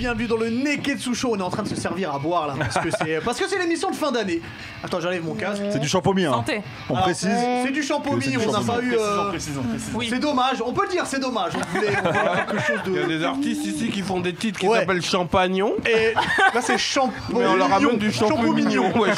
bienvenue dans le Neketsu Show. On est en train de se servir à boire là parce que c'est l'émission de fin d'année. Attends, j'enlève mon casque. C'est du champomis, hein. Santé. On précise. C'est du champomis, on n'a pas eu. Précisons. Oui. C'est dommage, on peut le dire, c'est dommage. On voulait quelque chose de. Il y a des artistes ici qui font des titres qui Ouais. s'appellent Champagnon. Et là c'est Mais on leur ramène du Champomignon. champignon. Ouais,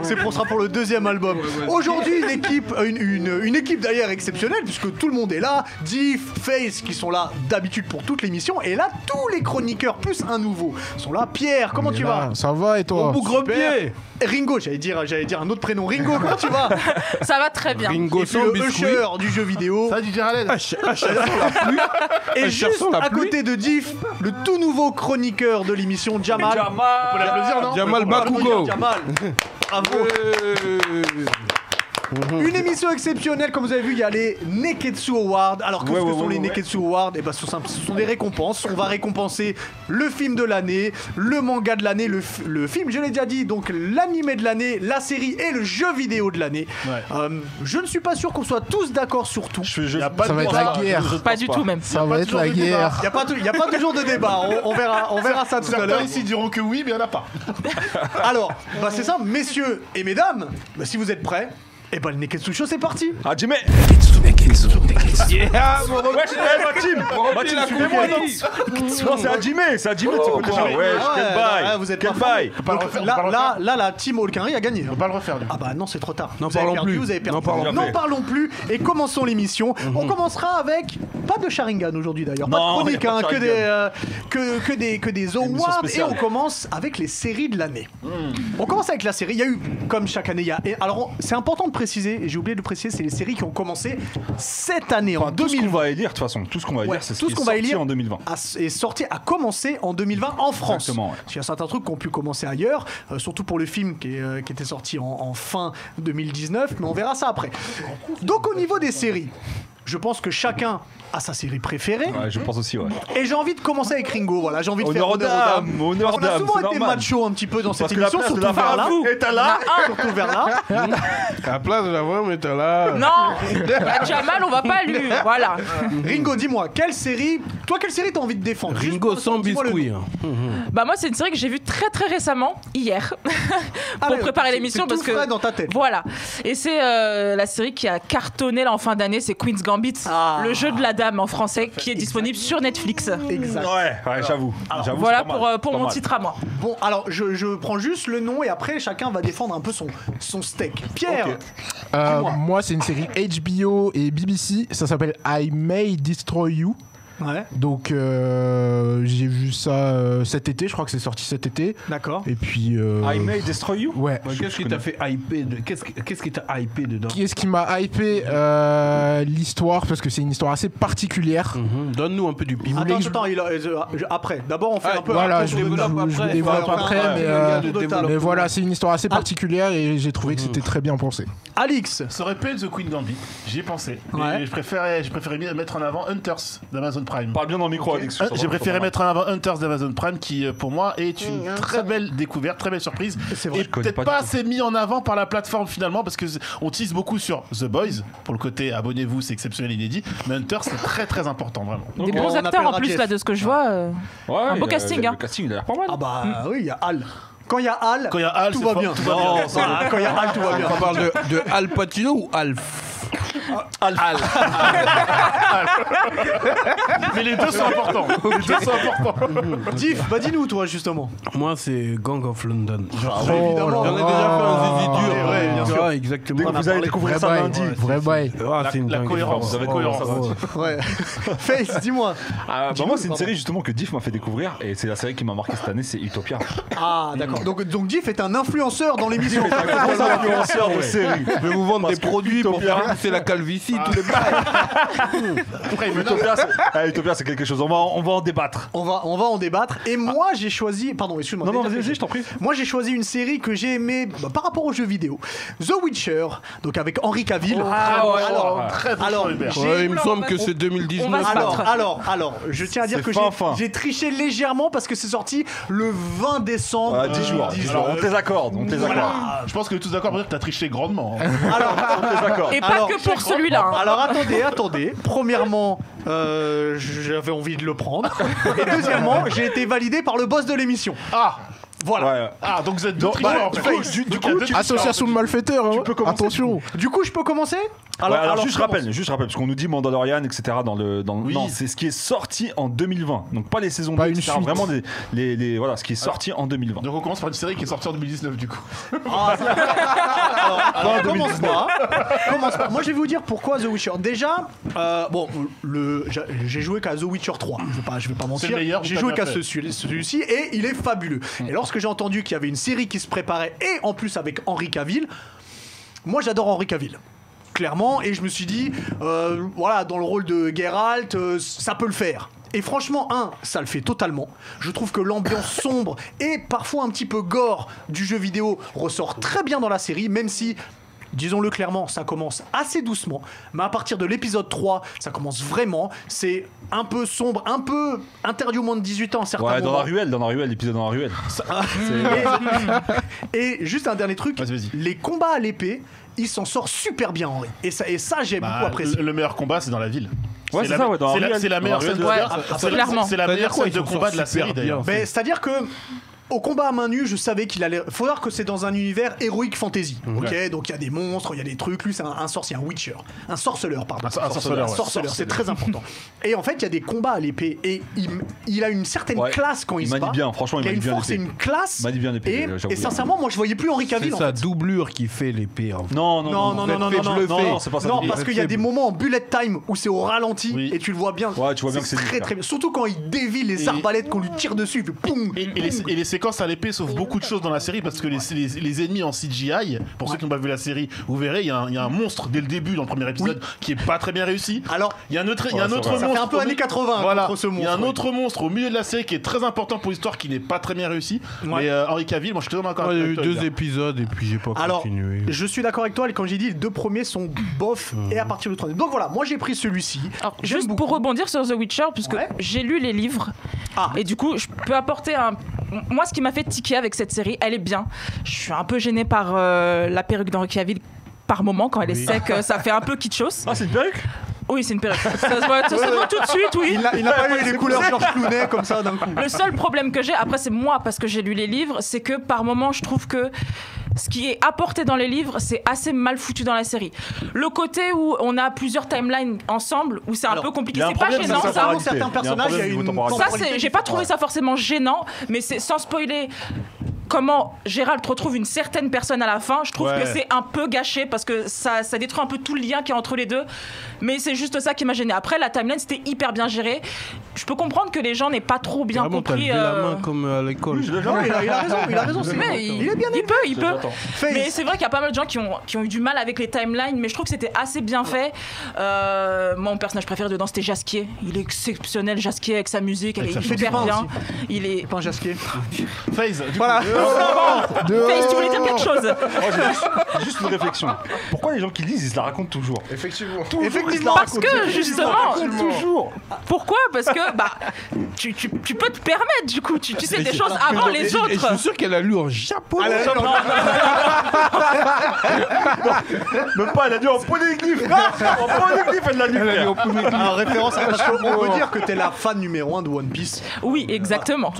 C'est pour sera pour le deuxième album. Aujourd'hui, une équipe d'ailleurs exceptionnelle puisque tout le monde est là. Diff, Face qui sont là d'habitude pour toute l'émission et là tous les chroniqueurs plus un nouveau sont là. Pierre, comment tu vas? Ça va et toi? Au bougre Super. pied. Ringo, j'allais dire un autre prénom. Ringo, comment tu vas? Ça va très bien. Bingo Et puis sans le biscuit. usher du jeu vidéo. Ça du Gérald. Et Usher juste sans la à pluie. côté de Diff, le tout nouveau chroniqueur de l'émission, Jamal. Jamal. On peut l'applaudir, non? Jamal On peut l'applaudir, Bakugo. Jamal. Bravo. Une émission exceptionnelle, comme vous avez vu, il y a les Neketsu Awards. Alors qu'est-ce que sont les Neketsu Awards? Et ben, c'est simple, ce sont des récompenses. On va récompenser le film de l'année, le manga de l'année, le film, je l'ai déjà dit, donc l'animé de l'année, la série et le jeu vidéo de l'année. Je ne suis pas sûr qu'on soit tous d'accord sur tout. Ça va être la guerre. Pas du tout même. Ça va être la guerre. Il n'y a pas toujours de débat. On verra ça tout à l'heure. Certains ici diront que oui, mais il n'y en a pas. Alors, c'est ça, messieurs et mesdames, si vous êtes prêts, et le Neketsu Show, c'est parti. Ah, Jimmy. Yeah, mon Wesh, ma team. Ma team, suivez-moi, non. Non, c'est à Jimmy, c'est à Jimmy. Oh, Tu peux déjà. Wesh, quel bail. Vous êtes Quel pas bail. Donc, là, la team Olkari a gagné. On va pas le refaire, du coup. Ah bah non, c'est trop tard. N'en Vous avez parlons perdu, plus. vous avez perdu. N'en parlons N'en parlons plus et commençons l'émission. On commencera avec pas de Sharingan aujourd'hui d'ailleurs, pas de Non, chronique, y a pas de que des awards et spéciale. on commence avec les séries de l'année. On commence avec la série. Il y a eu, comme chaque année, alors c'est important de préciser, et j'ai oublié de préciser, c'est les séries qui ont commencé cette année en Tout ce 2020. qu'on va élire, de toute façon, tout ce qu'on va élire, c'est ce tout qui ce est qu'on va sorti élire en 2020. a commencé en 2020 en France. Exactement, ouais. Parce qu'il y a certains trucs qui ont pu commencer ailleurs, surtout pour le film qui était sorti en fin 2019, mais on verra ça après. Donc au niveau des séries, je pense que chacun a sa série préférée. Ouais, je pense aussi, ouais. Et j'ai envie de commencer avec Ringo, voilà, j'ai envie de faire Honneur aux dames, honneur Parce qu'on a aux souvent dames, été c'est normal. macho un petit peu dans cette Parce que la émission, place de surtout la vers là. femme Et t'as là, surtout vers là. À la place de la voix, mais t'es là. Non. Bah, Jamal, on va pas lui. Voilà. Ringo, dis-moi, quelle série t'as envie de défendre? Juste Ringo pour- sans dis-moi le biscuit. nom. Bah moi c'est une série que j'ai vue très très récemment hier Ah pour ouais, préparer c'est- l'émission c'est parce tout que frais dans ta tête. voilà. Et c'est la série qui a cartonné là en fin d'année, c'est Queen's Gambit, Ah. le jeu de la dame en français qui est disponible sur Netflix. Exact. Ouais, j'avoue. J'avoue, Voilà c'est pas mal, pour pas mon mal. titre à moi. Bon, alors je prends juste le nom et après chacun va défendre un peu son steak. Pierre, Moi, c'est une série HBO et BBC. Ça s'appelle I May Destroy You. ouais, Donc, j'ai vu ça cet été. Je crois que c'est sorti cet été. d'accord. Et puis. I May Destroy You. Ouais. Qu'est-ce qui t'a fait hyper Qu'est-ce qui t'a hypé dedans? Qu'est-ce qui m'a hypé l'histoire, parce que c'est une histoire assez particulière. Donne-nous un peu du piment. Attends, après. D'abord, on fait un peu. Voilà, un je tour de vous table. développe après, mais, mais voilà, c'est une histoire assez particulière et j'ai trouvé que c'était très bien pensé. Alix, Ça aurait pu être The Queen Gambit, j'y ai pensé. Ouais. Mais je préférais mettre en avant Hunters d'Amazon Prime. Parle bien dans le micro, Alex. J'ai préféré mettre en avant Hunters d'Amazon Prime qui, pour moi, est une très belle découverte, très belle surprise. C'est vrai, Et je connais peut-être pas pas du assez mis en avant par la plateforme finalement parce que on tease beaucoup sur The Boys pour le côté abonnez-vous, c'est exceptionnel, inédit. Mais Hunters, c'est très très important, vraiment. Des bons on acteurs en appellera plus Jeff. là de ce que je vois. Ouais, un beau casting, hein. Le casting, il a l'air pas mal. ah bah oui, il y a Al. Quand il y a Al, Quand il y a Al, tout c'est va fort, bien. tout va bien. Non, ça, quand il y a Al, tout va bien. On parle de Al Pacino ou Alf? Mais les deux sont importants. Les deux sont importants. Diff, dis-nous toi justement. Moi, c'est Gang of London. Évidemment. J'en ai déjà fait un zizi dur. ouais, bien sûr. Exactement. Vous allez découvrir ça lundi. Vrai bail. Ah, c'est une La dinguerie. cohérence, Vous avez cohérence. Ouais. Face, dis-moi. Bah Dis-nous, moi, c'est une pardon. série justement que Diff m'a fait découvrir et c'est la série qui m'a marqué cette année, c'est Utopia. Ah d'accord. Donc Diff est un influenceur dans l'émission. Influenceur de série. Je vais vous vendre des produits pour Utopia. faire pousser la calvitie, tous les bails. Utopia, c'est quelque chose. On va en débattre. On va en débattre. Et moi j'ai choisi. Pardon, excuse-moi. Non, vas-y, je t'en prie. Moi j'ai choisi une série que j'ai aimée par rapport aux jeux vidéo. The Witcher, donc avec Henry Cavill. Alors, Très bon choix, Hubert. Ouais, il me semble que c'est On va 2019. se battre. alors, je tiens à dire C'est que fin. j'ai triché légèrement parce que c'est sorti le 20 décembre. Voilà, 10 jours. 10 jours. On te les accorde. On te les accorde. Je pense que tous d'accord pour dire que t'as triché grandement. Alors, On te les accorde. Et pas que pour celui-là. hein. alors attendez. Premièrement, j'avais envie de le prendre. Et deuxièmement, j'ai été validé par le boss de l'émission. Ah, Voilà. Ouais. ah, donc vous êtes deux tricheurs, en fait. du coup, Association de malfaiteurs, hein. peux commencer, Attention. Du coup, je peux commencer? Alors, juste commence. rappelle, parce qu'on nous dit Mandalorian, etc. Oui. Non, c'est ce qui est sorti en 2020. Donc pas les saisons Pas 2, une etc. suite. Vraiment voilà, ce qui est sorti en 2020. Donc on commence par une série qui est sortie en 2019 du coup. Alors, commence pas. Commence pas. Moi, je vais vous dire pourquoi The Witcher. Déjà, j'ai joué qu'à The Witcher 3. Je vais pas mentir. le meilleur, J'ai t'as joué bien qu'à fait. celui-ci et il est fabuleux. Et lorsque j'ai entendu qu'il y avait une série qui se préparait et en plus avec Henry Cavill, moi j'adore Henry Cavill. Clairement, et je me suis dit, voilà, dans le rôle de Geralt, ça peut le faire. Et franchement, ça le fait totalement. Je trouve que l'ambiance sombre et parfois un petit peu gore du jeu vidéo ressort très bien dans la série, même si, disons-le clairement, ça commence assez doucement. Mais à partir de l'épisode 3, ça commence vraiment. C'est un peu sombre, un peu interdit aux moins de 18 ans à certains Ouais, moments. dans la ruelle, l'épisode dans la ruelle. Et juste un dernier truc, Vas-y. les combats à l'épée, il s'en sort super bien, Henri. Et ça j'ai beaucoup apprécié. Le meilleur combat, c'est dans la ville. Ouais, c'est ça, ouais, dans la ruelle. C'est la meilleure Dans la scène de ruelle. c'est la- Clairement. c'est la C'est-à-dire meilleure quoi, scène ils de s'en combat de la sortent super série d'ailleurs. bien. Ben, c'est-à-dire que au combat à main nue, je savais qu'il allait. Faut voir que c'est dans un univers héroïque fantasy. Ok, donc il y a des monstres, il y a des trucs. Lui, c'est un sorcier, un witcher, un sorceleur, pardon. Un sorceleur, ouais. Sorceleur, c'est très important. Et en fait, il y a des combats à l'épée et il a une certaine Ouais. classe quand il Il se manie bat. bien, franchement, il il a manie une bien force et l'épée. une classe. Il manie bien l'épée, j'avoue. Et sincèrement, moi, je voyais plus Henry C'est Cavill. En sa fait. doublure qui fait l'épée. En fait. Non, Non, c'est pas ça. Non, Il- parce qu'il y a des moments en bullet time où c'est au ralenti Oui. et tu le vois bien. Ouais, tu vois bien que c'est très lui, très bien. Surtout quand il dévie les Et- arbalètes qu'on lui tire dessus. Il fait poum, Et les séquences à l'épée sauvent beaucoup de choses dans la série parce que les ennemis en CGI, pour ceux qui n'ont pas vu la série, vous verrez, il y a un monstre dès le début dans le premier épisode qui est pas très bien réussi. Alors, Il y a un autre c'est monstre. vrai. ça fait un peu au années mi- 80 Voilà. contre ce monstre. Il y a un ouais. autre monstre au milieu de la série qui est très important pour l'histoire qui n'est pas très bien réussi. Ouais. Mais Henry Cavill, moi je suis totalement d'accord Ouais, il y a eu avec toi. 2 Edgar. épisodes et puis j'ai pas Alors, continué. je suis d'accord avec toi, et comme j'ai dit, les deux premiers sont bof et à partir du troisième. Donc voilà, moi j'ai pris celui-ci. Alors, J'aime juste beaucoup. pour rebondir sur The Witcher, puisque Ouais. j'ai lu les livres, Ah. et du coup, je peux apporter un. Moi, ce qui m'a fait tiquer avec cette série, elle est bien. Je suis un peu gênée par la perruque d'Henry Cavill par moment, quand elle est sec, ça fait un peu kitschos. Ah, c'est une perruque? Oui, c'est une perruque. Ça se voit tout de suite, oui. Il n'a pas eu les couleurs Georges Clooney comme ça d'un coup. Le seul problème que j'ai, après c'est moi parce que j'ai lu les livres, c'est que par moment je trouve que ce qui est apporté dans les livres, c'est assez mal foutu dans la série. Le côté où on a plusieurs timelines ensemble, où c'est un Alors, peu compliqué, il y a un c'est pas problème, gênant c'est ça. Sincèrement, temporalité. certains personnages, il y a niveau une temporalité. Ça, j'ai pas trouvé ça forcément gênant, mais c'est sans spoiler comment Gérald retrouve une certaine personne à la fin. Je trouve Ouais. que c'est un peu gâché parce que ça détruit un peu tout le lien qu'il y a entre les deux. Mais c'est juste ça qui m'a gêné. Après, la timeline, c'était hyper bien géré. Je peux comprendre que les gens n'aient pas trop bien Vraiment, t'as compris. levé la main comme à l'école. Non, il a raison, c'est Mais il est bien il peut. Face. Mais c'est vrai qu'il y a pas mal de gens qui ont eu du mal avec les timelines, mais je trouve que c'était assez bien fait. Mon personnage préféré dedans, c'était Jasquier. Il est exceptionnel, Jasquier, avec sa musique, elle est fait du hyper pain bien. aussi. Il est. Pain Jasquier. FaZe, du Voilà. Face, tu voulais dire quelque chose? Moi, j'ai juste une réflexion. Pourquoi les gens qui lisent, ils se la racontent toujours? Effectivement. Effectivement. Parce que justement, Toujours. pourquoi? Parce que tu peux te permettre du coup, tu sais des choses avant les Et je autres. suis sûr qu'elle a lu en japonais. Même pas, elle a dit en polyglyphe. En polyglyphe, elle l'a lu. frère. En référence à parce qu'on peut dire que t'es la fan numéro 1 de One Piece. Oui, exactement.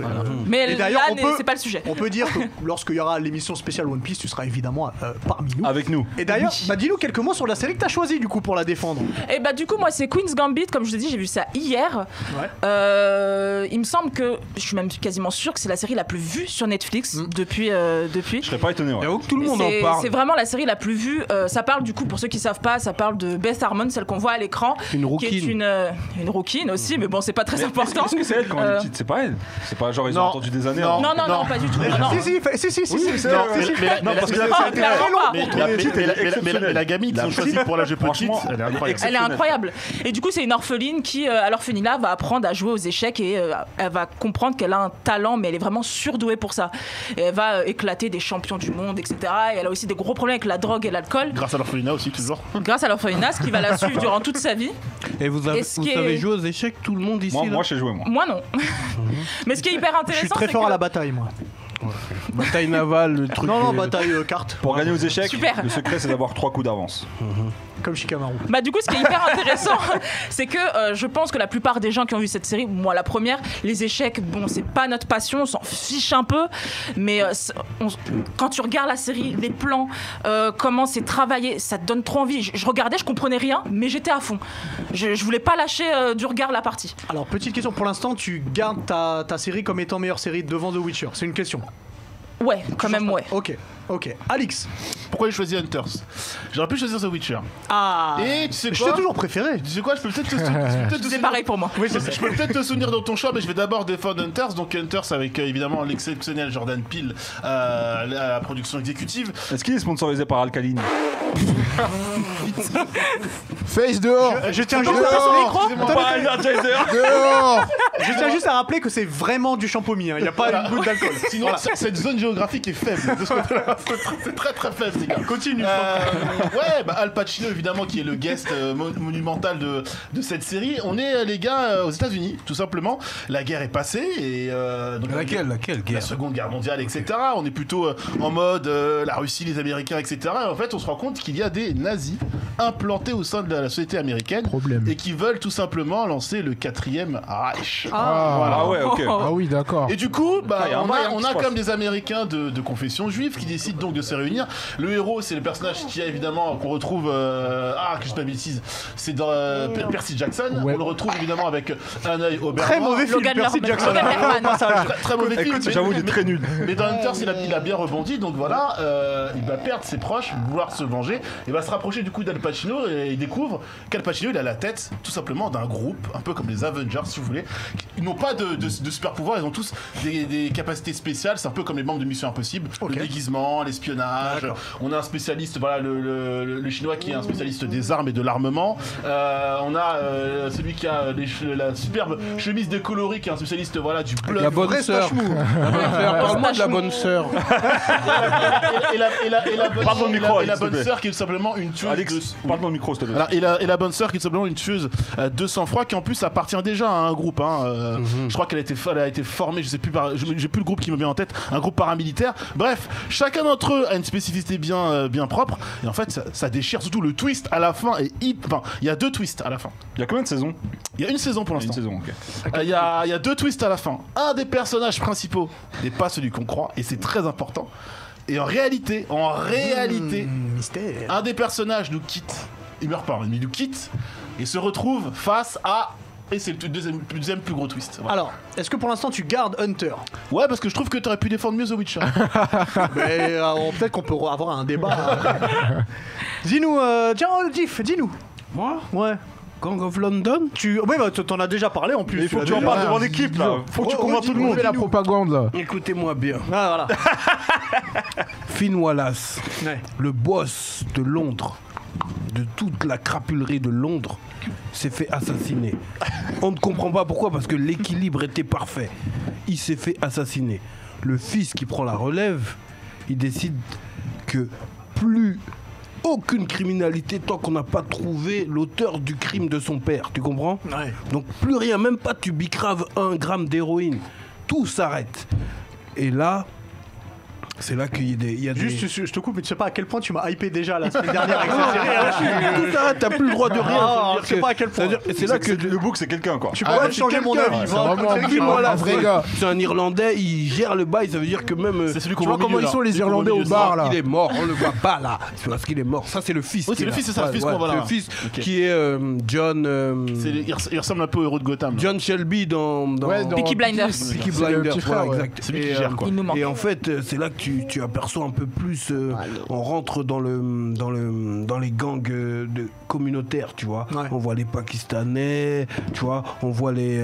Mais Et d'ailleurs, là, c'est pas le sujet. On peut dire que lorsqu'il y aura l'émission spéciale One Piece, tu seras évidemment parmi nous. Avec nous. Et d'ailleurs, dis-nous quelques mots sur la série que t'as choisie du coup pour la défendre. Et du coup, moi, c'est Queen's Gambit. Comme je vous ai dit, j'ai vu ça hier. Ouais. Il me semble que je suis même quasiment sûre que c'est la série la plus vue sur Netflix depuis. Je serais pas étonné. Ouais. J'avoue que tout le monde en C'est parle. vraiment la série la plus vue. Ça parle du coup, pour ceux qui savent pas, ça parle de Beth Harmon, celle qu'on voit à l'écran, Une qui est rouquine. une rouquine aussi, mais bon, c'est pas très important. Est-ce que c'est elle quand elle est petite? C'est pas elle. C'est pas genre ils ont Non. entendu des années. Non. avant. Non, pas du tout. Non. Si, c'est Non, elle. mais Non, parce que Ah, clairement pas. la gamine qu'ils ont choisie pour l'âge petite, Franchement, elle est incroyable. Elle est incroyable. Et du coup, c'est une orpheline qui, à l'orphelinat, va apprendre à jouer aux échecs et elle va comprendre qu'elle a un talent, mais elle est vraiment surdouée pour ça. Et elle va éclater des champions du monde, etc. Et elle a aussi des gros problèmes avec la drogue et l'alcool. Grâce à l'orphelinat aussi, toujours. Grâce à l'orphelinat, ce qui va la suivre durant toute sa vie. Et vous Et ce qui est- savez jouer aux échecs, tout le monde ici là Moi, je sais jouer, moi. Moi, non. Mais ce qui est hyper Je intéressant, suis très c'est fort que- à la bataille, moi. Bataille navale, le truc. Non, bataille carte. Pour gagner aux échecs, Super. le secret c'est d'avoir 3 coups d'avance. Comme Shikamaru. Bah du coup, ce qui est hyper intéressant, c'est que je pense que la plupart des gens qui ont vu cette série, moi la première, les échecs, bon, c'est pas notre passion, on s'en fiche un peu, mais quand tu regardes la série, les plans, comment c'est travaillé, ça te donne trop envie. Je regardais, je comprenais rien, mais j'étais à fond. Je voulais pas lâcher du regard la partie. Alors, petite question, pour l'instant, tu gardes ta série comme étant meilleure série devant The Witcher. C'est une question. Ouais, quand même, ouais. Ok. Alix. Pourquoi j'ai choisi Hunters? J'aurais pu choisir The Witcher. Ah. Et tu sais quoi? Je t'ai toujours préféré. Tu sais quoi? Je peux peut-être te souvenir. C'est pareil pour moi. Oui, c'est ça. Je peux peut-être te souvenir dans ton choix, mais je vais d'abord défendre Hunters. Donc Hunters avec évidemment l'exceptionnel Jordan Peele à la production exécutive. Est-ce qu'il est sponsorisé par Alkaline? Face dehors. Je tiens juste à rappeler que c'est vraiment du champomis. Il n'y a pas une goutte d'alcool. Sinon, cette zone géographique est faible. De ce côté-là, c'est très très faible, les gars. Continue. Ouais, bah Al Pacino évidemment qui est le guest monumental de cette série. On est les gars aux États-Unis, tout simplement. La guerre est passée et donc, Laquelle la guerre? Seconde Guerre mondiale, etc. On est plutôt en mode la Russie, les Américains, etc. Et en fait, on se rend compte qu'il y a des nazis implantés au sein de la société américaine et qui veulent tout simplement lancer le 4e Reich. Ah ouais, ok. Ah oui, d'accord. Et du coup, bah, y a un moyen on qui a se passe. comme des Américains de confession juive qui décident donc de se réunir. Le héros, c'est le personnage qui a évidemment qu'on retrouve que je bêtise, c'est dans Percy Jackson. Ouais. On le retrouve évidemment avec un œil au beurre Très noir. mauvais film, Logan Percy Lerman. Jackson. Logan Lerman. Très mauvais film. Écoute, j'avoue, il est très nul. Mais dans Hunters, il a bien rebondi, donc voilà, il va perdre ses proches, vouloir se venger, et va se rapprocher du coup d'Al Pacino et il découvre qu'Al Pacino il a la tête tout simplement d'un groupe, un peu comme les Avengers si vous voulez. Ils n'ont pas de super pouvoirs, ils ont tous des capacités spéciales, c'est un peu comme les membres de Mission Impossible, le déguisement, l'espionnage. On a un spécialiste, voilà, le chinois qui est un spécialiste des armes et de l'armement. On a celui qui a la superbe chemise décolorée qui est un spécialiste voilà du bluff. La bonne sœur. Parle-moi de la bonne sœur. Et la bonne Parle dans le micro, et la Alex, s'il te bonne plaît. sœur qui est tout simplement une tueuse Alex, parle dans le micro, s'il te plaît. voilà, et la bonne sœur qui est tout simplement une tueuse de sang-froid qui en plus appartient déjà à un groupe. Je crois qu'elle a été formée, je sais plus, j'ai plus le groupe qui me vient en tête, un groupe paramilitaire. Bref, chacun d'entre eux a une spécificité bien propre. Et en fait, ça déchire. Surtout le twist à la fin. Il y a 2 twists à la fin. Il y a combien de saisons? Il y a une saison pour Une l'instant. saison, ok. Il y a 2 twists à la fin. Un des personnages principaux n'est pas celui qu'on croit. Et c'est très important. Et en réalité, Mystère. un des personnages nous quitte. Il meurt pas, il nous quitte et se retrouve face à. Et c'est le deuxième plus gros twist. Voilà. Alors, est-ce que pour l'instant tu gardes Hunter? Ouais, parce que je trouve que t'aurais pu défendre mieux The Witcher. Mais peut-être qu'on peut avoir un débat. Dis-nous, tiens, Diff, dis-nous. Moi Ouais. Gang of London? Oui, bah, t'en as déjà parlé en plus. Mais il faut que tu l'as en déjà- parles devant l'équipe là. Faut que tu convainques tout le monde. Fais la propagande là. Écoutez-moi bien. Ah, voilà. Finn Wallace, Ouais. le boss de Londres, de toute la crapulerie de Londres, s'est fait assassiner. On ne comprend pas pourquoi, parce que l'équilibre était parfait. Il s'est fait assassiner. Le fils qui prend la relève, il décide que plus aucune criminalité tant qu'on n'a pas trouvé l'auteur du crime de son père. Tu comprends? Ouais. Donc plus rien, même pas tu bicraves 1 gramme d'héroïne. Tout s'arrête. Et là, c'est là qu'il y a des... Juste, je te coupe, mais tu sais pas à quel point tu m'as hypé déjà la semaine dernière avec cette série. Ah, je suis- Tout s'arrête, t'as plus le droit de rien. Ah, Ça veut je dire sais que- pas à quel point. ça veut dire- et c'est là que... Le book, c'est quelqu'un quoi. Tu peux même changer mon avis. C'est vraiment un vrai gars. C'est un Irlandais, il gère le bail, ça veut dire que même... C'est celui tu qu'on vois voit au comment milieu, ils sont là. les Celui qu'on Irlandais voit au au milieu, bar là. là. Il est mort, on le voit pas là. C'est parce qu'il est mort. Ça c'est le fils. Oui, c'est qui est le là. fils, c'est ça, le fils qu'on voit là. C'est le fils Ok. qui est John... Il ressemble un peu au héros de Gotham. là. John Shelby dans Ouais, dans Peaky Blinders. Peaky C'est le Blinders, petit frère, voilà, ouais. exact. C'est lui qui Et, gère, quoi. Il nous manque. Et en fait, c'est là que tu aperçois un peu plus. On rentre dans les gangs communautaires, tu vois. Ouais. On voit les Pakistanais, tu vois. On voit les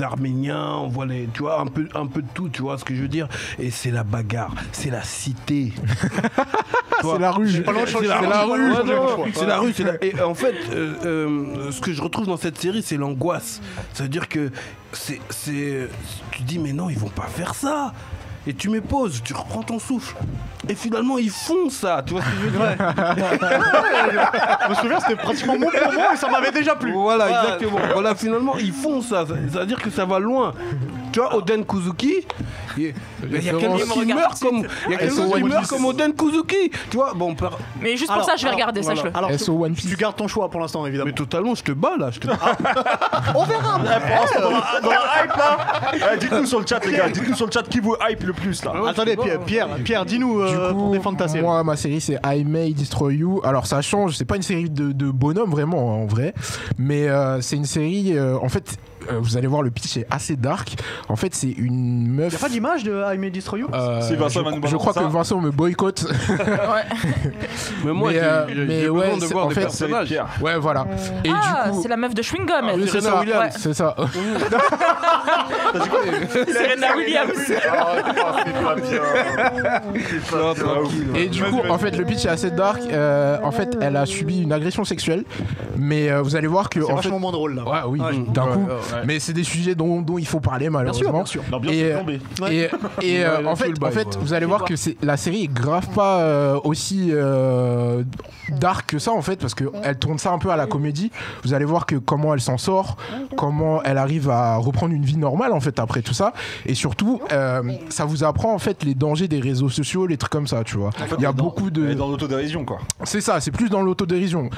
Arméniens, on voit tu vois, un peu de tout, tu vois ce que je veux dire. Et c'est la bagarre, c'est la cité. C'est la rue. pas loin de changer- C'est j'ai la pas rue, loin de changer non, de choix. c'est la rue. Et en fait, ce que je retrouve dans cette série, c'est l'angoisse. Ça veut dire que tu dis mais non, ils vont pas faire ça. Et tu mets pause, tu reprends ton souffle. Et finalement, ils font ça. Tu vois ce que je veux dire? Je me souviens, c'était pratiquement mon moment et ça m'avait déjà plu. Voilà, exactement. Voilà, finalement, ils font ça. Ça veut dire que ça va loin. Tu vois, Oden Kuzuki, il y a quelqu'un Il me qui regarde meurt comme, il y a quelqu'un qui meurt comme Oden Kuzuki. Tu vois, bon, Mais juste pour ça, je vais regarder, voilà. sache-le. Alors, SO One Piece. tu gardes ton choix pour l'instant, évidemment. mais totalement, je te bats là. On verra. Dans la hype là, dites-nous sur le chat les gars, dites-nous sur le chat qui vous hype le plus là. Attendez, Pierre, dis-nous pour défendre ta série. Moi, ma série, c'est I May Destroy You. Alors, ça change. C'est pas une série de bonhomme, vraiment, en vrai. Mais c'est une série. En fait, vous allez voir, le pitch est assez dark. En fait, c'est une meuf. Y'a pas d'image de I May Destroy You Si Vincent va nous je crois que balancer Vincent me boycotte. Mais moi, mais j'ai ouais, besoin de c'est- voir en des fait, personnages. Pierre. Ouais, voilà. Et Ah, du coup, c'est la meuf de Chewing Gum, elle. oui, c'est Serena ça. Williams. C'est ça. Serena Williams. Et du coup, en fait, le pitch est assez dark. En fait, elle a subi une agression sexuelle, mais vous allez voir que C'est en fait, vachement moins drôle là. ouais, oui, d'un coup. Mais c'est des sujets dont il faut parler malheureusement. Bien sûr. L'ambiance Et, est tombée. et en fait, vous allez voir que la série est grave pas aussi dark que ça en fait, parce que elle tourne ça un peu à la comédie. Vous allez voir que comment elle s'en sort, comment elle arrive à reprendre une vie normale en fait après tout ça, et surtout ça vous apprend en fait les dangers des réseaux sociaux, les trucs comme ça, tu vois. Il y a beaucoup de. Elle est dans l'autodérision quoi. C'est ça, c'est plus dans l'autodérision.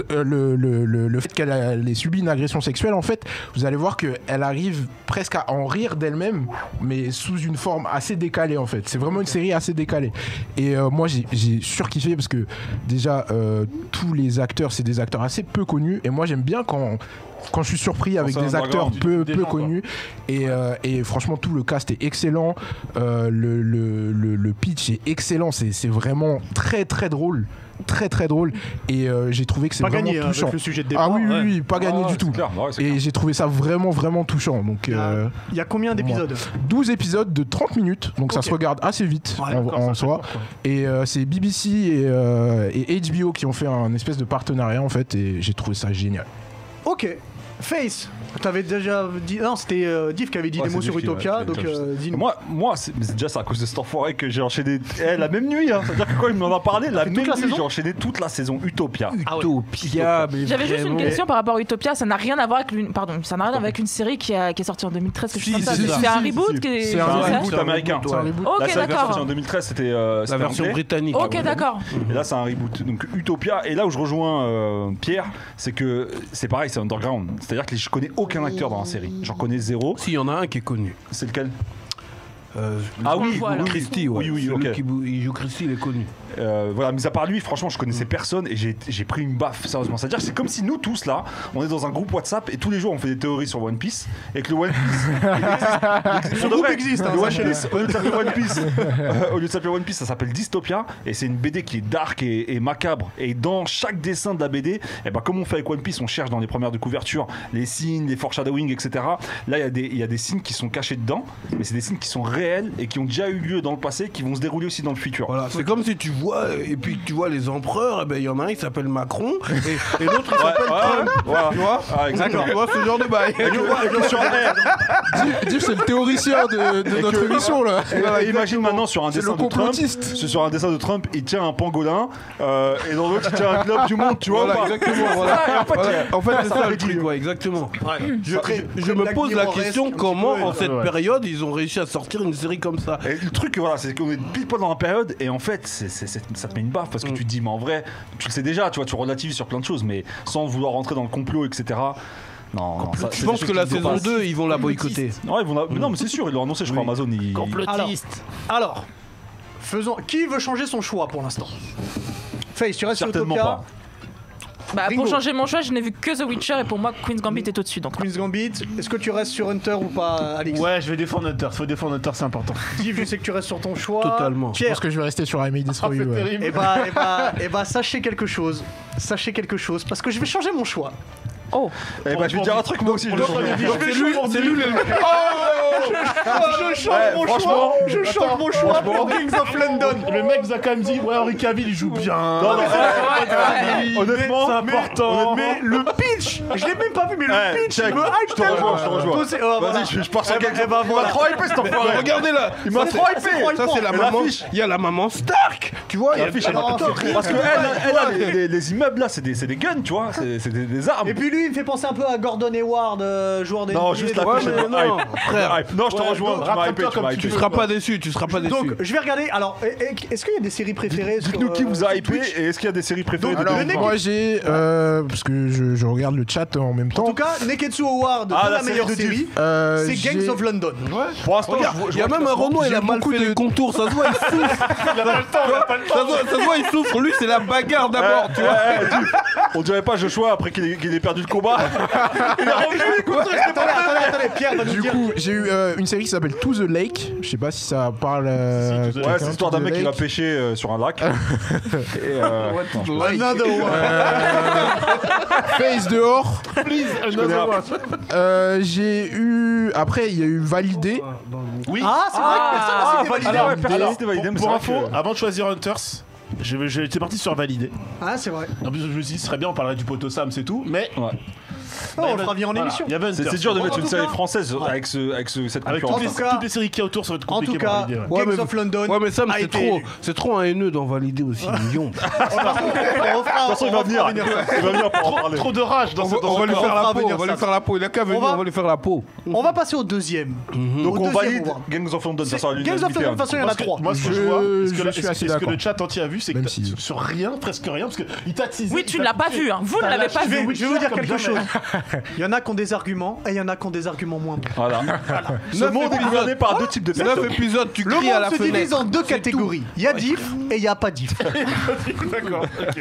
Le fait qu'elle ait subi une agression sexuelle, en fait, vous allez voir qu'elle arrive presque à en rire d'elle-même, mais sous une forme assez décalée, en fait. C'est vraiment une série assez décalée. Et moi, j'ai surkiffé parce que déjà, tous les acteurs, c'est des acteurs assez peu connus. Et moi, j'aime bien quand je suis surpris avec c'est des un acteurs background, peu connus. Et franchement, tout le cast est excellent. Le pitch est excellent. C'est vraiment très, très drôle. Très très drôle, et j'ai trouvé que c'est Pas vraiment gagné touchant. avec le sujet de départ. Ah oui, ouais. oui, pas gagné Ouais, du tout. c'est clair, ouais, c'est Et clair. j'ai trouvé ça vraiment vraiment touchant. Donc Il y a combien d'épisodes 12 épisodes de 30 minutes, donc ça Ok. se regarde assez vite Ouais, en d'accord, ça soi. fait quoi. Et c'est BBC et HBO qui ont fait un espèce de partenariat en fait, et j'ai trouvé ça génial. Ok. Face, t'avais déjà dit. Non, c'était Div qui avait dit Ouais, des mots c'est sur Div qui- Utopia, ouais, donc dis-nous. Moi c'est déjà c'est à cause de cet enfoiré que j'ai enchaîné la même nuit. Hein. C'est-à-dire que quand il m'en a parlé, la fait même toute la nuit, saison j'ai enchaîné toute la saison Utopia. Utopia, mais J'avais juste une vraiment. question par rapport à Utopia, ça n'a rien à voir avec une, pardon, ça n'a rien à voir avec une série qui est sortie en 2013, quelque chose comme ça. si, C'est un reboot qui est. C'est C'est un un reboot, reboot américain. C'est un reboot. Ok, La série d'accord. sortie en 2013, c'était La version anglais. britannique. Ok, d'accord. Et là, c'est un reboot. Donc Utopia. Et là où je rejoins Pierre, c'est que c'est pareil, c'est underground. C'est-à-dire que je connais aucun acteur dans la série. J'en connais zéro. Si, il y en a un qui est connu. C'est lequel On oui, le voit, là. Christy, ouais. Oui, Celui ok. il joue Christy, il est connu. Voilà, mis à part lui, franchement, je connaissais personne et j'ai pris une baffe, sérieusement. C'est-à-dire que c'est comme si nous tous là, on est dans un groupe WhatsApp et tous les jours on fait des théories sur One Piece et que le One Piece. Ce groupe existe, hein, Le One sachez-le. Piece, au lieu de s'appeler One Piece, au lieu de s'appeler One Piece, ça s'appelle Dystopia et c'est une BD qui est dark et macabre. Et dans chaque dessin de la BD, et ben, comme on fait avec One Piece, on cherche dans les premières de couverture les signes, les foreshadowing, etc. Là, il y a des signes qui sont cachés dedans, mais c'est des signes qui sont réels et qui ont déjà eu lieu dans le passé, qui vont se dérouler aussi dans le futur. Voilà, c'est comme si tu vois, et puis tu vois les empereurs, et ben il y en a un qui s'appelle Macron, et l'autre il s'appelle Trump. Voilà. Tu vois Ah, exactement. Tu vois ce genre de bail. Div, c'est le théoricien de notre émission là. Imagine maintenant sur un C'est dessin le de Trump, complotiste. sur un dessin de Trump, il tient un pangolin et dans l'autre il tient un globe du monde, tu vois. Voilà, ou pas exactement. Voilà. Et en fait, Voilà. En fait, c'est ça le ridicule. truc, ouais, exactement. Je Très me pose la Black question Mirror-esque, comment, un petit peu, en cette ouais. période, ils ont réussi à sortir une série comme ça. Et le truc, voilà, c'est qu'on est pile poil dans la période et en fait, ça te met une baffe parce que tu te dis, mais en vrai, tu le sais déjà, tu vois, tu relativises sur plein de choses, mais sans vouloir rentrer dans le complot, etc. Non, ça, Je c'est pense des que choses la qui me saison dépassent. 2, ils vont la boycotter. Ouais, non, mais c'est sûr, ils l'ont annoncé, je crois, Amazon. Alors, faisons. Qui veut changer son choix pour l'instant Face, tu restes sur Certainement Utopia. pas. Bah, Bingo. pour changer mon choix, je n'ai vu que The Witcher et pour moi, Queen's Gambit est au-dessus. Donc, Queen's Gambit. Est-ce que tu restes sur Hunter ou pas, Alex Ouais, je vais défendre Hunter. Faut défendre Hunter, c'est important. Div, je sais que tu restes sur ton choix. Totalement. Je Pierre. pense que je vais rester sur I May Destroy You. ouais. terrible. Et bah, sachez quelque chose. Sachez quelque chose, parce que je vais changer mon choix. oh, Eh ben, je vais te dire un truc, moi aussi. Je vais changer. C'est lui le. Je change mon choix. Je change mon choix pour Gangs of London. Le mec vous a quand même dit ouais Henry Cavill il joue bien. Honnêtement, c'est important. Mais le pitch, je l'ai même pas vu, mais le pitch, il me hype tellement. Vas-y, je pars sur Gangs of London. Il m'a trop hypé cet enfoiré. Regardez là, Il m'a trop hypé. ça c'est la maman. Il y a la maman Stark, tu vois. L'affiche, elle m'a pété. Parce que les immeubles là, c'est des guns, tu vois, c'est des armes. Et puis lui, il me fait penser un peu à Gordon Hayward, joueur des. Non, juste l'affiche, Ouais, elle mais m'a non, hype. frère. Non, je te rejoins. Tu seras pas déçu, tu seras pas déçu. Donc, je vais regarder. Alors, est-ce qu'il y a des séries préférées Dites-nous qui vous a hypé et est-ce qu'il y a des séries préférées de Alors, 2020? moi j'ai. Parce que je regarde le chat en même temps. En tout cas, Neketsu Award de la meilleure série, c'est Gangs of London. Pour l'instant, Il y a même un Renault, il a mal fait les contours, ça se voit, il souffre. Il a pas le temps. Ça se voit, il souffre. Lui, c'est la bagarre d'abord, tu vois. On dirait pas Joshua après qu'il ait perdu le combat. Il est revenu, écoute, Attendez, Pierre va nous Du dire. coup, j'ai eu une série qui s'appelle To the Lake. Je sais pas si ça parle. Si, To the Lake. Ouais, c'est l'histoire d'un mec qui va pêcher sur un lac. Et Another one. Face dehors. Please, another one. J'ai eu. Après, il y a eu Validé. Oui. Ah, c'est vrai que personne n'a cité validé. alors, personne n'était validé, mais Pour c'est vrai info, que- avant de choisir Hunters, j'étais parti sur Validé. Ah, c'est vrai. En plus, je me suis dit, ce serait bien, on parlerait du poteau Sam, c'est tout. Mais Ouais. Oh, on le fera venir en émission. il y avait Hunters. C'est dur de mettre En une tout série cas- française avec cette Avec concurrence. toutes les séries qu'il y a autour, ça va être En compliqué tout pour cas, Validé. Ouais, Gangs mais- of London. Ouais, mais Sam, a été c'est trop un haineux dans Validé aussi, million. De toute façon, il va venir. Il va venir pour en parler. Trop de rage dans cette On va lui on faire fera la peau, venir on va ça. lui faire la peau. Il a qu'à venir, va- on va lui faire la peau. On va passer au deuxième. Donc Au on deuxième valide award. Gangs of London. Ça sera Gangs of London, de toute façon, il y en a trois. Moi, ce que je Je- vois, je suis assez est-ce que d'accord. le chat entier a vu, c'est que Même t'as- si- sur rien, presque rien, parce qu'il t'a teasé. Oui, tu ne l'as pas vu, hein. Vous ne l'avez pas Je vais vu. vous dire quelque comme chose. jamais. Il y en a qui ont des arguments et il y en a qui ont des arguments moins bons. Voilà. Ce 9 monde est épisodes. gouverné par deux types de 9 personnes. épisodes, tu Le cries à monde la se divise fenêtre. en deux catégories. Il y a diff et il n'y a pas diff. D'accord, ok.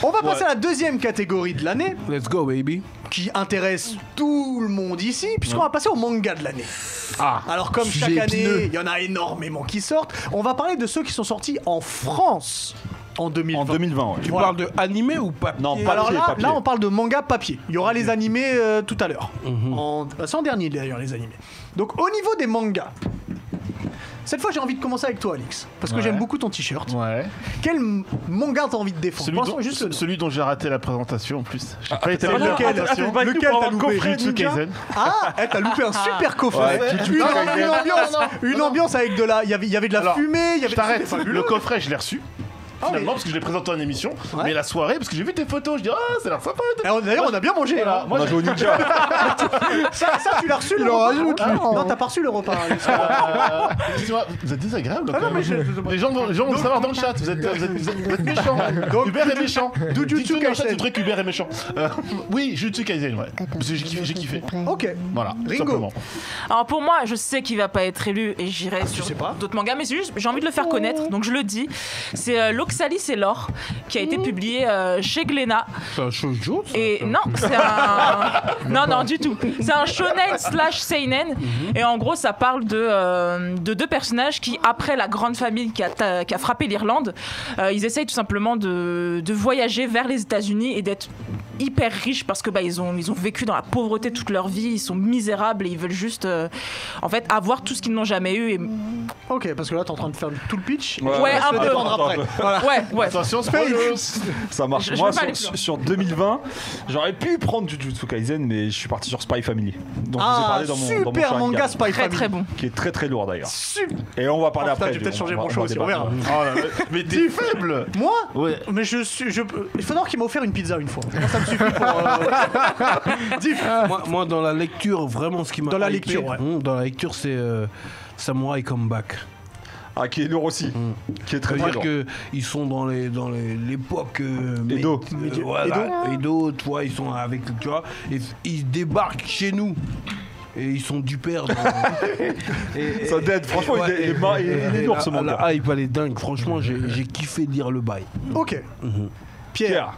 On va passer à la deuxième catégorie de l'année Let's go, baby. qui intéresse tout le monde ici, puisqu'on va passer au manga de l'année. Alors comme sujet chaque année, épineux. il y en a énormément qui sortent, on va parler de ceux qui sont sortis en France en 2020. En 2020, ouais. Tu Voilà. parles de animé ou papier? Non, pas- Alors papier. là, on parle de manga papier. Il y aura les animés tout à l'heure. C'est en dernier d'ailleurs les animés. Donc au niveau des mangas, cette fois j'ai envie de commencer avec toi Alix, parce que Ouais. j'aime beaucoup ton t-shirt. Ouais. Quel manga t'as envie de défendre Celui Pour dont, l'instant, juste le nom. celui dont j'ai raté la présentation en plus. J'ai pas été t'as à la pas- présentation. attends, Lequel pour t'as un loupé coffret Jujutsu ninja. Kaisen. Ah, t'as loupé un super coffret. Une ambiance avec de la. Il y avait de la Alors, fumée, il y Je avait. t'arrête. c'était fabuleux. Le coffret, je l'ai reçu. Finalement, oui. parce que je l'ai présenté en émission. Ouais. Mais la soirée, parce que j'ai vu tes photos, je dis, ah, ça a l'air sympa. D'ailleurs, on a bien mangé. Voilà. Hein. Moi, On a joué au ninja. Ça, tu l'as reçu le Il en repas rajoute, lui. Non, t'as pas reçu le repas. Alex. excusez-moi, vous êtes désagréable. Ah non, quand même. mais je- Les gens vont le savoir dans le chat. Vous êtes méchants. Donc, Hubert est méchant. Jujutsu Dites-nous dans le chat Kaisen. si vous trouvez qu'Hubert est méchant. Oui, Jujutsu Kaisen, ouais. Parce que j'ai kiffé. Ok. Voilà, tout Ringo. simplement. Alors pour moi, je sais qu'il va pas être élu et j'irai sur sais pas. d'autres mangas, mais c'est juste, j'ai envie de le faire connaître, donc je le dis. C'est l'Oxalis et l'or qui a été publié chez Glénat. C'est un shoujo, ça. Et non, c'est un. Non, du tout. C'est un shonen slash seinen. Et en gros, ça parle de deux personnages qui, après la grande famine qui a frappé l'Irlande, ils essayent tout simplement de voyager vers les États-Unis et d'être hyper riches parce que ils ont vécu dans la pauvreté toute leur vie, ils sont misérables et ils veulent juste en fait avoir tout ce qu'ils n'ont jamais eu. Et... Ok, parce que là, t'es en train de faire tout le pitch. Ouais, un peu. Après. Voilà. Ouais. Attention, spoilers. Ça marche. Je Moi, vais pas aller sur, plus sur 2020, j'aurais pu prendre Jujutsu Kaisen, mais je suis parti sur Spy Family. Donc, je vous ai Ah, parlé dans mon super Sharingan, manga Spy Très Family. très bon. qui est très très lourd d'ailleurs. Super. Et on va parler Oh, putain, après. j'ai peut-être changé On va- mon on choix va aussi, on verra. débattre. Oh là là, mais t'es faible. Moi Ouais. Mais il faut savoir qu'il m'a offert une pizza une fois. Moi, ça me suffit pour. Diff. Moi, dans la lecture, vraiment, ce qui m'a Dans la hypé, lecture, ouais. dans la lecture, c'est Samurai Comeback. Ah, qui est lourd aussi. Qui est très très C'est-à-dire lourd. qu'ils sont dans l'époque Edo. Voilà, Edo, tu vois, ils sont avec, tu vois, et ils débarquent chez nous. Et ils sont du père. Ça dead. Franchement, il est lourd ce manga. La hype, elle est dingue. Franchement, j'ai kiffé lire le bail. Ok. Pierre.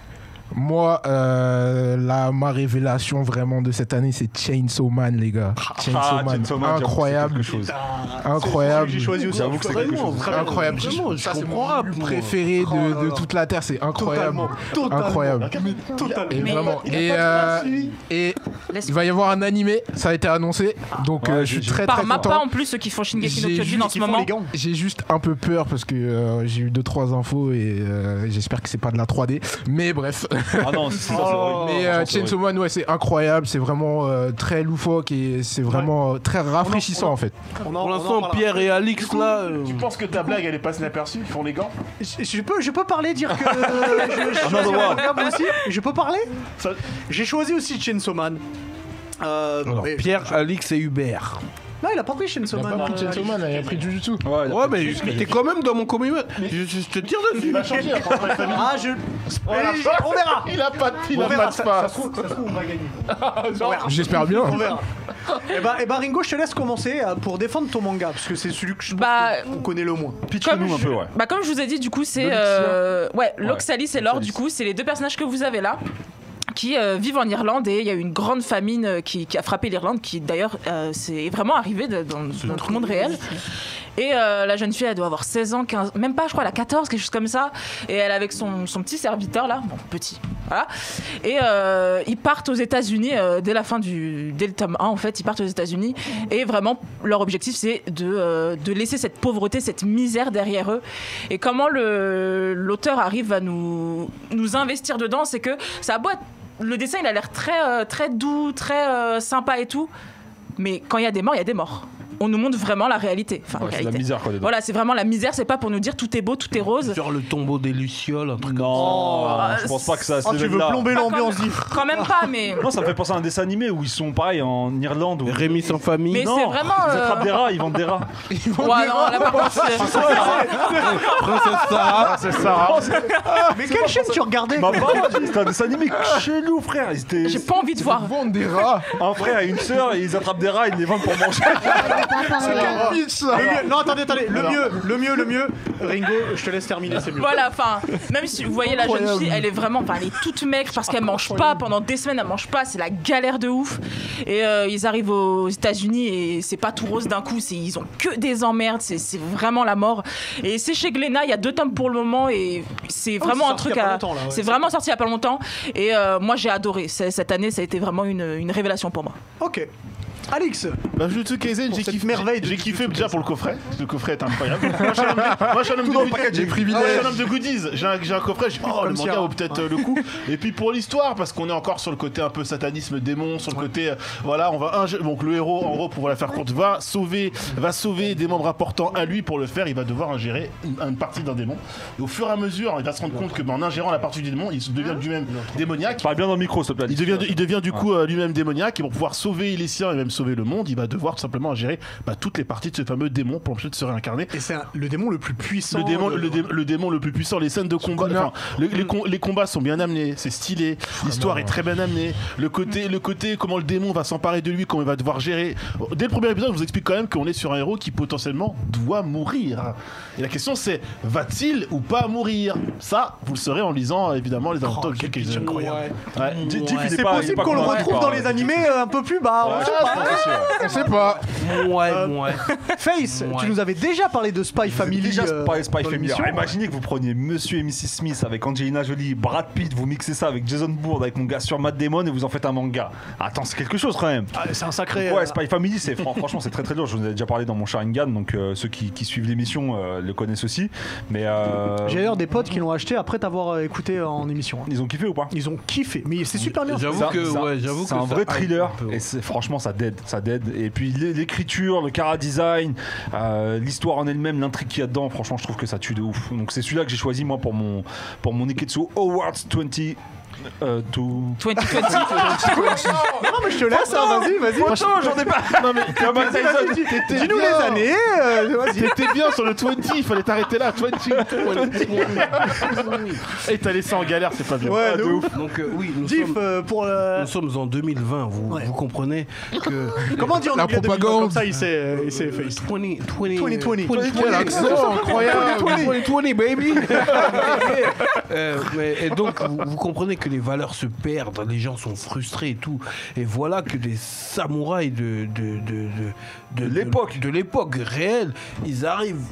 Moi, ma révélation vraiment de cette année, c'est Chainsaw Man, les gars. Chainsaw Man, incroyable. Incroyable. J'ai choisi aussi. J'avoue que c'est quelque chose. Incroyable. Vraiment, Ça, c'est comprends mon préféré de toute la Terre. C'est incroyable. Incroyable. Et vraiment. Et il va y avoir un animé, ça a été annoncé. Donc, je suis très Par très Mappa content. en plus, ceux qui font Shingeki no Kyojin en ce moment. J'ai juste un peu peur parce que j'ai eu 2-3 infos et j'espère que c'est pas de la 3D. Mais bref. Ah non, c'est horrible. Mais Chainsaw Man, ouais, c'est incroyable. C'est vraiment très loufoque et c'est vraiment très rafraîchissant en fait. Pour l'instant, Pierre et Alix là. Tu penses que ta blague elle est passée inaperçue? Ils font les gants? Je peux parler, dire que je choisis un manga, moi aussi. Je peux parler? J'ai choisi aussi Chainsaw Man. Alors, Pierre, Alix et Hubert. Non, il a pas pris Chainsaw Il a Man. pas pris Chainsaw Man, il a pris Jujutsu. Ouais, mais t'es quand même dans mon commitment. Je te tire dessus. Il va changer après la famille. Ah, on verra. Il a pas de On verra. de Ça passe. se trouve, on va gagner. J'espère bien. On verra. Et bah Ringo, je te laisse commencer pour défendre ton manga parce que c'est celui que je pense qu'on connaît le moins. Pitch-nous un peu, ouais. Bah, comme je vous ai dit, du coup, c'est Loxalis et Lord, du coup, c'est les deux personnages que vous avez là. Qui vivent en Irlande et il y a eu une grande famine qui a frappé l'Irlande, qui d'ailleurs c'est vraiment arrivé dans notre monde réel. Et la jeune fille, elle doit avoir 16 ans, 15, même pas, je crois, elle a 14, quelque chose comme ça. Et elle est avec son petit serviteur là, bon, petit, voilà. Et ils partent aux États-Unis dès le tome 1, en fait, ils partent aux États-Unis. Et vraiment, leur objectif, c'est de laisser cette pauvreté, cette misère derrière eux. Et comment l'auteur arrive à nous investir dedans, c'est que ça a beau être. Le dessin, il a l'air très doux, très sympa et tout. Mais quand il y a des morts, il y a des morts. On nous montre vraiment la réalité. Enfin, Ouais, c'est la misère, quoi, dedans. Voilà, c'est vraiment la misère. C'est pas pour nous dire tout est beau, tout est rose. Sur le tombeau des Lucioles, un truc Non, je pense pas que ça se Tu veux plomber l'ambiance, dit. Quand même pas, mais. Non, ça me fait penser à un dessin animé où ils sont pareil en Irlande. Où... Rémi sans famille. Mais non, c'est vraiment. Ils attrapent des rats, ils vendent des rats. Ouais, non, là par contre, Princesse Sarah. Mais quelle chaîne tu regardais? C'était un dessin animé chelou, frère. j'ai pas envie de voir. Vendre des rats. Un frère et une sœur, et ils attrapent des rats, ils les vendent pour manger. Non, attendez, le mieux, Ringo, je te laisse terminer, c'est mieux. Voilà, enfin, même si vous voyez la jeune fille, elle est vraiment, enfin, elle est toute maigre parce qu'elle mange pas pendant des semaines, elle mange pas, c'est la galère de ouf. Et ils arrivent aux États-Unis et c'est pas tout rose d'un coup, ils ont que des emmerdes, c'est vraiment la mort. Et c'est chez Glénat, il y a 2 tomes pour le moment et c'est vraiment un truc à. C'est vraiment sorti il y a pas longtemps et moi j'ai adoré. Cette année, ça a été vraiment une révélation pour moi. Ok. Alix, Bah, Jujutsu Kaisen, j'ai cette kiffé, merveille de j'ai kiffé Jujutsu déjà pour le coffret. Le coffret est incroyable. Moi, je suis un homme de goodies. Moi, je suis un homme de goodies. J'ai un coffret, je dis, oh, le manga vaut peut-être le coup. Et puis pour l'histoire, parce qu'on est encore sur le côté un peu satanisme démon, sur le côté, voilà, on va donc le héros, en gros, pour la faire courte, va sauver des membres importants à lui. Pour le faire, il va devoir ingérer une partie d'un démon. Et au fur et à mesure, il va se rendre compte que en ingérant la partie du démon, il devient lui-même démoniaque. Parle bien dans le micro, s'il te plaît. Il devient du coup lui-même démoniaque et pour pouvoir sauver les siens et même sauver le monde, il va devoir tout simplement gérer toutes les parties de ce fameux démon pour empêcher de se réincarner. et c'est le démon le plus puissant. Le démon le plus puissant, les scènes de combat, enfin, les combats sont bien amenés, c'est stylé, l'histoire est très bien amenée, le côté comment le démon va s'emparer de lui, comment il va devoir gérer. Dès le premier épisode, je vous explique quand même qu'on est sur un héros qui potentiellement doit mourir. Et la question c'est, va-t-il ou pas mourir? Ça, vous le saurez en lisant évidemment les aventures de quelques incroyable. C'est possible qu'on le retrouve dans les animés un peu plus bas. On sait pas. Ouais. Face, tu nous avais déjà parlé de Spy Family. Déjà Spy dans Family. l'émission. Alors, imaginez que vous preniez Monsieur et Mrs Smith avec Angelina Jolie, Brad Pitt, vous mixez ça avec Jason Bourne, avec mon gars sur Matt Damon et vous en faites un manga. Attends, c'est quelque chose quand même. Ah, c'est un sacré. Ouais, Spy Family, c'est franchement c'est très très dur. Je vous en ai déjà parlé dans mon Sharingan, donc ceux qui suivent l'émission le connaissent aussi. Mais J'ai d'ailleurs des potes qui l'ont acheté après t'avoir écouté en émission. ils ont kiffé ou pas? Ils ont kiffé, mais c'est super bien. J'avoue que C'est un vrai thriller et franchement ça dead. Et puis l'écriture, le chara design, l'histoire en elle-même, l'intrigue qu'il y a dedans, franchement je trouve que ça tue de ouf. Donc c'est celui-là que j'ai choisi moi pour mon Neketsu Awards 20. 2020. Non, mais je te laisse, vas-y. Franchement, j'en ai pas. Non mais Dis-nous les années. Vas-y. t'étais bien sur le 20, il fallait t'arrêter là, 20. Et t'as laissé en galère, c'est pas bien. Ouais, de ouf. Donc oui, Diff pour le. nous sommes en 2020, vous comprenez que Comment dire en La anglais 2020, propagande. comme ça il s'est fait. 2020 Quel accent incroyable. 2020 baby. Et donc vous comprenez que que les valeurs se perdent, les gens sont frustrés et tout. Et voilà que des samouraïs de l'époque réelle, ils arrivent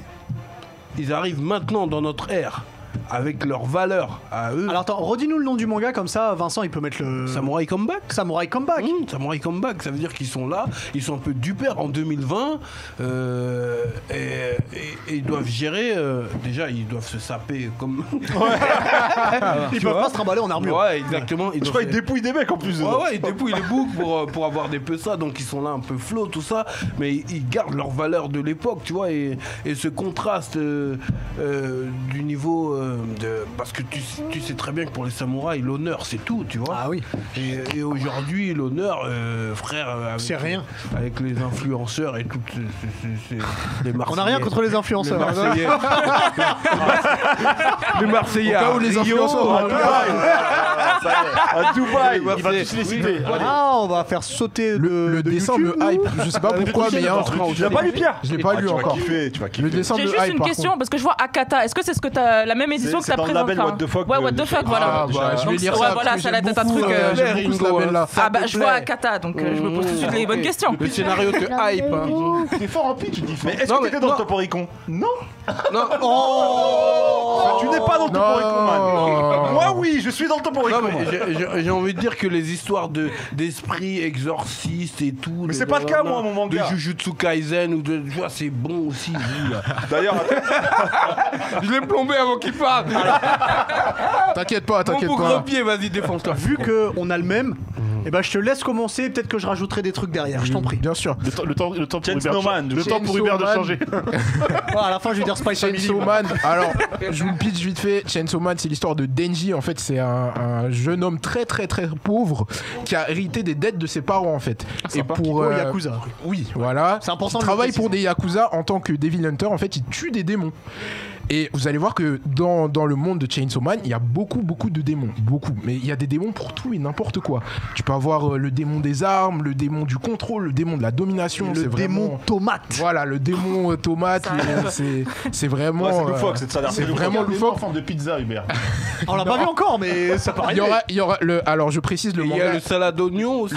maintenant dans notre ère. Avec leurs valeurs à eux. Alors attends, redis-nous le nom du manga comme ça, Vincent il peut mettre le... Samurai Comeback. Samurai Comeback. Samurai Comeback, ça veut dire qu'ils sont là, ils sont un peu du père en 2020 et ils doivent gérer, déjà ils doivent se saper comme... Ils peuvent pas se trimballer en armure. Ouais, exactement. Je crois qu'ils dépouillent des mecs en plus. Ouais, ils dépouillent les boucs pour avoir des peu ça, donc ils sont là un peu flots, tout ça, mais ils gardent leurs valeurs de l'époque, tu vois, et ce contraste du niveau... parce que tu sais très bien que pour les samouraïs, l'honneur c'est tout, tu vois. Ah oui. Et aujourd'hui, l'honneur, frère, c'est rien. Avec les influenceurs et tout, les Marseillais. On n'a rien contre les influenceurs. Les Marseillais. Les Marseillais. Au cas où les influenceurs. À Dubaï, Il va tous les citer. Ah, on va faire sauter Le dessin me hype. Je sais pas pourquoi, mais il y a un truc. Tu l'as pas lu, Pierre? Je l'ai pas lu encore. Tu vas kiffer. Le dessin J'ai me juste hype une par question contre. parce que je vois Akata. Est-ce que c'est ce que t'as la même édition que C'est t'as dans le présenté label What the Fuck. Ouais, What the Fuck, voilà. Je vais Donc, lire ouais, ça. voilà, parce que ça a la j'aime tête un beaucoup, truc. j'aime beaucoup ce label-là. Ah bah je vois Akata, donc je me pose tout de suite les bonnes questions. Le scénario te hype. Hein. T'es fort en pitch, tu dis. Mais est-ce Non, que mais t'étais dans non. le Toporicon? Non. Non, Tu n'es pas dans le Toporicon, man. Moi, oui, je suis dans le Toporicon. non, mais j'ai envie de dire que les histoires d'esprit exorciste et tout. Mais c'est pas le cas, moi, mon manga. De Jujutsu Kaisen ou de. Tu vois, c'est bon aussi, vous, là. D'ailleurs, Je l'ai plombé avant qu'il parte. T'inquiète pas, Mon t'inquiète beau pas. gros pied, vas-y, défonce-toi. Vu qu'on a le même, et ben je te laisse commencer, peut-être que je rajouterai des trucs derrière, je t'en prie. Bien sûr. Le temps pour Chainsaw Hubert Man, le temps pour Chainsaw Hubert de Man. changer. À la fin je vais dire Spy Family. Chainsaw Man, alors je vous le pitch vite fait. Chainsaw Man, c'est l'histoire de Denji. En fait, c'est un jeune homme très très très pauvre qui a hérité des dettes de ses parents en fait. Et pour Yakuza. Oui, voilà. C'est important Il de le travaille pour préciser. des Yakuza en tant que Devil Hunter. En fait, il tue des démons. Et vous allez voir que dans le monde de Chainsaw Man, il y a beaucoup de démons. Beaucoup. Mais il y a des démons pour tout et n'importe quoi. Tu peux avoir le démon des armes, le démon du contrôle, le démon de la domination. Le c'est démon vraiment... tomate. Voilà, le démon tomate. C'est vraiment... ouais, c'est loufoque, ça a l'air c'est loufoque. vraiment Regarde les loufoque. en forme de pizza, Hubert. On l'a pas vu encore, mais ça peut Il arriver. y aura le... Alors, je précise, le Il y a manga... le salade d'oignon aussi.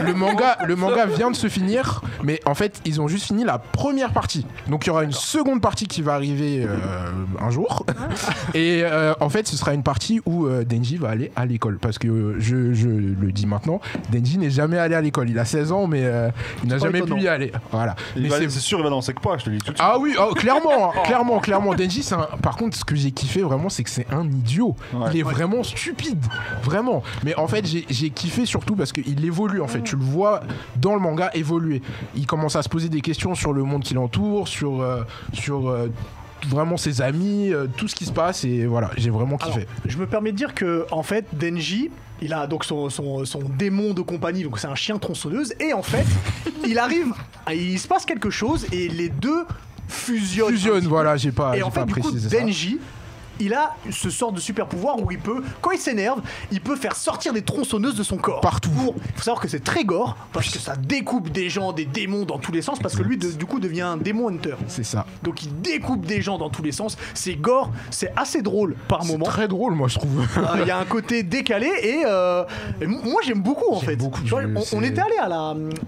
Le manga vient de se finir, mais en fait, ils ont juste fini la première partie. Donc, il y aura une seconde partie qui va arriver un jour. Et en fait, ce sera une partie où Denji va aller à l'école. Parce que je le dis maintenant, Denji n'est jamais allé à l'école. Il a 16 ans, mais il n'a pas jamais étonnant. pu y aller. Voilà. Mais c'est sûr, il va dans le Sekpa, je te le dis tout de suite. ah oui, clairement, hein, clairement. Denji, par contre, ce que j'ai kiffé vraiment, c'est que c'est un idiot. Ouais. Il est vraiment stupide, vraiment. Mais en fait, j'ai kiffé surtout parce qu'il évolue. En fait, tu le vois dans le manga évoluer. Il commence à se poser des questions sur le monde qui l'entoure, sur vraiment ses amis, tout ce qui se passe. Et voilà, j'ai vraiment kiffé. Alors, je me permets de dire que en fait, Denji, il a donc son démon de compagnie, donc c'est un chien tronçonneuse, et en fait, il se passe quelque chose et les deux fusionnent. Voilà, j'ai pas Et en fait, du coup, précisé ça. Denji, il a ce sort de super pouvoir où il peut, quand il s'énerve, il peut faire sortir des tronçonneuses de son corps. Partout. Il faut savoir que c'est très gore, parce que ça découpe des gens, des démons dans tous les sens, parce que lui, du coup, devient un démon hunter. C'est ça. Donc il découpe des gens dans tous les sens. C'est gore, c'est assez drôle par C'est moment. très drôle, moi, je trouve. Il y a un côté décalé et moi j'aime beaucoup en fait. beaucoup, Tu vois, on était allé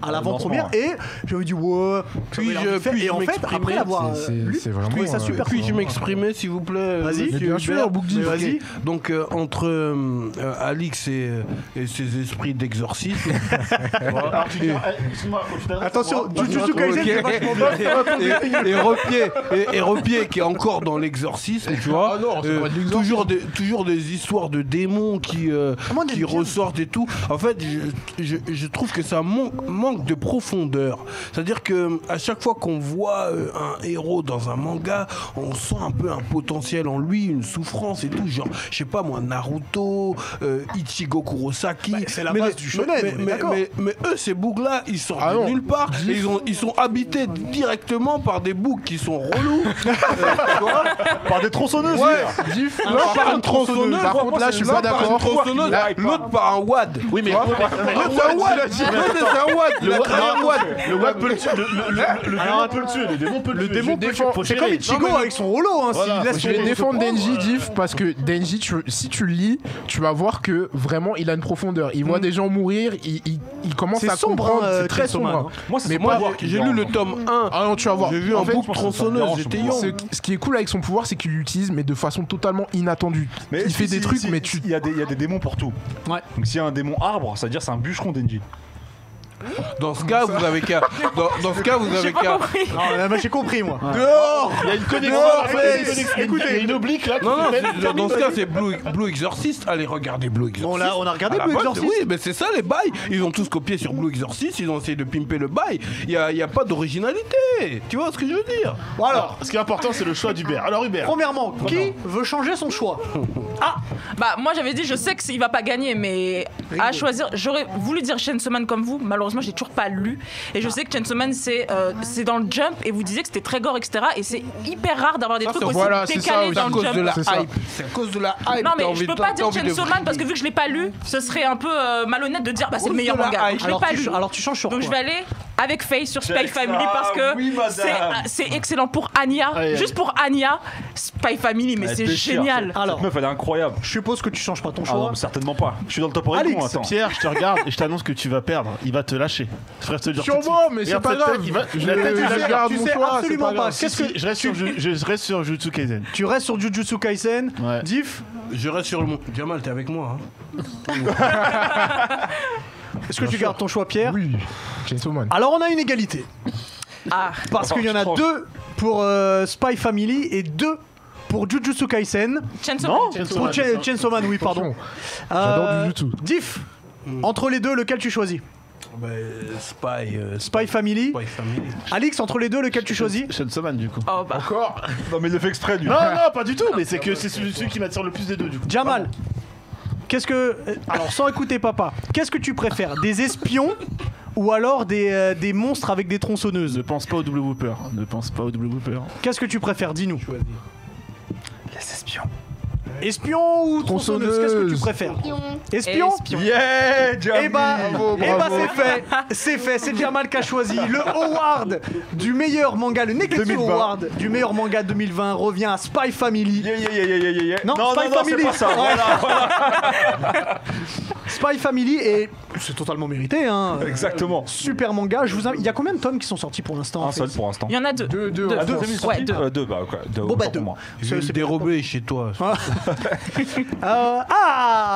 à l'avant-première et j'avais dit ouais. Et en fait après l'avoir lu, c'est je vraiment, trouvais ça super cool. Puis-je m'exprimer, s'il vous plaît? Vas-y. Mais bien sûr, Boukdi. Vas-y. Donc, entre Alix et ses esprits d'exorcisme. Alors, tu dis, excuse-moi, faut que je t'adresse. Attention, Jujutsu Kaisen c'est vachement bien. Et Repier qui est encore dans l'exorcisme, tu vois. Ah non, c'est pas de l'exorcisme. toujours des histoires de démons qui moi, j'aime bien. ressortent et tout. En fait, je trouve que ça manque de profondeur. C'est-à-dire que à chaque fois qu'on voit un héros dans un manga, on sent un peu un potentiel en lui, une souffrance et tout. Genre, je sais pas moi, Naruto, Ichigo Kurosaki. Bah, c'est la base du shonen, on est d'accord. Mais eux, ces boucs-là, ils sortent Ah de non. nulle part. Et ils sont habités directement par des boucs qui sont relous. Tu vois, Par des tronçonneuses. l'un par une tronçonneuse. Par contre, là, je suis l'un pas par une d'accord. tronçonneuse, Là, l'autre par un wad. Oui, mais. L'autre, c'est un wad. L'autre, c'est un wad. Il a créé un wad. Le web peut le tuer. Le démon peut le tuer. Le démon peut le tuer. Le démon Je défends. Faut c'est gérer. comme Ichigo avec son holo hein, Voilà, s'il laisse Je vais son- défendre Denji, Diff, parce que Denji, si tu le lis, tu vas voir que vraiment il a une profondeur. Il voit des gens mourir, il commence C'est à sombre, comprendre. hein, C'est très Chainsaw Man, sombre. Moi, c'est Mais son moi, pouvoir qui J'ai me lu le dérange. tome 1. Ah non, tu vas voir. J'ai vu En un fait, bouc ça me tronçonneuse, dérange, j'étais ce young. ce qui est cool avec son pouvoir, c'est qu'il l'utilise, mais de façon totalement inattendue. Il fait des trucs, mais tu. Il y a des démons pour tout. Ouais. Donc s'il y a un démon arbre, ça veut dire c'est un bûcheron Denji. Dans ce cas, vous avez qu'à. Dans ce cas, vous J'ai avez pas qu'à. compris. Non, mais j'ai compris, moi. Dehors. Il y a une connexion. Écoutez, il y a une oblique là. qui Non, non, fait- dans ce cas, c'est Blue Exorcist. Allez, regardez Blue Exorcist. On a regardé À la Blue base, Exorcist. Oui, mais c'est ça les bails. Ils ont tous copié sur Blue Exorcist. Ils ont essayé de pimper le bail. Il y a pas d'originalité. Tu vois ce que je veux dire? Bon, alors, Alors, ce qui est important, c'est le choix d'Hubert. Alors, Hubert. premièrement, qui veut changer son choix? Bah moi j'avais dit je sais qu'il va pas gagner mais à choisir j'aurais voulu dire Chainsaw Man comme vous, malheureusement j'ai toujours pas lu et je sais que Chainsaw Man c'est dans le Jump et vous disiez que c'était très gore etc et c'est hyper rare d'avoir des trucs aussi voilà, c'est ça décalés aussi. dans à le cause Jump. de la C'est ça. hype. C'est à cause de la hype. Non mais t'as je envie peux de- pas t'as dire envie de Chainsaw Man parce que vu que je l'ai pas lu ce serait un peu malhonnête de dire bah c'est le cause meilleur de la manga hype. donc je l'ai pas lu. Alors tu changes sur Donc je quoi? vais aller avec Faye sur Spy Check Family ça, parce que oui, madame. c'est excellent pour Anya. Allez, Juste pour Anya, Spy Family, mais Elle c'est déchire, génial. cette Alors. meuf elle est incroyable. Je suppose que tu changes pas ton Ah choix. non, mais certainement pas. Je suis dans le top Alix, Oregon, attends. Pierre, je te regarde et je t'annonce que tu vas perdre. Il va te lâcher. Je ferai te le dire tout de Sûrement, suite. mais c'est Regarde pas cette tête, grave. il va- Je la tête, il va- garde tu mon sais choix, c'est absolument pas pas. grave. Qu'est-ce que Je reste sur Jujutsu Kaisen. tu restes sur Jujutsu Kaisen? Ouais. Diff, Je reste sur le mot. Jamal, t'es avec moi. Hein. est-ce que tu gardes ton choix, Pierre? Oui, Chainsaw Man. Alors on a une égalité. Ah, Parce qu'il y en a Tranche. 2 pour Spy Family et 2 pour Jujutsu Kaisen. Chainsaw Non, Man. pour Chainsaw Man, oui, pardon. J'adore Jujutsu. Diff, entre les deux, lequel tu choisis? Spy Family. Spy Family. Alix, entre les deux, lequel tu choisis? Chainsaw Man, du coup. Oh bah. Non mais il le fait exprès lui. Non, non, pas du tout, mais c'est que c'est celui qui m'attire le plus des deux, du coup. Jamal, qu'est-ce que... Alors, sans écouter papa, qu'est-ce que tu préfères? Des espions ou alors des monstres avec des tronçonneuses? Ne pense pas au double whooper. Ne pense pas au double whooper. Qu'est-ce que tu préfères? Dis-nous. Les espions. Espion ou tronçonneuse? Qu'est-ce que tu préfères? Espion? Espion. Yeah, Jamie. Eh bah, bravo. c'est fait, c'est Jamal qui a choisi. Le award du meilleur manga, le Neketsu 2020. Award du meilleur manga 2020 revient à Spy Family. Yeah. Non, Spy Family. c'est pas ça. Ouais. Voilà. Spy Family et c'est totalement mérité, hein. Exactement. Super manga. Il y a combien de tomes qui sont sortis pour l'instant? en Un fait seul pour l'instant. Il y en a deux. Deux, Deux. ouais. deux. Ouais, deux. Deux, bah quoi. Deux, Bon, bah, autant deux. pour moi. Je vais le dérober chez toi.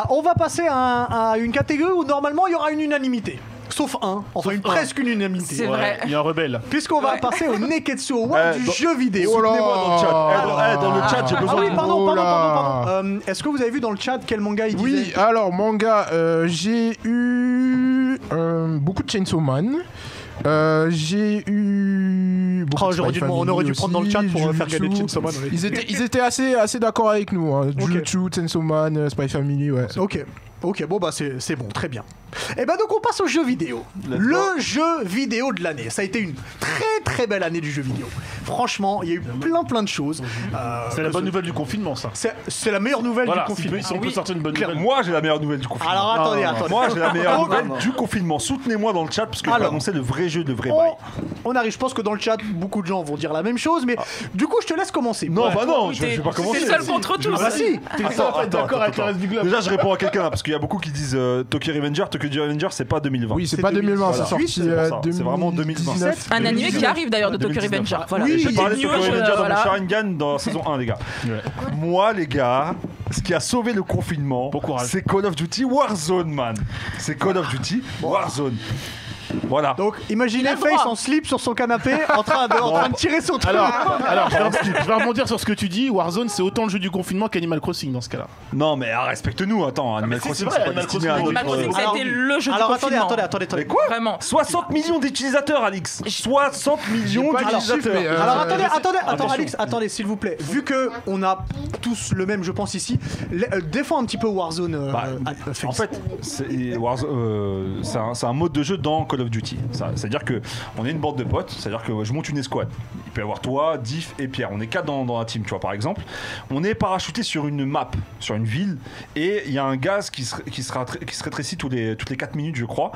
On va passer à une catégorie où normalement il y aura une unanimité. Sauf un, enfin presque une unanimité. C'est vrai. Il y a un rebelle. Puisqu'on va passer au Neketsu Award du dans- jeu vidéo. Soutenez-moi dans le chat. Dans le chat, j'ai Ah besoin oui, de pardon. Oh là. Est-ce que vous avez vu dans le chat quel manga il Oui, disait? alors manga, j'ai eu beaucoup de Chainsaw Man. J'ai eu beaucoup Oh, de j'aurais Spy dû- on Family aurait dû prendre dans le aussi, chat pour faire Jujutsu. gagner Chainsaw Man. Ils étaient assez d'accord avec nous. Hein. Jujutsu, Chainsaw Man, Spy Family, ouais. Ok, bon bah c'est bon, très bien. Et bah donc on passe au jeu vidéo. Le jeu vidéo de l'année. Ça a été une très belle année du jeu vidéo. Franchement, il y a eu plein de choses. C'est la bonne nouvelle du confinement, ça. C'est la meilleure nouvelle Voilà, du si, confinement. si on peut sortir une bonne nouvelle. Moi, j'ai la meilleure nouvelle du confinement. Alors attendez. Moi, j'ai la meilleure Oh, nouvelle non. du confinement. Soutenez-moi dans le chat parce que je vais Alors. annoncer le vrai jeu, le vrai bail. On arrive, je pense que dans le chat, beaucoup de gens vont dire la même chose, mais du coup, je te laisse commencer. Non, bah non, Oui, je vais pas t'es commencer. seul contre tous. Ah bah si. T'es le seul à pas être d'accord avec le reste du globe. Déjà, je réponds à quelqu'un là parce qu'il y a beaucoup qui disent Tokyo Revenger. Tokyo Revenger, c'est pas 2020. Oui, c'est C'est pas 2020, c'est 2018, sorti c'est pour ça. C'est vraiment 2019. Un animé qui arrive d'ailleurs de Tokyo 2019. Revenger. Voilà. Oui, J'ai parlé de News, Tokyo Revenger dans voilà. mon Sharingan dans la saison 1, les gars. Moi, les gars, ce qui a sauvé le confinement, Bon courage. c'est Call of Duty Warzone, man. C'est Call of Duty Warzone. Voilà. Donc, imaginez le Face droit. en slip sur son canapé, en train de tirer son truc. Alors, je vais rebondir sur ce que tu dis. Warzone, c'est autant le jeu du confinement qu'Animal Crossing dans ce cas-là. Non, mais respecte-nous. Attends, Animal si, Crossing, c'est c'est vrai, pas Animal destiné à Crossing, Animal Crossing, ça a Alors, été le jeu du Alors confinement. attendez. Mais quoi Vraiment. 60 millions d'utilisateurs, Alix. 60 millions pas les d'utilisateurs. chiffres, mais, Alors attendez, attends attention. Alix, attendez s'il vous plaît. Vu que on a tous le même, je pense ici, défends un petit peu Warzone. Bah, Face. En fait, c'est un mode de jeu dans Call Call of Duty. C'est-à-dire que on est une bande de potes, c'est-à-dire que je monte une escouade. Il peut y avoir toi, Diff et Pierre. On est 4 dans la team, tu vois, par exemple. On est parachuté sur une map, sur une ville, et il y a un gaz qui se rétrécit toutes les 4 minutes, je crois,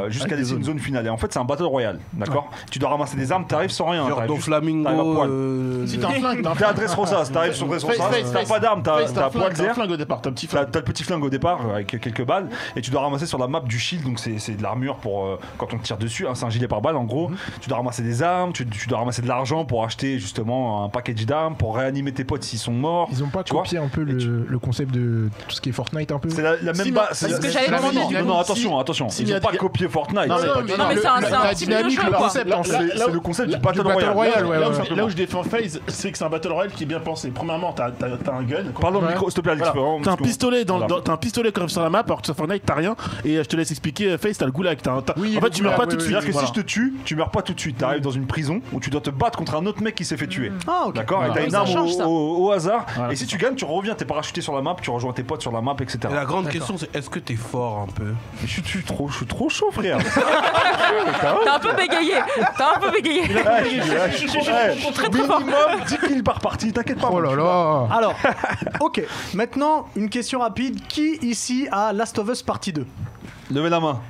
jusqu'à laisser une zone finale. Et en fait, c'est un battle royale, d'accord. Tu dois ramasser des armes, t'arrives sans rien. Genre Flamingo. Si t'as un flingue, T'es à Dressrosa, t'arrives sur Dressrosa, t'as pas d'armes, t'as un poil T'as un flingue au départ, t'as un petit flingue. T'as le petit flingue au départ avec quelques balles et tu dois ramasser sur la map du shield, donc c'est de l'armure pour quand on te tire dessus, hein, c'est un gilet par balle en gros. Tu dois ramasser des armes, tu dois ramasser de l'argent pour acheter justement un package d'armes, pour réanimer tes potes s'ils sont morts. Ils ont pas copié un peu le concept de tout ce qui est Fortnite un peu. C'est la même base. C'est ce que j'allais demander. Non, attention, ils ont pas copié Fortnite. Non, mais c'est un dynamique, le concept. C'est le concept du Battle Royale. Royale. Là où je défends FaZe, c'est que c'est un Battle Royale qui est bien pensé. Premièrement, t'as un gun. Pardon, micro, s'il te plaît, Alex. T'as un pistolet t'as un pistolet quand même sur la map, alors que sur Fortnite t'as rien. Et je te laisse expliquer, FaZe, t'as le goulag. En fait, tu meurs pas tout de suite. C'est-à-dire que si je te tue, tu meurs pas tout de suite. T'arrives dans une prison où tu dois te battre contre un autre mec qui s'est fait tuer. D'accord. Et t'as une arme au hasard. Et si tu gagnes, tu reviens, t'es parachuté sur la map, tu rejoins tes potes sur la map, etc. Et la grande question, c'est est-ce que t'es fort un peu? Mais je suis trop chaud, frère. T'as un peu bégayé. Je suis très fort. Minimum 10 kills par partie, t'inquiète pas. Oh là là. Alors, ok. Maintenant, une question rapide. Qui ici a Last of Us Partie 2? Levez la main.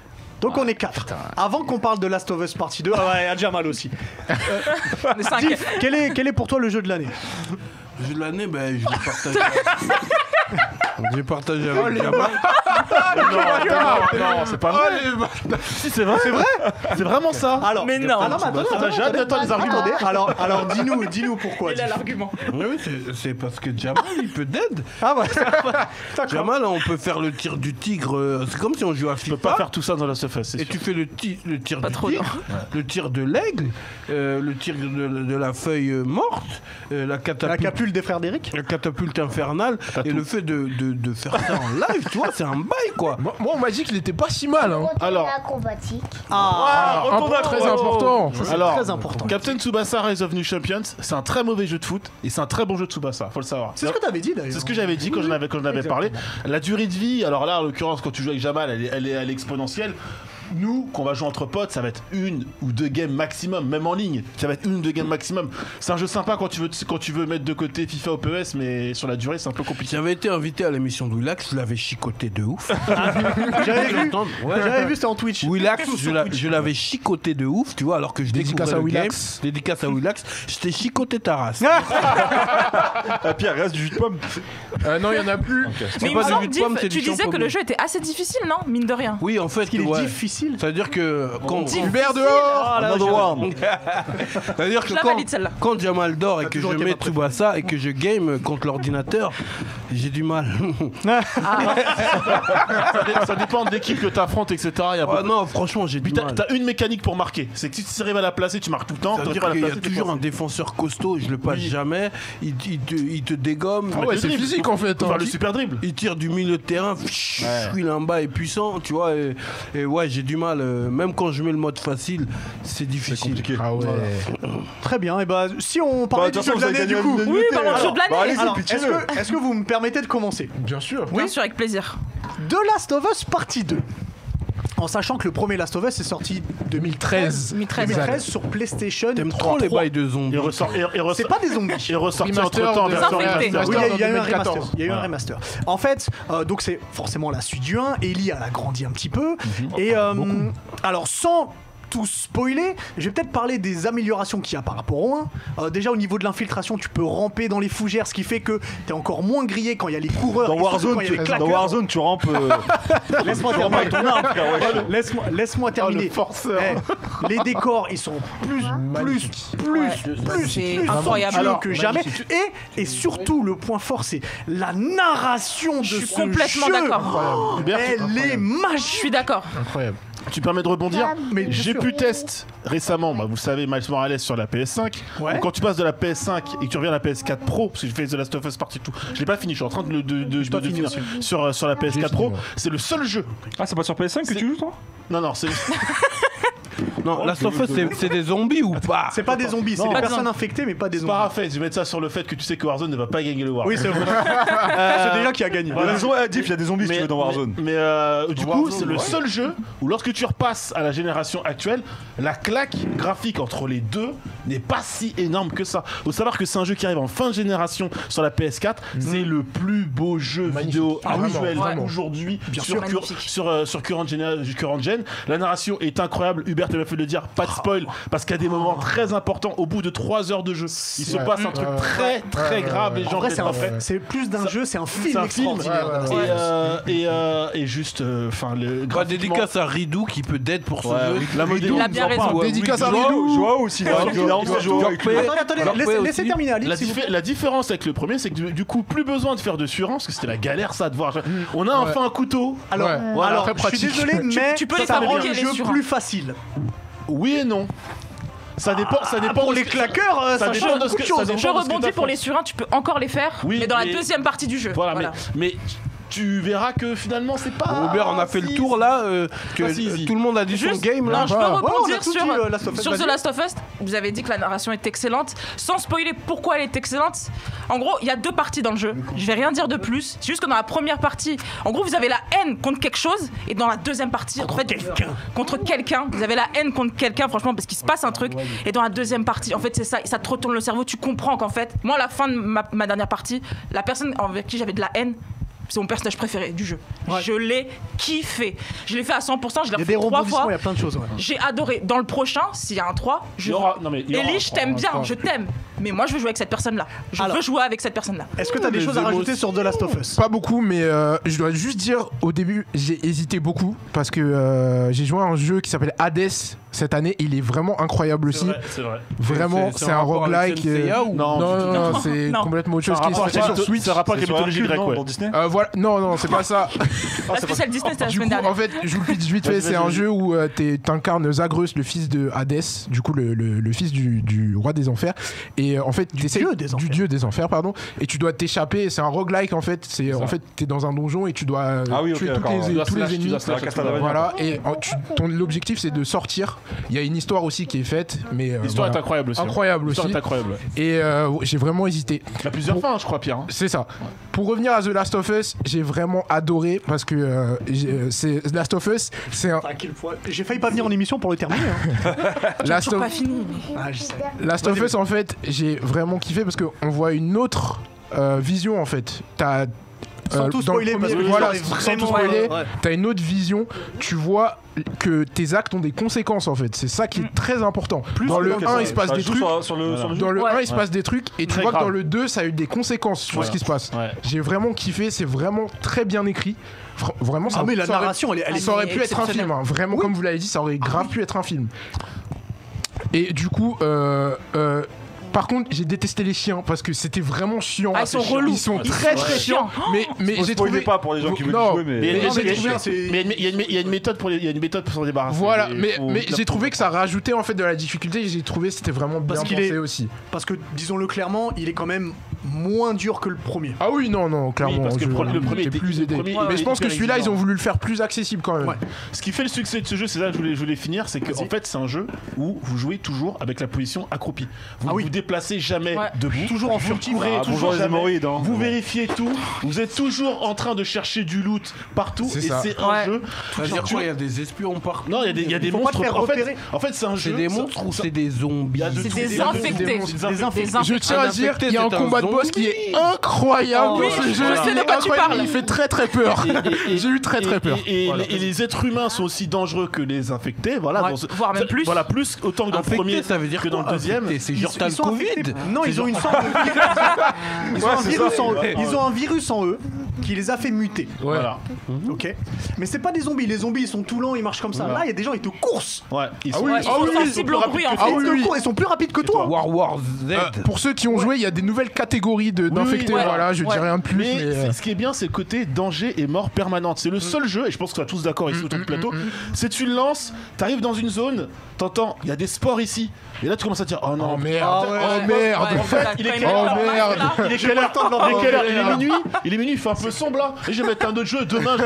Donc on est 4. Avant qu'on parle de Last of Us Partie 2, il y a Jamal aussi. On est 5. Diff, quel est pour toi le jeu de l'année? Le jeu de l'année, ben je l'ai partagé. J'ai partagé avec Jamal. Non, c'est pas vrai. Si, c'est vrai. C'est vraiment ça. Alors, Mais non. J'ai hâte d'attendre les arguments. Alors dis-nous pourquoi. Il a l'argument. Oui, c'est parce que Jamal, il peut dead. Ah ouais. Jamal, on peut faire le tir du tigre. C'est comme si on jouait à Tu FIFA. peux pas faire tout ça dans Last of Us. Et tu fais le tir Pas du trop, tigre, le tir de l'aigle, le tir de la feuille morte, la capule des frères d'Eric. la catapulte infernale, et le fait de faire ça en live, tu vois, c'est un bail quoi. Moi, on m'a dit qu'il était pas si mal. Hein. Alors. acrobatique. Très important. Ça, c'est Alors, très important. Captain Tsubasa Rise of New Champions, c'est un très mauvais jeu de foot et c'est un très bon jeu de Tsubasa, faut le savoir. C'est ce que t'avais dit d'ailleurs. C'est ce que j'avais dit quand j'en avais parlé. La durée de vie, alors là en l'occurrence quand tu joues avec Jamal, elle est exponentielle. Nous, qu'on va jouer entre potes, ça va être 1 ou 2 games maximum, même en ligne. Ça va être 1 ou 2 games maximum. C'est un jeu sympa quand tu veux mettre de côté FIFA ou PES, mais sur la durée, c'est un peu compliqué. J'avais été invité à l'émission de Willax, je l'avais chicoté de ouf. J'avais vu, c'était en Twitch. Willax, je l'avais chicoté de ouf, tu vois, alors que je Dédicace découvrais à le game. Willax. Dédicace à Willax. J'étais chicoté ta race. Pierre, reste du jus de pomme. Non, il y en a plus. Mais il pas me du semble, jus de pomme, c'est tu du disais que champomis. le jeu était assez difficile, non? Mine de rien. Oui, en fait, Il est ouais. difficile. C'est-à-dire que quand Hubert dehors. Another one. c'est-à-dire Je que la valide, celle-là. quand Jamal dort et que je toujours été mets ma préférée. Tsubasa et que je game contre l'ordinateur, j'ai du mal. Ça dépend de l'équipe que t'affrontes, etc. Il y a Ah non, franchement, j'ai du Puis mal. t'as une mécanique pour marquer. C'est que si tu arrives à la placer, tu marques tout le temps. C'est-à-dire qu'il y a toujours un défenseur costaud, je le passe jamais, il te dégomme. Ah ouais, c'est physique en fait. Pour faire le super dribble. Il tire du milieu de terrain, il en bas est puissant, tu vois, et ouais, j'ai du mal. Même quand je mets le mode facile, c'est difficile. Ah ouais. Très bien. Et bah, si on parlait du jeu de l'année, du coup. Oui, parlons du jeu de l'année. Alors, est-ce que vous me permettez de commencer? Bien sûr. Bien sûr, avec plaisir. The Last of Us Partie 2. En sachant que le premier Last of Us est sorti 2013. 2013 sur PlayStation. T'aimes trop les bails de zombies. C'est pas des zombies. Il est ressorti Remaster entre temps en de- version Infecté. remaster. Oui, il y a eu un 2014. remaster. Il y a eu un remaster. En fait, donc c'est forcément la suite du 1. Ellie, elle a grandi un petit peu. Et alors, sans tout spoiler, je vais peut-être parler des améliorations qu'il y a par rapport au 1. Déjà, au niveau de l'infiltration, tu peux ramper dans les fougères, ce qui fait que t'es encore moins grillé quand il y a les coureurs. Dans et surtout Warzone, quand il y a les dans claqueurs. Warzone, tu rampes. Laisse-moi tu rampes avec terminer. ton arme, frère. Ouais. Laisse-moi terminer. le forceur. Les décors, ils sont plus C'est incroyable. somptueux que jamais. Et surtout, le point fort, c'est la narration de Je suis ce complètement jeu. d'accord. Elle est Je magique. suis d'accord. Incroyable. Tu permets de rebondir Mais bien j'ai sûr. pu test récemment, vous savez, Miles Morales sur la PS5. Ouais. Donc, quand tu passes de la PS5 et que tu reviens à la PS4 Pro, parce que j'ai fait The Last of Us Partie tout, je l'ai pas fini, je suis en train de fini finir sur la PS4 J'ai Pro. fini, ouais. C'est le seul jeu. Ah, c'est pas sur PS5 que tu joues, toi? Non, c'est. Non, Last of Us, c'est des zombies ou pas? C'est pas des zombies, c'est Non, des pas personnes de infectées, mais pas des C'est zombies. pas Raphaël, je vais mettre ça sur le fait que tu sais que Warzone ne va pas gagner le Warzone. Oui, c'est vrai. C'est déjà qui a gagné. Diff, il y a des zombies si tu veux dans Warzone. Mais du coup, c'est le seul jeu où lorsque tu repasses à la génération actuelle, la claque graphique entre les deux n'est pas si énorme que ça. Faut savoir que c'est un jeu qui arrive en fin de génération sur la PS4. C'est le plus beau jeu vidéo visuel vraiment. aujourd'hui sûr, sur magnifique. sur current gen. La narration est incroyable. Hubert m'a fait le dire, pas de spoil, parce qu'il y a des moments très importants au bout de 3 heures de jeu. Il se passe un truc très grave. Les gens En vrai, c'est peut-être pas c'est plus d'un jeu, c'est un C'est film un film. extraordinaire. Et juste, enfin, le Bah, graphiquement- dédicace à Ridou qui peut d'être pour ce Ouais, jeu. la modélisation. Il a bien raison. Dédicace à Joao Ridou. Joao aussi, il a honte de jouer avec lui. Attendez, laissez terminer Alix. s'il vous plaît. La différence avec le premier, c'est que du coup, plus besoin de faire de suran, parce que c'était la galère ça de voir. On a enfin un couteau. Alors, Ouais. Voilà. alors Très je suis pratique. désolé, mais tu peux les ça rend fabriquer, le les jeu surins. plus facile. Oui et non. Ça dépend Pour de les ce que- claqueurs, ça dépend change de ce beaucoup que- de ça choses. dépend Je de ce que rebondis t'as pour fait. les surins, tu peux encore les faire, Oui, mais dans la mais- deuxième partie du jeu. Voilà, mais tu verras que finalement c'est pas. Robert, on a fait le tour là, que Pas si easy. tout le monde a dit son Juste, game non, là. je peux Ouais, on a rebondir tout sur, dit, Last of Us, sur The vas-y. Last of Us. Vous avez dit que la narration est excellente. Sans spoiler pourquoi elle est excellente, en gros, il y a 2 parties dans le jeu. Je vais rien dire de plus. C'est juste que dans la première partie, en gros, vous avez la haine contre quelque chose. Et dans la deuxième partie, contre quelqu'un, vous avez la haine contre quelqu'un, franchement, parce qu'il se passe un truc. Et dans la deuxième partie, en fait, c'est ça te retourne le cerveau. Tu comprends qu'en fait, moi, à la fin de ma dernière partie, la personne envers qui j'avais de la haine, c'est mon personnage préféré du jeu. Je l'ai kiffé. Je l'ai fait à 100%, je l'ai Il y a refait des 3 rebondissements, fois. il y a plein de choses. Ouais. J'ai adoré. Dans le prochain, s'il y a un 3, je. Il y aura- non, mais il y aura Ellie, un je 3, t'aime bien, un je t'aime. Mais moi, je veux jouer avec cette personne-là. Je Alors. veux jouer avec cette personne-là. Est-ce que tu as des choses à rajouter sur The Last of Us? Pas beaucoup, mais je dois juste dire, au début, j'ai hésité beaucoup parce que j'ai joué à un jeu qui s'appelle Hades cette année. Il est vraiment incroyable aussi. C'est vrai. Vraiment, c'est un rapport avec roguelike. Senseiya ou- Non, Non, c'est Non. complètement autre chose C'est un qui est rapport sorti avec sur Switch. C'est un rapport avec C'est la sur mythologie Hercule, grecque, non, ouais. dans Disney. Voilà, non, c'est pas ça. La spéciale Disney, c'était la Du semaine coup, dernière. en fait, je vous le pitch vite fait, Vas-y, c'est un vas-y. jeu où t'incarnes Zagreus, le fils de Hadès, du coup le fils du roi des enfers. Et en fait, t'essayes- dieu des enfers. du dieu des enfers, pardon. Et tu dois t'échapper. C'est un roguelike en fait. C'est en fait t'es dans un donjon et tu dois Ah oui, ok, tuer d'accord. tous Tu dois les slash, tu ennemis. dois slash, Castlevania. Voilà. Et l'objectif c'est de sortir. Il y a une histoire aussi qui est faite, mais L'histoire voilà. est incroyable aussi. Incroyable L'histoire aussi. est incroyable. Et j'ai vraiment hésité. Il y a plusieurs fins, je crois, Pierre. hein. C'est ça. Pour revenir à The Last of Us, j'ai vraiment adoré parce que c'est The Last of Us, c'est un À quelle fois J'ai failli pas venir en émission pour le terminer. Hein. Last Toujours of, pas fini. Ah, je sais. Last of Us en fait, j'ai vraiment kiffé parce qu'on voit une autre vision en fait. T'as Sans tout dans le spoiler, parce premier- que voilà, l'histoire est sans tout vraiment- spoiler, ouais. t'as une autre vision. Tu vois que tes actes ont des conséquences en fait. C'est ça qui est très important. Dans le 1, il se passe Ça des joue trucs. sur le jeu. Dans le Ouais. 1, il se passe des trucs et tu Très vois que grave. dans le 2, ça a eu des conséquences sur ce qui se passe. Ouais. J'ai vraiment kiffé, c'est vraiment très bien écrit. Vraiment, ça, Ah, mais la ça aurait- narration, elle est ça aurait pu être un exceptionnelle. film, hein. Vraiment, comme vous l'avez dit, ça aurait grave pu être un film. Et du coup, par contre, j'ai détesté les chiens parce que c'était vraiment chiant. Ah, ils sont relous. Ils sont Ils très sont très chiants. chiants. Mais Faut j'ai spoiler trouvé pas pour les gens qui veulent Non, jouer, mais. Mais non, mais j'ai trop bien, c'est- il y a une méthode pour s'en débarrasser. Voilà, Il mais faut- j'ai trouvé que ça rajoutait en fait de la difficulté. J'ai trouvé que c'était vraiment bien Parce qu'il pensé est- aussi. Parce que, disons-le clairement, il est quand même moins dur que le premier. Ah oui, non, clairement. parce que le premier j'étais était- plus le aidé. premier Mais je était pense que hyper celui-là, ils exigeant. ont voulu le faire plus accessible quand même. Ouais. Ce qui fait le succès de ce jeu, c'est là que je voulais finir, c'est qu'en fait c'est un jeu où vous jouez toujours avec la position accroupie. Vous Ah ne oui. vous déplacez jamais Ouais. debout. Toujours en vous furtif. courez Ah, toujours bonjour les jamais. hémorroïdes, hein. Vous vérifiez tout. Vous êtes toujours en train de chercher du loot partout. C'est Et ça. c'est un Ouais. jeu. Ça veut dire quoi? Il y a des espions partout. Non, il y a des Faut pas te monstres. faire En fait, repérer. c'est un jeu. C'est des monstres ou c'est des zombies? Il y a de C'est tout. des Il y a de tout. infectés. Des infectés. Je tiens à dire qu'il y a un c'est un combat de boss qui est incroyable Oui, dans ce je jeu. sais Il de est quoi tu incroyable, parles. il fait très très peur. J'ai eu très très peur. Et les êtres humains sont aussi dangereux que les infectés. Voilà. Ouais, voire même plus. Voilà, plus autant que dans le Infecté, premier ça veut dire que dans le quoi, deuxième. infecté? C'est genre t'as le sont Covid. infectés. Non, ils ont une sorte de ils ont un virus en eux. Ils ont un virus en eux qui les a fait muter. Voilà. Ok. Mais c'est pas des zombies. Les zombies, ils sont tout lents, ils marchent comme ça. Voilà. Là, il y a des gens, ils te coursent. Ouais. Ils Ah sont oui, Ouais, ils sont oui, sensibles au bruit en Ils fait. te oui. courent, ils sont plus rapides que toi. War Z. Pour ceux qui ont joué, il y a des nouvelles catégories d'infectés. ouais. Voilà, je Ouais. dis rien de plus. Mais Mais ce qui est bien, c'est le côté danger et mort permanente. C'est le seul jeu, et je pense qu'on est tous d'accord ici autour du plateau. C'est tu le lances, t'arrives dans une zone, t'entends, il y a des sports ici. Et là, tu commences à dire, oh non, oh merde, Ah ouais. oh merde. Ouais, En fait, voilà, il est quand quelle il heure leur Oh, masque, merde. là. il est quelle heure Il est quelle heure Il est minuit. Il est minuit, il fait un peu sombre là. Et je vais mettre un autre jeu demain.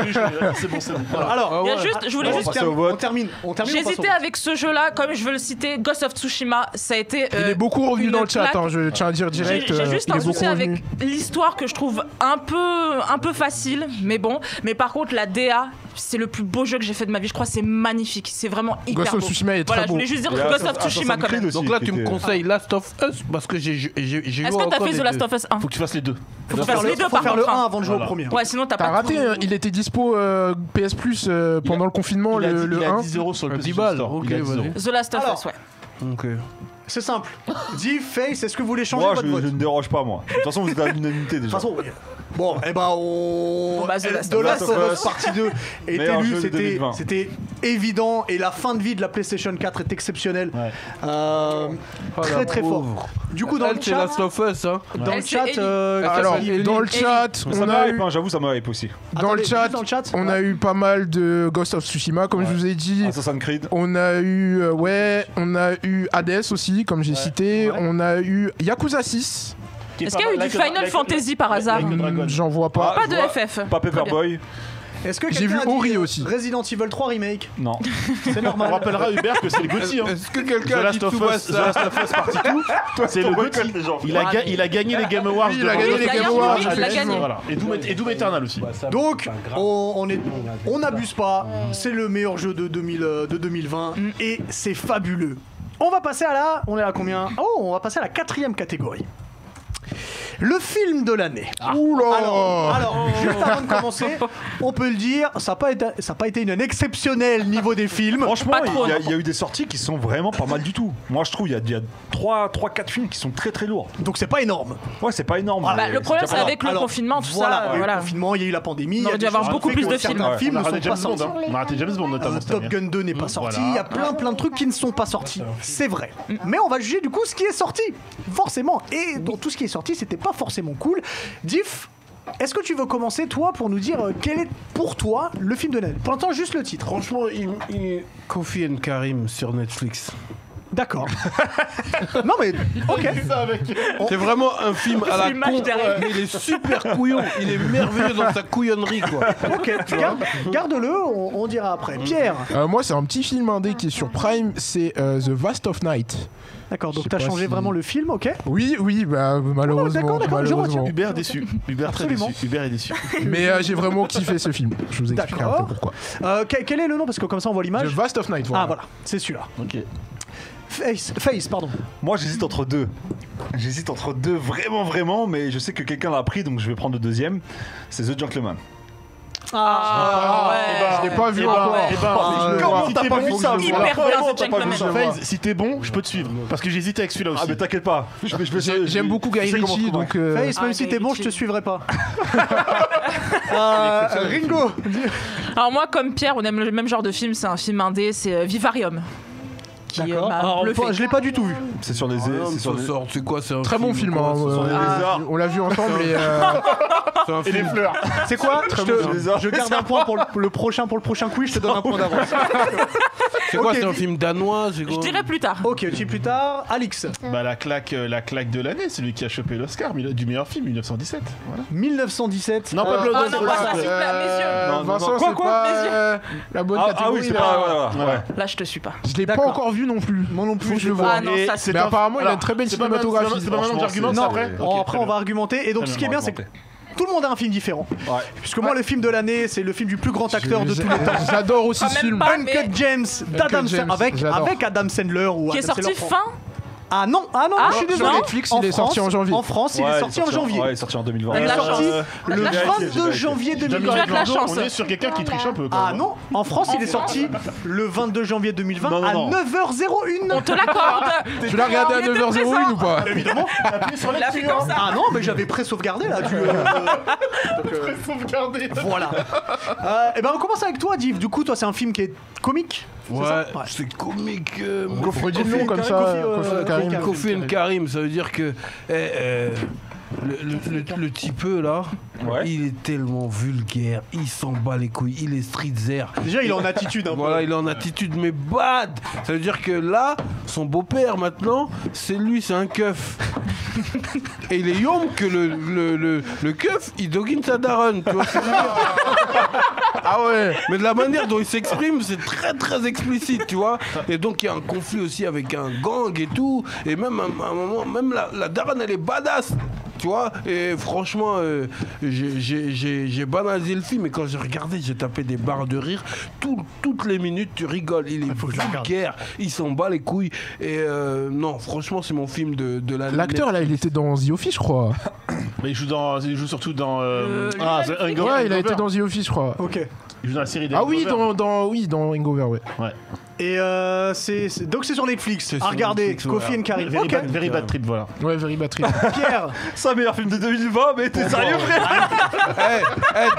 C'est bon, c'est bon. Voilà. Alors, Il y a juste, je voulais juste. on termine. J'hésitais avec ce jeu-là, comme je veux le citer, Ghost of Tsushima. Ça a été. Il est beaucoup revenu une dans le chat, claque. je tiens à dire direct. J'ai juste il est un beaucoup souci revenu. avec l'histoire que je trouve un peu facile, mais bon. Mais par contre, la DA, c'est le plus beau jeu que j'ai fait de ma vie. Je crois que c'est magnifique. C'est vraiment hyper Ghost of beau. Tsushima est Voilà, très je beau. voulais juste dire Et Ghost of Tsushima quand même. aussi, Donc là, tu qui me était- conseilles Last of Us parce que j'ai eu Est-ce que t'as fait The Last of Us 1? Faut que tu fasses les deux. Faut que tu fasses les deux Faut par faire le contre. 1 hein. avant de jouer au Voilà. premier. Ouais, sinon t'as T'as pas raté, tout- hein, il était dispo PS Plus pendant le confinement, Il a le il a 1. 10 € sur le 10 PlayStation balles, Store. ok, Il a 10 vas-y. €. The Last of Alors. Us, ouais. Ok. C'est simple. Dis, Face, est-ce que vous voulez changer Moi, votre je vote ne déroge pas, moi. De toute façon, vous êtes à l'unanimité De déjà. toute façon, oui. Bon, eh ben on. Bon, bah, The Last The of Last Us. of Us partie 2 est Meilleur élu, jeu de 2020. c'était évident et la fin de vie de la PlayStation 4 est exceptionnelle. Ouais. Très très fort. Du coup, dans le C'est chat, Last of Us, hein. dans le Elle, chat, c'est Ellie. Alors, Ellie. dans le chat, Mais ça on m'a a hype, eu. hein, j'avoue, ça m'a hype aussi. Dans Attendez, le juste chat, dans le chat, on a eu pas mal de Ghost of Tsushima, comme je vous ai dit. Assassin's Creed. On a eu, on a eu Hades aussi, comme j'ai cité. Ouais. On a eu Yakuza 6. Est-ce qu'il y a eu du Final Fantasy par hasard? J'en vois pas. Pas de je vois. FF. Pas Très bien. Paperboy. Est-ce que J'ai quelqu'un vu a dit Ori aussi. Resident Evil 3 remake? Non. C'est On normal. rappellera Hubert que c'est le Gotti. Hein. Est-ce que The quelqu'un a Last dit of Us, The Tsubasa? Last of Us Partie 2, c'est le Gotti. Il a gagné les Game Awards. Oui, il a gagné les Game Game Awards, Awards. il l'a effectivement. gagné. Voilà. Et Doom Eternal aussi. Donc, on n'abuse pas. C'est le meilleur jeu de 2020 et c'est fabuleux. On va passer on est à combien? Oh, on va passer à la 4e catégorie. Le film de l'année. Oula. Alors, juste avant de commencer, on peut le dire, ça n'a pas été une exceptionnel niveau des films. Franchement, Pas trop, il y a eu des sorties qui sont vraiment pas mal du tout. Moi, je trouve il y a 3-4 films qui sont très très lourds. Donc c'est pas énorme. Ouais, c'est pas énorme. Bah, mais le problème, déjà c'est pas avec le Alors, confinement, tout voilà, ça. il y a eu Voilà. le confinement, il y a eu la pandémie. On il y a aurait dû des avoir choses beaucoup qui fait plus que de certains films. films On ne a sont raté pas James Bond. sortis. Hein. On a raté James Bond notamment. cette Top année. Gun 2 n'est pas sorti, Voilà. il y a plein de trucs qui ne sont pas sortis, c'est vrai. Mais on va juger du coup ce qui est sorti, forcément. Et dans tout ce qui est sorti, c'était pas forcément cool. Diff, est-ce que tu veux commencer toi pour nous dire quel est pour toi le film de l'année? Pour l'instant, juste le titre. Franchement, Kofi and Karim sur Netflix. D'accord. Non mais, ok. C'est vraiment un film à la l'image con, derrière. mais il est super couillon, il est merveilleux dans sa couillonnerie quoi. Ok, garde-le, on dira après. Pierre. Moi, c'est un petit film indé qui est sur Prime, c'est The Vast of Night. D'accord, donc Je sais t'as pas changé si- vraiment le film, ok? Oui, bah malheureusement. d'accord, je malheureusement. retiens. Hubert déçu. Hubert très Absolument. déçu. Hubert est déçu. Mais j'ai vraiment kiffé ce film. Je vous expliquerai un D'accord. peu pourquoi. Quel est le nom? Parce que comme ça on voit The l'image. Vast of Night, Ah voilà. voilà, c'est celui-là. Ok. Face, pardon. Moi, j'hésite entre deux. J'hésite entre deux, vraiment, mais je sais que quelqu'un l'a pris, donc je vais prendre le deuxième. C'est The Gentleman. Ah, ouais. Je l'ai pas vu Eh ben, encore. eh ben, comment si t'as t'es pas bon, vu ça, si- Hyper voilà. bien, Comment The t'as pas vu Gentleman. ça, FaZe, si t'es bon, je peux te suivre. Parce que j'hésitais avec celui-là aussi. Ah, mais t'inquiète pas. J'aime beaucoup Guy je sais comment Ritchie, te convaincre. donc. Face, même Ah, si t'es bon, je te Ritchie. suivrai pas. Ringo. Alors moi, comme Pierre, on aime le même genre de film, c'est un film indé, c'est Vivarium. Qui D'accord. m'a Alors, bluffé. je l'ai pas du tout vu. C'est sur les. C'est sur les. C'est quoi, c'est un Très bon film. quoi, hein, ce sont des lézards. on l'a vu ensemble et. C'est un Et les film. fleurs. C'est quoi? bon. Je garde un point pour le prochain quiz, je te donne un point d'avance. C'est quoi, Ok, c'est un film danois, c'est Je quoi dirais plus tard. Ok, tu plus tard. Alix. Bah la claque de l'année, c'est lui qui a chopé l'Oscar du meilleur film 1917. Voilà. 1917. Non, pas Blood Ah Oath, non, Blood pas ça, Oath. s'il vous plaît, messieurs. Non, non, Vincent, non. c'est Quoi, pas messieurs la bonne Ah catégorie. oui, c'est là. pas. Ouais. Là, je te suis pas. Je l'ai pas D'accord. encore vu non plus. Moi non plus, Faut que je je le l'ai vois. Ah non, Et ça, c'est Mais un- apparemment, il a alors, une très belle c'est pas mal- cinématographie. C'est pas maintenant que j'argumente Non, après. Ok, après très on va bien. argumenter. Et donc ce qui est bien, c'est que tout le monde a un film différent. Ouais. Puisque moi, le film de l'année, c'est le film du plus grand acteur de tous les temps. J'adore aussi Ah, ce même film. pas. Uncut James d'Adam James, avec j'adore. Adam Sandler ou Qui est Adam sorti Sandler. fin. Ah non, je suis sur désolé. Netflix, il est sorti en janvier. En France, il Ouais, est sorti en janvier. Ouais, il est sorti en 2020. Il Il est a de la sorti chance. le Il a de la chance. 22 janvier 2020. Tu as de la chance. On est sur quelqu'un qui triche un peu. quand Ah même. non, en France, il est sorti le 22 janvier 2020 Non, non, à non. 9h01. On te l'accorde. Tu l'as regardé à Il était 9h01 ou pas? Évidemment. Il a fait comme ça. Ah non, mais j'avais pré-sauvegardé là. Sauvegarder. Voilà. Et ben on commence avec toi, Div. Du coup, toi, c'est un film qui est comique. c'est Ouais, ça c'est comique. Redis le nom comme ça. Karim, Karim. Kofi and Karim, ça veut dire que Le typeux là, Ouais. il est tellement vulgaire, il s'en bat les couilles, il est streetzer. Déjà, il est en attitude. Voilà, il est en attitude, mais bad. Ça veut dire que là, son beau-père maintenant, c'est lui, c'est un keuf. Et il est yom que le keuf, il doguine sa daronne, tu vois ce que je veux dire. Ah ouais. Mais de la manière dont il s'exprime, c'est très très explicite, tu vois. Et donc il y a un conflit aussi avec un gang et tout. Et même à un moment, même la daronne, elle est badass. Tu vois, et franchement, j'ai banalisé le film, et quand j'ai regardé, j'ai tapé des barres de rire. Toutes les minutes, tu rigoles. Il est vulgaire, il s'en bat les couilles. Et non, franchement, c'est mon film de l'année. L'acteur là, il était dans The Office, je crois. Mais il joue surtout dans. The Hangover. Ouais, il a été dans The Office, je crois. Ok. Il joue dans la série des Ah oui, Hangover. dans Hangover, ouais. Ouais. Et donc c'est sur Netflix. C'est À sur regarder. Netflix, Kofi voilà. and Karim. Very, Ok. bad, very bad trip, voilà. Ouais, Very Bad Trip. Pierre. C'est un meilleur film de 2020, mais t'es sérieux, frère?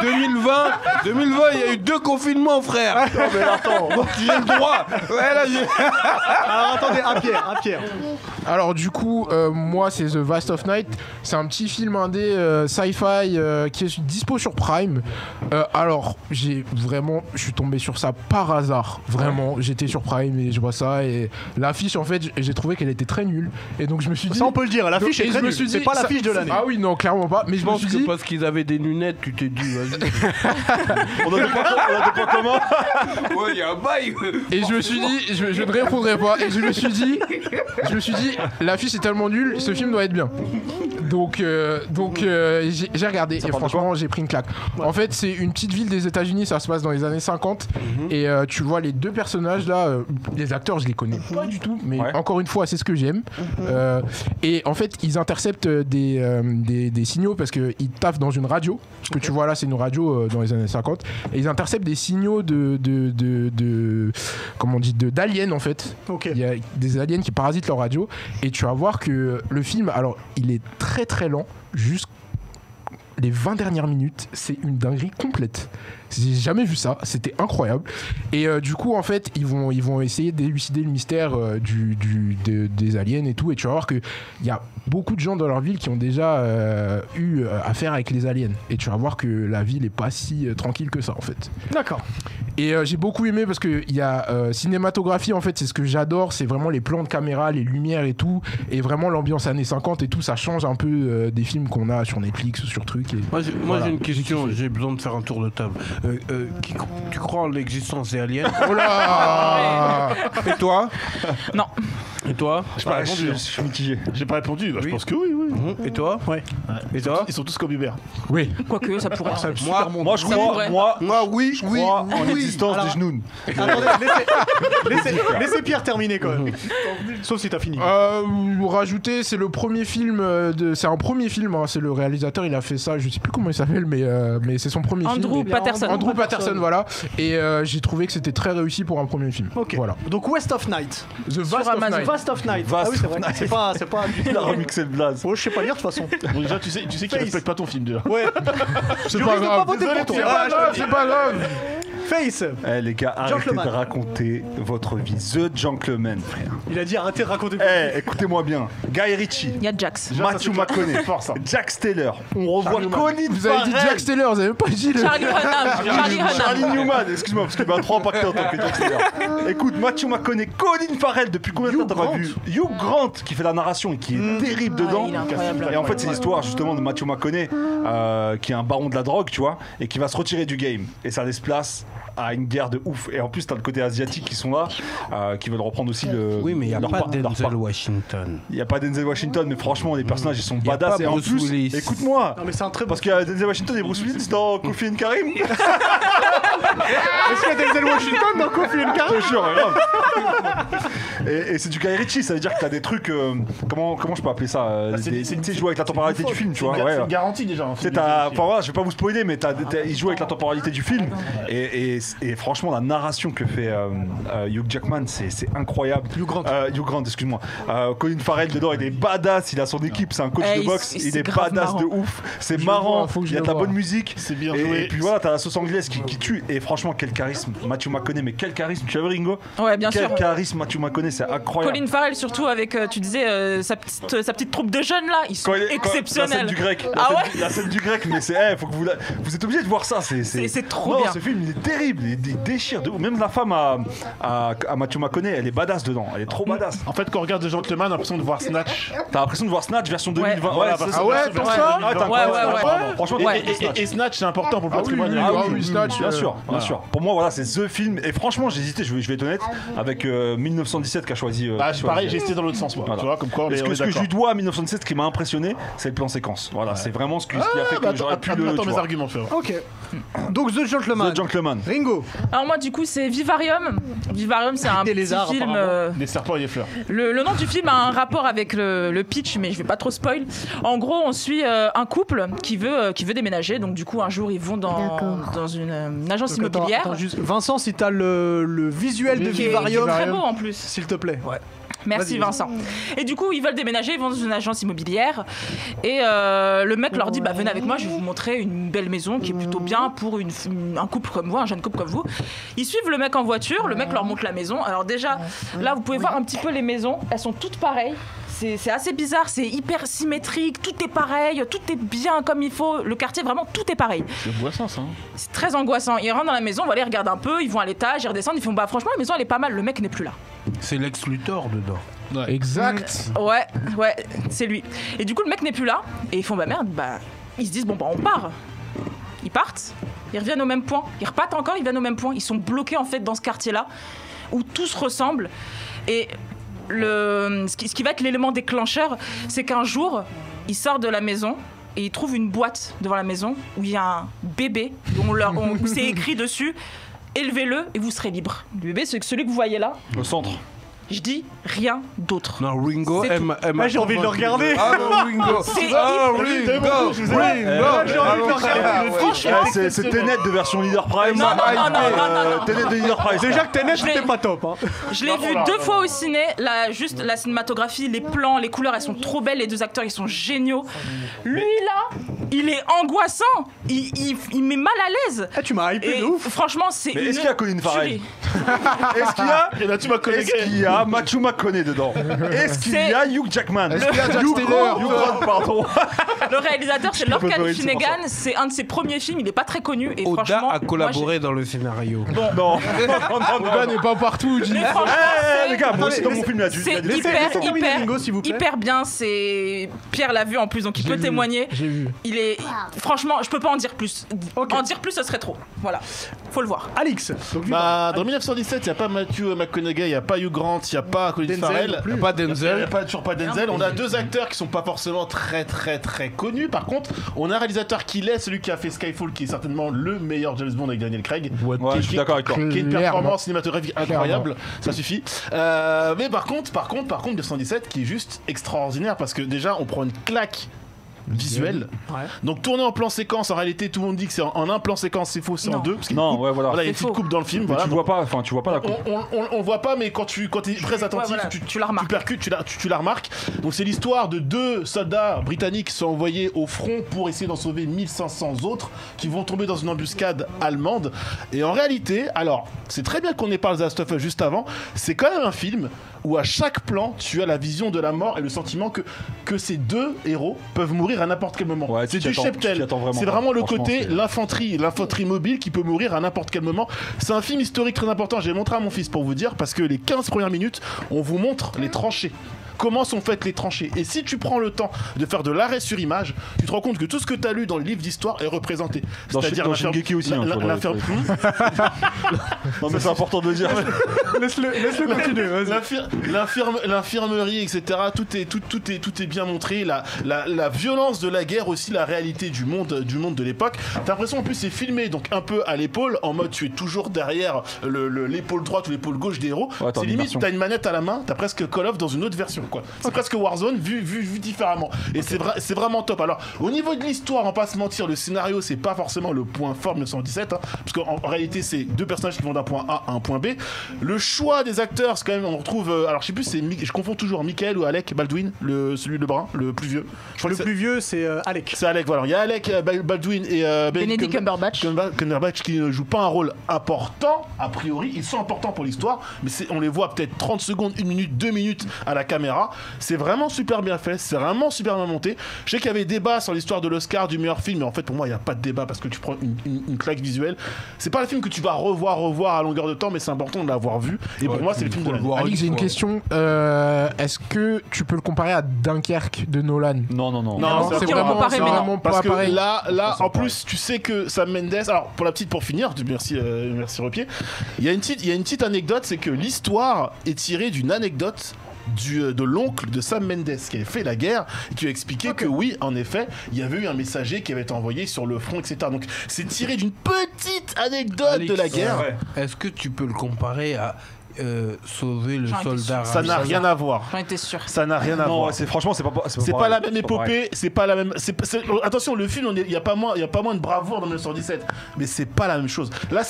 2020, il y a eu 2 confinements, frère. Non, mais attends. Donc j'ai le droit. Ouais, là, Alors attendez, à Pierre. Alors du coup, moi c'est The Vast of Night. C'est un petit film indé sci-fi qui est dispo sur Prime. Alors je suis tombé sur ça par hasard. Vraiment, j'étais sur Prime et je vois ça et l'affiche en fait, j'ai trouvé qu'elle était très nulle. Et donc je me suis dit. Ça on peut le dire. L'affiche est très nulle. C'est pas l'affiche de l'année. Ah oui non clairement pas. Mais je pense que parce qu'ils avaient des lunettes, tu t'es dit, vas-y. On a des points communs. Ouais, il y a un bail. Et je me suis dit, je ne répondrai pas. Et je me suis dit, l'affiche est tellement nulle, ce film doit être bien. Donc j'ai regardé et franchement j'ai pris une claque. En fait c'est une petite ville des États-Unis, ça se passe dans les années 50 et tu vois les deux personnages là, les acteurs je les connais pas du tout, mais encore une fois c'est ce que j'aime. Et en fait ils interceptent des signaux parce qu'ils taffent dans une radio. Ce que tu vois là c'est une radio dans les années 50 et ils interceptent des signaux comment on dit, d'aliens en fait. Ok. Il y a des aliens qui parasitent leur radio et tu vas voir que le film, alors il est très très lent, juste les 20 dernières minutes, c'est une dinguerie complète. J'ai jamais vu ça, c'était incroyable. Et du coup, en fait, ils vont essayer d'élucider le mystère des aliens et tout. Et tu vas voir qu'il y a beaucoup de gens dans leur ville qui ont déjà eu affaire avec les aliens. Et tu vas voir que la ville est pas si tranquille que ça, en fait. D'accord. Et j'ai beaucoup aimé parce qu'il y a cinématographie, en fait, c'est ce que j'adore. C'est vraiment les plans de caméra, les lumières et tout. Et vraiment l'ambiance années 50 et tout, ça change un peu des films qu'on a sur Netflix ou sur trucs. Et Moi, voilà. j'ai une question, j'ai besoin de faire un tour de table. Tu crois en l'existence des aliens? Oh là. Et toi? Non. Et toi? J'ai pas répondu. Je suis mitigé. J'ai pas répondu. Bah, Oui. Je pense que oui. Et toi? Ouais. Et toi? Ils sont tous comme Hubert. Oui. Quoique, ça pourrait. Moi, je crois, Oui, je crois en l'existence des genoux. Attendez, laissez Pierre terminer quand même. Sauf si t'as fini. Rajouter, c'est le premier film c'est un premier film, hein, c'est le réalisateur, il a fait ça, je sais plus comment il s'appelle, mais c'est son premier film. Andrew Patterson. Andrew Patterson, voilà. Et j'ai trouvé que c'était très réussi pour un premier film. Ok. Voilà. Donc West of Night. The Vast of Amazon. Night. Vast of Night. Vast Ah oui, c'est of vrai. Night. C'est pas du tout. Il a remixé le blaze. Oh, je sais pas lire de toute façon. Bon, déjà, tu sais qu'il respecte pas ton film déjà. Ouais. C'est Je pas risque de grave. voter Désolé, pour c'est toi. pas Ah, grave, je te C'est pas grave. Face. Eh les gars, arrêtez Gentleman. de raconter votre vie. The Gentleman, frère. Il a dit arrêtez de raconter. Eh, écoutez-moi bien. Guy Ritchie, Il y a Jax. Matthew McConaughey, fort ça. Jack Taylor. On revoit Charlie Colin Vous avez dit Farrell. Jack Taylor, vous avez même pas dit le. Charlie Hunnam. Charlie Newman, excuse-moi, parce qu'il m'a trop impacté en tant que Jack Taylor. Écoute, Matthew McConaughey, Colin Farrell, depuis combien de temps t'as pas vu Hugh Grant qui fait la narration et qui est terrible dedans. il est incroyable. Et en fait, c'est l'histoire justement de Matthew McConaughey, qui est un baron de la drogue, tu vois, et qui va se retirer du game. Et ça laisse place à une guerre de ouf. Et en plus, t'as le côté asiatique qui sont là, qui veulent reprendre aussi le. Oui, mais il n'y a leur pas part- leur Denzel part. Washington. Il n'y a pas Denzel Washington, mais franchement, les personnages ils sont Y a badass. pas Et en Bruce plus, Willis. écoute-moi, Non mais c'est un très bon. parce qu'il y a Denzel Washington et Bruce Willis dans Kofi and Karim. Est-ce qu'il y a Denzel Washington dans Kofi and Je Karim? te jure, grave. Et c'est du Guy Ritchie, ça veut dire que t'as des trucs. Comment je peux appeler ça Tu sais, jouer avec la temporalité du film, tu vois. C'est une garantie déjà. Tu sais, enfin voilà, je vais pas vous spoiler, mais il joue avec la temporalité du film. Et franchement, la narration que fait Hugh Jackman, c'est incroyable. Hugh Grant, excuse-moi. Colin Farrell dedans, il est badass, il a son équipe, c'est un coach Eh, de boxe, c'est il est grave badass marrant. de ouf. C'est Je marrant, vois, faut que je il y a de le la vois. bonne musique. C'est bien Et joué. puis voilà, t'as la sauce anglaise qui tue. Et franchement, quel charisme. Matthew McConaughey, mais quel charisme. Tu as vu Ringo? Ouais, bien Quel sûr. charisme Matthew McConaughey, c'est incroyable. Colin Farrell surtout avec, tu disais, sa petite troupe de jeunes là, ils sont exceptionnels. La scène du grec. La scène du grec, mais c'est, faut que vous êtes obligés de voir ça. C'est trop bien. Ce film il est terrible, il déchire. Même la femme à Matthew McConaughey, elle est badass dedans, elle est trop badass. En fait, quand on regarde The Gentleman, on a l'impression de voir Snatch. T'as l'impression de voir Snatch version 2020. Franchement, et Snatch, c'est important pour le patrimoine. Oui, Snatch, bien sûr. Pour moi, voilà, c'est The film. Et franchement, j'ai hésité, je vais être honnête, avec 1917 qui a choisi. Pareil, j'ai hésité dans l'autre sens. Tu vois, comme quoi, ce que je lui dois à 1917 qui m'a impressionné, c'est le plan séquence. Voilà, c'est vraiment ce qui a fait que j'aurais pu le. Attends mes arguments, frère. Ok. Donc The Gentleman. Ringo. Alors moi du coup c'est Vivarium. Vivarium c'est un Des petit lézards, film. Des serpents et des fleurs. Le nom du film a un rapport avec le pitch, mais je vais pas trop spoil. En gros, on suit un couple qui veut déménager. Donc du coup, un jour, ils vont dans une agence immobilière. Attends, juste, Vincent, si t'as le visuel de qui est Vivarium, très beau en plus. s'il te plaît. Ouais. Merci Vas-y. Vincent. Et du coup, ils veulent déménager, ils vont dans une agence immobilière. Et le mec leur dit venez avec moi, je vais vous montrer une belle maison qui est plutôt bien pour un couple comme vous, un jeune couple comme vous. Ils suivent le mec en voiture, le mec leur montre la maison. Alors déjà, là, vous pouvez voir un petit peu les maisons, elles sont toutes pareilles. C'est assez bizarre, c'est hyper symétrique, tout est pareil, tout est bien comme il faut. Le quartier, vraiment, tout est pareil. C'est angoissant, ça. C'est très angoissant. Ils rentrent dans la maison, voilà, ils regardent un peu, ils vont à l'étage, ils redescendent, ils font franchement, la maison, elle est pas mal, le mec n'est plus là. C'est Lex Luthor dedans. Exact. Ouais, c'est lui. Et du coup, le mec n'est plus là, et ils font merde, ils se disent on part. Ils partent, ils reviennent au même point, ils repartent encore, ils viennent au même point. Ils sont bloqués en fait dans ce quartier-là, où tout se ressemble. Et ce qui va être l'élément déclencheur, c'est qu'un jour, il sort de la maison et il trouve une boîte devant la maison où il y a un bébé, où c'est écrit dessus « Élevez-le et vous serez libre ». Le bébé, c'est celui que vous voyez là. Au centre. Je dis rien d'autre. Non, Ringo C'est aime. J'ai envie de le regarder. Ah non, Ringo. C'est Ringo. J'ai envie de le regarder. Franchement, C'est Tenet de version Leader Prime. Non. Tenet de Leader Prime. Déjà que Tenet, Je l'ai- c'était pas top. Hein. Je l'ai vu 2 fois au ciné. Juste la cinématographie, les plans, les couleurs, elles sont trop belles. Les 2 acteurs, ils sont géniaux. Lui là, il est angoissant. Il met mal à l'aise. Ah, tu m'as hypé Et de ouf. franchement, c'est. Mais une est-ce qu'il y a Colin Farrell tuerie. Est-ce qu'il y a Et là, tu m'as connecté. Est-ce qu'il y a Matthew McConaughey dedans? Est-ce qu'il y a Hugh Jackman? Est-ce qu'il y a Jack Hugh Taylor Grant, pardon. Le réalisateur, c'est Lorcan peux pas dire Finnegan. C'est un de ses premiers films. Il est pas très connu. Et Oda franchement, a collaboré dans le scénario. Non. Le gars n'est pas partout, dis. Mais franchement, Les gars, moi aussi dans mon film, il y a c'est du. laissez terminer Ringo, s'il vous plaît. hyper bien. C'est Pierre l'a vu en plus, donc il peut témoigner. J'ai vu. Il est franchement, je peux pas en dire plus. Ok. En dire plus, ce serait trop. Voilà, faut le voir. Alix. Donc, Dans 1917, il n'y a pas Matthew McConaughey, il n'y a pas Hugh Grant, il n'y a pas Colin Denzel Farrell. non plus. Il n'y a pas Il n'y Denzel. a toujours pas Denzel. On a 2 acteurs qui sont pas forcément très connus. Par contre, on a un réalisateur qui l'est, celui qui a fait Skyfall, qui est certainement le meilleur James Bond avec Daniel Craig. Ouais, je suis d'accord avec toi. Qui est une Clairement. performance cinématographique incroyable, ça suffit. Mais par contre, 1917 qui est juste extraordinaire parce que déjà on prend une claque visuelle. Ouais. Donc tourné en plan séquence, en réalité tout le monde dit que c'est en un plan séquence, c'est faux, c'est en Non. 2 parce qu'il y a une Non, coupe. ouais, voilà. Voilà, il y a une C'est petite faux. coupe dans le film. Mais Voilà, tu vois pas, enfin, tu vois pas la coupe. on voit pas, mais quand tu es très attentif, Ouais, voilà, tu la remarques. tu percutes, tu la remarques. Donc c'est l'histoire de 2 soldats britanniques qui sont envoyés au front pour essayer d'en sauver 1500 autres qui vont tomber dans une embuscade allemande. Et en réalité, alors c'est très bien qu'on ait parlé de Last of Us juste avant, c'est quand même un film où à chaque plan tu as la vision de la mort et le sentiment que ces 2 héros peuvent mourir à n'importe quel moment. Ouais, c'est tu du t'y cheptel. attends vraiment C'est pas. vraiment le Franchement, côté c'est- l'infanterie mobile qui peut mourir à n'importe quel moment. C'est un film historique très important. J'ai montré à mon fils pour vous dire parce que les 15 premières minutes, on vous montre les tranchées. Comment sont faites les tranchées. Et si tu prends le temps de faire de l'arrêt sur image, tu te rends compte que tout ce que tu as lu dans les livres d'histoire est représenté. Dans Shingeki aussi, hein, sur le- Non, mais c'est important de le dire. Laisse-le continuer. Vas-y. L'infirmerie, etc. Tout est bien montré. La violence de la guerre aussi, la réalité du monde de l'époque. T'as l'impression en plus c'est filmé donc un peu à l'épaule, en mode tu es toujours derrière l'épaule droite ou l'épaule gauche des héros. Ouais, t'as C'est une limite, version. t'as une manette à la main, t'as presque Call of dans une autre version. Quoi. C'est presque Warzone vu différemment. Et c'est vraiment top. Alors, au niveau de l'histoire, on va pas se mentir, le scénario, c'est pas forcément le point fort de 1917, hein, parce qu'en réalité, c'est 2 personnages qui vont d'un point A à un point B. Le choix des acteurs, c'est quand même, on retrouve, alors je sais plus, je confonds toujours Michael ou Alec Baldwin, celui le brun, le plus vieux. Je crois Le que plus vieux, c'est Alec. c'est Alec, voilà. Il y a Alec Baldwin et Benedict Cumberbatch. Cumberbatch qui ne jouent pas un rôle important, a priori. Ils sont importants pour l'histoire, mais on les voit peut-être 30 secondes, 1 minute, 2 minutes à la caméra. C'est vraiment super bien fait, c'est vraiment super bien monté. Je sais qu'il y avait débat sur l'histoire de l'Oscar du meilleur film, mais en fait, pour moi, il n'y a pas de débat parce que tu prends une claque visuelle. C'est pas le film que tu vas revoir à longueur de temps, mais c'est important de l'avoir vu. Et pour moi, c'est le film de l'année. Alix, j'ai une question. Est-ce que tu peux le comparer à Dunkerque de Nolan? Non. Non, c'est on vraiment, comparait, c'est mais non. vraiment Parce pas que pareil. là, en plus, tu sais que Sam Mendes. Alors, pour finir, merci Repier. Il y a une petite anecdote, c'est que l'histoire est tirée d'une anecdote de l'oncle de Sam Mendes qui avait fait la guerre et qui a expliqué que oui, en effet, il y avait eu un messager qui avait été envoyé sur le front, etc. Donc, c'est tiré d'une petite anecdote Alix, de la guerre. Ouais. Est-ce que tu peux le comparer à sauver le J'en étais soldat Ça n'a rien à voir. J'en étais sûr. Ça n'a rien à Non, voir. franchement, c'est pas C'est pas pareil. la même C'est pas pareil. épopée, c'est pas la même. Attention, le film, il y a pas moins de bravoure dans 1917, mais c'est pas la même chose. Là,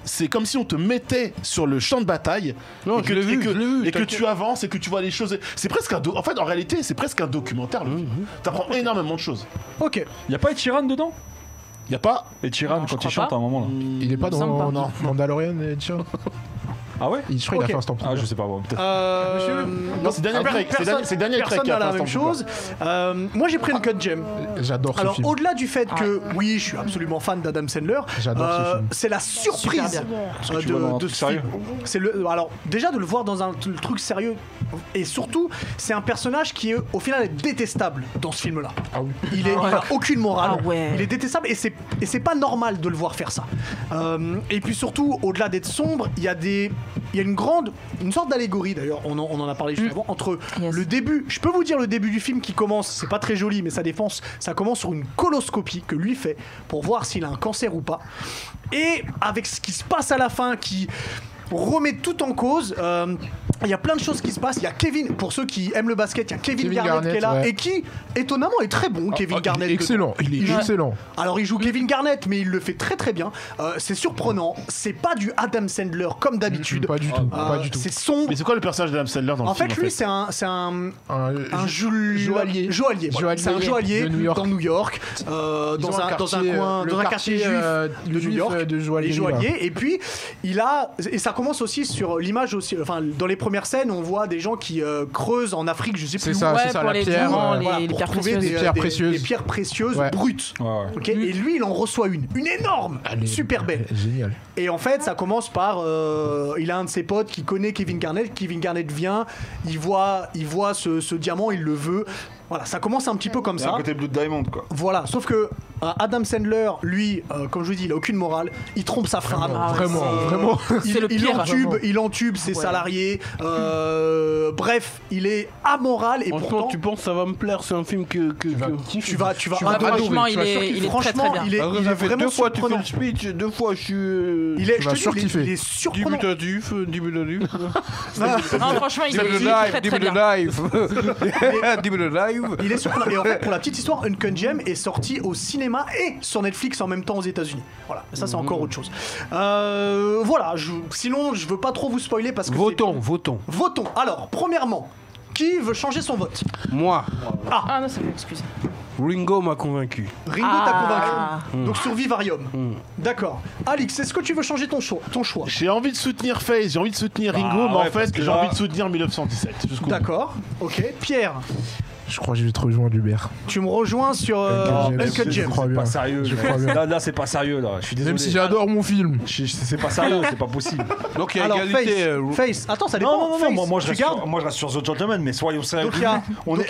c'est comme si on te mettait sur le champ de bataille Non, et je l'ai vu, que t'inquiète. tu avances et que tu vois les choses. C'est presque en fait, en réalité, c'est presque un documentaire. Le film. T'apprends énormément de choses. Ok. Y a pas Ed dedans? Y a pas. Ed Sheeran Non, je quand il crois chante pas. à un moment là. Il est pas semble pas. dans Mandalorian, Ed Ah ouais? Je crois qu'il Ok. a fait un stamp. Ah, je sais pas, bon, peut-être. Non, c'est Daniel Craig. C'est Daniel Craig Personne qui a n'a la fait un même stand chose. Moi, j'ai pris une cut gem. J'adore ce Alors, film. au-delà du fait que, oui, je suis absolument fan d'Adam Sandler, J'adore ce film. c'est la surprise Super que tu vois dans un de truc ce sérieux. film. C'est alors déjà de le voir dans un truc sérieux, et surtout, c'est un personnage qui est au final est détestable dans ce film-là. Ah oui. Il a aucune morale. Ah ouais. Il est détestable et c'est pas normal de le voir faire ça. Et puis surtout, au-delà d'être sombre, il y a une sorte d'allégorie d'ailleurs. On en a parlé juste avant entre Yes. le début. Je peux vous dire le début du film qui commence. C'est pas très joli, mais ça commence sur une coloscopie que lui fait pour voir s'il a un cancer ou pas. Et avec ce qui se passe à la fin, qui remet tout en cause. Il y a plein de choses qui se passent. Il y a Kevin, pour ceux qui aiment le basket, il y a Kevin Garnett qui est là ouais. et qui, étonnamment, est très bon. Kevin Garnett. Il est excellent. Il est excellent. Alors il joue Kevin Garnett, mais il le fait très très bien. C'est surprenant. C'est pas du Adam Sandler comme d'habitude. Pas du tout. Pas du tout. C'est sombre. Mais c'est quoi le personnage d'Adam Sandler dans le En film fait, lui, c'est un joaillier. joaillier. Voilà. C'est un joaillier de New York. dans New York, dans un coin, dans un quartier juif de New York, de joaillier. les joailliers. Et puis, et ça commence aussi sur l'image aussi. Enfin, dans les premières scènes, on voit des gens qui creusent en Afrique, je sais plus C'est où. ça, Ouais, c'est ça, pour la les pierre. diamants, Voilà, les pour pierres trouver précieuses. Des pierres précieuses. des pierres précieuses Ouais. brutes. Ouais. Ok, et lui, il en reçoit une énorme, Elle est- super belle. elle est Génial. Et en fait, ça commence par, il a un de ses potes qui connaît Kevin Garnett. Kevin Garnett vient, il voit ce diamant, il le veut. Voilà, ça commence un petit peu comme C'est un ça. côté Blood Diamond quoi. Voilà, sauf que Adam Sandler, lui, comme je vous dis, il a aucune morale. Il trompe sa femme. Vraiment. C'est le pire. Il entube ses Ouais. salariés. Bref, il est amoral et Franchement, pourtant tu penses que ça va me plaire? C'est un film que tu vas Ah, adorer. franchement, Tu vas surkiffer. il est très Franchement, très bien. il est ça fait vraiment deux fois tu fais surprenant. le speech, deux fois je suis. Il est, Tu je vas te dis, surkiffer. il est surprenant. Débutatif. Non, franchement, il est très très bien. live. Début live. Il est surprenant. Et en fait, pour la petite histoire, Uncut Gem est sorti au cinéma et sur Netflix en même temps aux États-Unis. Voilà, ça c'est encore autre chose. Voilà, sinon je veux pas trop vous spoiler parce que Votons. Votons. Alors, premièrement, qui veut changer son vote? Moi, Ah non, ça m'excuse. Ringo m'a convaincu. Ringo t'a convaincu. Donc sur Vivarium. D'accord. Alix, est-ce que tu veux changer ton choix? J'ai envie de soutenir FaZe, j'ai envie de soutenir Ringo, mais ouais, en parce fait, que j'ai là- envie de soutenir 1917. jusqu'au bout. D'accord. Ok. Pierre, Je crois que je vais te rejoindre, Hubert. tu me rejoins sur Uncut Gem. crois C'est bien. pas sérieux. Je crois bien. Là, c'est pas sérieux là. Je suis désolé. Même si j'adore mon film. C'est pas sérieux, c'est pas possible. Donc il y a Alors, égalité. Face. Attends, ça dépend. Non, Face, moi, tu gardes. moi je reste sur The Gentleman, mais soyons sérieux. Donc, il y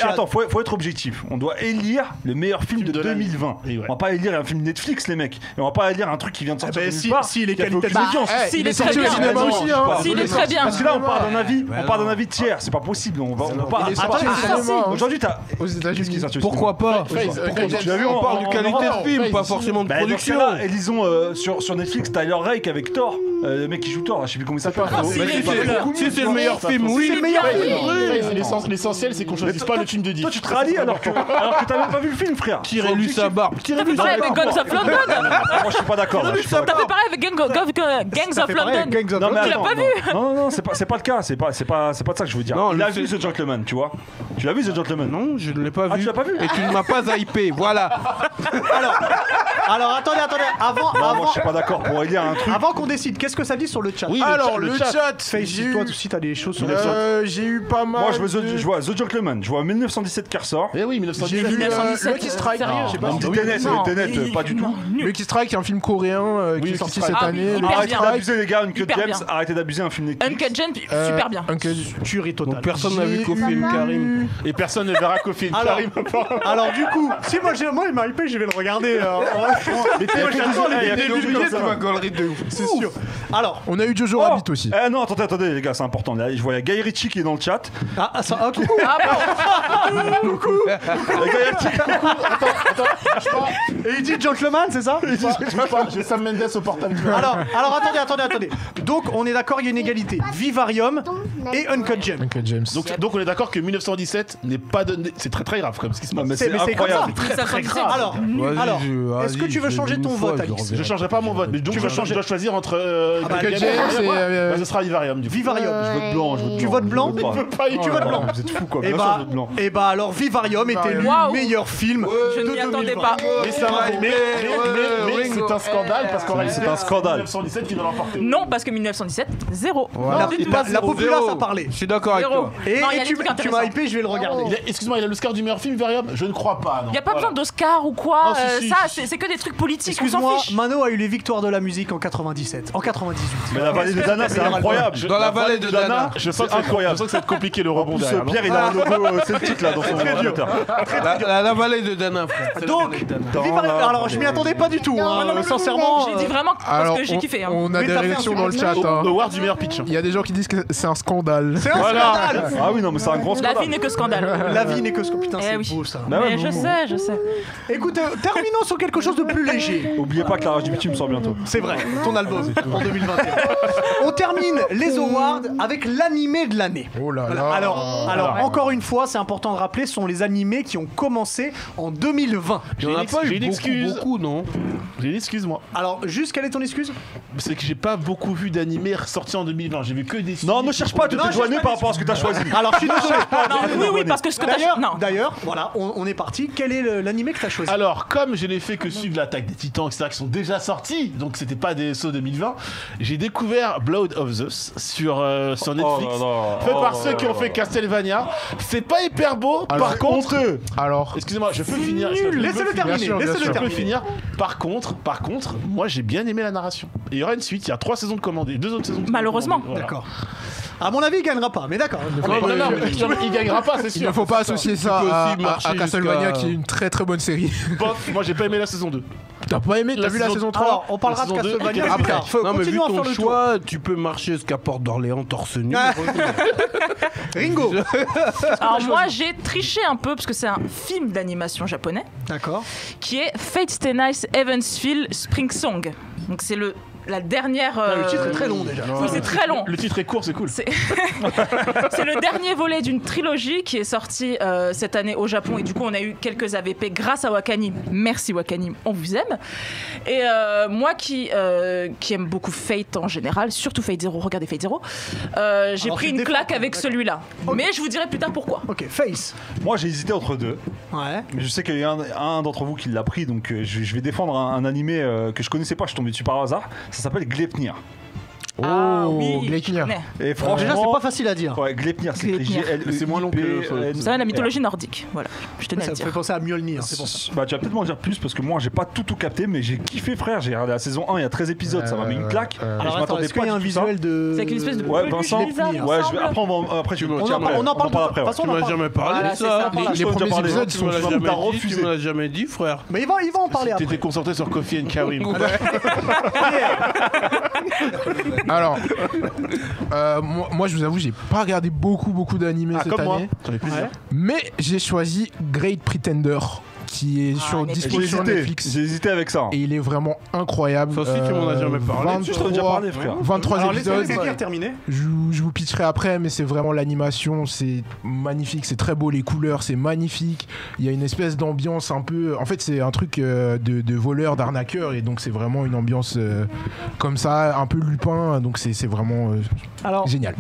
a- Attends, faut être objectif. On doit élire le meilleur film de de l'année. 2020. Et ouais. On va pas élire un film Netflix, les mecs. Et on va pas élire un truc qui vient de sortir. ben, de nulle si- part, si, il est qui a fait aucune qualitatif. audience. S'il est très sorti au bien. cinéma aussi, hein. S'il est très bien. Parce que là, on part d'un avis, Ouais, on part non. d'un avis tiers. C'est pas possible. On va pas. Il est sorti Attends, au cinéma, hein. Aujourd'hui, t'as. Aux Qu'est-ce qui États-Unis. est sorti au Pourquoi pas? Tu l'as vu, On parle de qualité de film, pas Face, forcément de Bah, production. dans ce cas-là, élisons sur Netflix Tyler Rake avec Thor. Le mec qui joue Thor, je sais plus comment il s'appelle. Si c'est le meilleur film, oui. C'est le meilleur film. L'essentiel, c'est qu'on choisisse pas le film de Dick. Toi, tu te rallies alors que t'as même pas vu le film, frère. Tirez-lui sa barbe. Tirez-lui sa Pareil avec barbe. Gangs of London. Moi, je suis pas d'accord. là, je suis pas T'as fait pareil avec Gangs Ça of fait pareil avec London. Gangs of Non, mais London. Tu l'as attends, pas vu? Non, c'est pas le cas. C'est pas de ça que je veux dire. Non, Il a le- vu The Gentleman, tu vois. Tu l'as vu The Gentleman? Non, je ne l'ai pas Ah, vu. tu l'as pas vu? Et tu ne m'as pas hypé, voilà. Alors attendez, Non, moi, je suis pas d'accord. Pour il y a un truc. avant qu'on décide, qu'est-ce que ça dit sur le chat? Oui, Alors, le le chat. chat, Face, j'ai toi eu, aussi t'as des choses sur le chat. j'ai eu pas mal. Moi, je vois The Gentleman. Je vois 1917 qui ressort. Eh oui, J'ai 1917. vu 1917, Lucky Strike. sérieux Je sais pas On si dit t'as vu. Tenet, pas du tout. Lucky Strike, un film coréen qui Oui, est sorti Lucky cette Strike. année. Ah, Lucky Arrêtez Strike. d'abuser, les gars. Uncut Hyper James, bien. arrêtez d'abuser un film Netflix. Uncut Gems, super bien. Tuerie totale. Donc personne n'a vu Kofi et Karim. Et personne ne verra Kofi Alors- Karim. Alors du coup, si moi il m'a hypé, je vais le regarder. Mais t'es Il y a que j'attends des- il y a les que début des juillet, comme ça. tu vas gaulerie de ouf. C'est sûr. Alors, On a eu Jojo Rabbit aussi. Eh non, attendez, les gars, c'est important. Là, je vois, il y a Guy Ritchie qui est dans le chat. coucou. Et il dit gentleman, c'est ça? J'ai Sam Mendes au portable. Alors attendez. Donc on est d'accord, il y a une égalité. Vivarium et Uncut Gem. Uncut James. Donc on est d'accord que 1917 n'est pas donné. C'est très très grave comme ce qui se Non, passe. mais C'est- c'est mais c'est comme incroyable. ça. Très grave. Alors, est-ce que tu veux changer ton vote, Alix? Je changerai pas mon vote, mais donc Tu veux changer- je dois choisir entre. bah, Uncut James James et, bah, ce sera Vivarium du coup. Vivarium. Je vote blanc, je vote blanc. Tu votes blanc? Je vote pas. Tu votes blanc. Vous êtes fous, quoi. Et Bien sûr, je bah, vote blanc. alors Vivarium est élu Waouh. meilleur film Je de n'y attendais 2020. pas. Mais ça va, mais c'est un scandale parce qu'en réalité, un scandale. 1917 qui va l'emporter. Non, parce que 1917, zéro. Voilà. Non, du tout. La populace a parlé. Je suis d'accord avec Zéro. toi. Et, Non, il y a et des tu, trucs tu m'as intéressants. hypé, je vais le regarder. Excuse-moi, il a l'Oscar du meilleur film Vivarium? Je ne crois pas. Il n'y a pas besoin d'Oscar ou quoi. Ah, si, ça, si. c'est que des trucs politiques. On s'en Excuse-moi, fiche. Mano a eu les victoires de la musique en 97, en 98. Mais la vallée de Dana, c'est incroyable. Dans la vallée de Dana. Je sens que C'est incroyable. ça va être compliqué le En rebond plus, derrière. non Pierre, il a un logo celtique là dans son ordinateur. La vallée de Dana, frère. C'est la Donc, vallée de Dana. Vivarium. Alors, je m'y attendais pas du tout, hein, sincèrement. J'ai dit vraiment parce Alors, que j'ai kiffé. hein. on a Mais des t'as fait réactions un dans le super chat. hein. Award du meilleur pitch. Il y a des gens qui disent que c'est un scandale. C'est un scandale. Ah oui, non, mais c'est un grand La scandale. vie n'est que scandale. La vie n'est que ce que putain, Eh c'est oui. beau ça. Bah ouais, Mais je sais. Écoute, terminons sur quelque chose de plus léger. Oubliez pas que la rage du bitume sort bientôt. C'est vrai, ton album en 2021. On termine les awards avec l'animé de l'année. Oh là là. Alors, encore une fois, c'est important de rappeler, ce sont les animés qui ont commencé en 2020. Il n'y en a pas j'ai eu une excuse. beaucoup, non? J'ai une excuse, moi. Alors, juste, quelle est ton excuse? C'est que j'ai pas beaucoup vu d'animés ressortis en 2020. J'ai vu que des. Non, ne cherche pas à te Non, dédouaner cherche par pas rapport à ce que t'as choisi. Alors, je suis désolé. Non, oui, parce que ce que t'as. Non. D'ailleurs, voilà, on est parti. Quel est l'animé que t'as choisi? Alors, comme je n'ai fait que suivre l'attaque des Titans, etc., qui sont déjà sortis, donc c'était pas des sauts 2020, j'ai découvert Blood of Zeus sur Netflix, fait par ceux qui ont fait Castlevania. C'est pas hyper beau, par contre. Alors, Excusez-moi, je peux finir. Laissez-le terminer. sûr, bien Laissez-le sûr. Je peux terminer. finir. Par contre, moi j'ai bien aimé la narration. Et il y aura une suite, il y a 3 saisons de commandées, 2 autres saisons de Malheureusement. commandées, voilà. D'accord. À mon avis, il gagnera pas, mais d'accord. Non, mais il gagnera pas, c'est sûr. il ne faut pas associer ça Tu peux à, aussi marcher à Castlevania, jusqu'à- qui est une très très bonne série. Bof, moi j'ai pas aimé la saison 2. T'as pas aimé? T'as vu la saison 3? Alors, on parlera de La saison 2, Castlevania et plus après. tard. Faut Non, mais vu continuer à ton faire le tour. choix, tu peux marcher jusqu'à Porte d'Orléans torse nu. Ringo. Alors moi, j'ai triché un peu parce que c'est un film d'animation japonais D'accord. qui est Fate Stay Nice Evansville Spring Song. Donc c'est la dernière. Le titre est très long déjà. Oui, c'est très long. Le titre est court, c'est cool. C'est le dernier volet d'une trilogie qui est sortie cette année au Japon et du coup on a eu quelques AVP grâce à Wakanim. Merci Wakanim, on vous aime. Et moi qui aime beaucoup Fate en général, surtout Fate Zero, regardez Fate Zero, j'ai Alors, pris tu une défends, claque avec d'accord. celui-là. Mais je vous dirai plus tard pourquoi. Ok, Face. Moi, j'ai hésité entre deux. Ouais. Mais je sais qu'il y a un d'entre vous qui l'a pris, donc je vais défendre un animé que je connaissais pas, je suis tombé dessus par hasard. Ça s'appelle Gleipnir. Ah Oh, oui, Gleipnir. je connais. Et franchement, Déjà, c'est pas facile à dire. Ouais, Gleipnir, c'est Gleipnir. G-L-E-I-P-N. C'est moins long que le- Vous savez la mythologie nordique, voilà. Je tenais à Ça le me fait dire. penser à Mjolnir, c'est pour ça. Bah tu vas peut-être m'en dire plus parce que moi j'ai pas tout capté mais j'ai kiffé frère, j'ai regardé la saison 1, il y a 13 épisodes, ça m'a mis une claque. Et Alors je attends, m'attendais est-ce qu'il pas y a un du tout ça. visuel de... C'est avec une espèce de Ouais, peluche Vincent. bizarre, il me Ouais, semble. après tu me on tiens en prêt. parle On en parle après. de toute façon, Tu on en m'as parle. jamais parlé Voilà, de c'est ça. ça. Les premiers parler. épisodes Tu sont me l'as souvent jamais t'as dit, tu refusé. me l'as jamais dit, frère. Mais il va en parler après. T'étais concentré sur Kofi and Karim. Alors, moi je vous avoue, j'ai pas regardé beaucoup d'animés cette Comme moi. année. Ça fait plaisir. Ouais. Mais j'ai choisi Great Pretender, qui est sur disposition Netflix. J'ai hésité avec ça. Et il est vraiment incroyable. Ça aussi, tu m'en as jamais parlé. Je t'en ai déjà parlé, frère. 23 Alors épisodes. laissez-les terminer. Je vous pitcherai après, mais c'est vraiment l'animation, c'est magnifique, c'est très beau, les couleurs, c'est magnifique. Il y a une espèce d'ambiance un peu. En fait, c'est un truc de voleur, d'arnaqueur, et donc c'est vraiment une ambiance comme ça, un peu Lupin, donc c'est vraiment Alors, génial.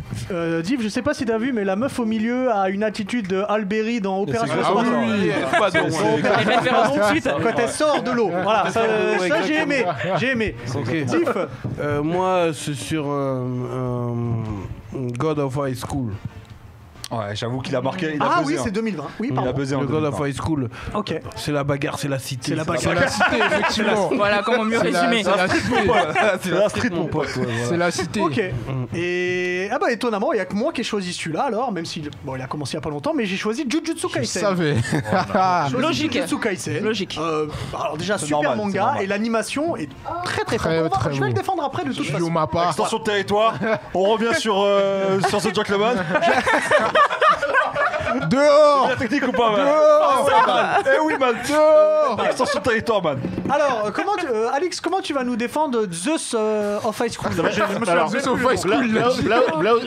Div, je sais pas si t'as vu, mais la meuf au milieu a une attitude de Alberi dans Opération Ah oui, oui, pas de Les références tout de suite. quand elle sort de l'eau. Voilà, ça j'ai aimé. J'ai aimé. Ok. Div, Moi, c'est sur God of High School. Ouais, j'avoue qu'il a marqué. Il a ah buzzé, oui, hein. c'est 2020. Oui, Il a pardon. buzzé en Le God of 2020. High School. Ok. C'est la bagarre, c'est la cité. C'est la C'est la cité, effectivement. Voilà comment mieux C'est la- résumer. c'est la cité. C'est la street, mon pote. C'est la cité. Ok. Et ah bah étonnamment, il y a que moi qui ai choisi celui-là alors, même s'il il a commencé il y a pas longtemps, mais j'ai choisi Jujutsu Je Kaisen. savais. J'ai choisi Logique. Jujutsu Kaisen. Logique. Alors déjà C'est super normal, c'est manga normal. et l'animation est très Très, forte. très Je vais le beau. défendre après de toute façon. Yomapa. Extension de territoire. On revient sur The Gentleman. Dehors. La technique ou pas, man? Dehors. Eh oui, man. Dehors. Extension de territoire, man. Alors Alex, comment tu vas nous défendre Zeus of High School? Alors, Zeus of High School.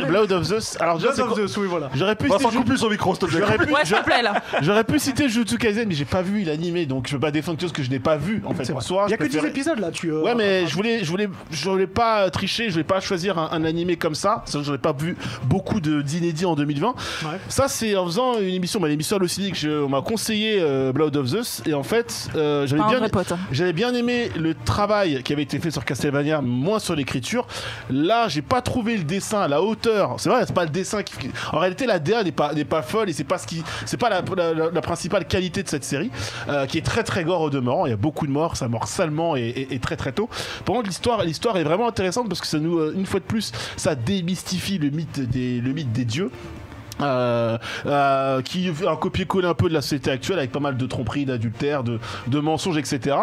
Blood of Zeus. Alors, déjà, Blood of Zeus, oui voilà. j'aurais pu Vincent, citer coupe plus son micro, s'il te plaît. Ouais, s'il te plaît, là. J'aurais pu citer Jujutsu Kaisen, mais j'ai pas vu l'animé, donc je peux pas défendre quelque chose que je n'ai pas vu en fait. C'est En vrai. soi, Il y a je que 10 préférais- épisodes là, tu Ouais, mais je voulais pas tricher, je voulais pas choisir un animé comme ça. Sachant que j'en ai pas vu beaucoup d'inédits en 2020. Ouais. Ça, c'est en faisant une émission, l'émission Allociné, on m'a conseillé Blood of Zeus, et en fait, Pas un vrai pote. j'avais bien aimé le travail qui avait été fait sur Castlevania, moins sur l'écriture. Là, j'ai pas trouvé le dessin à la hauteur. C'est vrai, c'est pas le dessin qui. En réalité, la DA n'est pas folle et c'est pas la principale qualité de cette série, qui est très très gore au demeurant. Il y a beaucoup de morts, ça meurt salement et très très tôt. Par contre, l'histoire est vraiment intéressante parce que ça nous, une fois de plus, ça démystifie le mythe des dieux. Qui fait un copier-coller un peu de la société actuelle avec pas mal de tromperies, d'adultères, de mensonges, etc.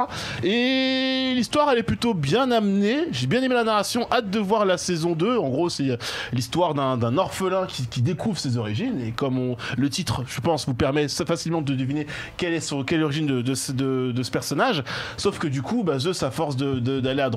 Et l'histoire, elle est plutôt bien amenée. J'ai bien aimé la narration, hâte de voir la saison 2. En gros, c'est l'histoire d'un orphelin qui découvre ses origines. Et comme le titre, je pense, vous permet facilement de deviner quelle est l'origine de ce personnage. Sauf que du coup, Zeus, à force d'aller à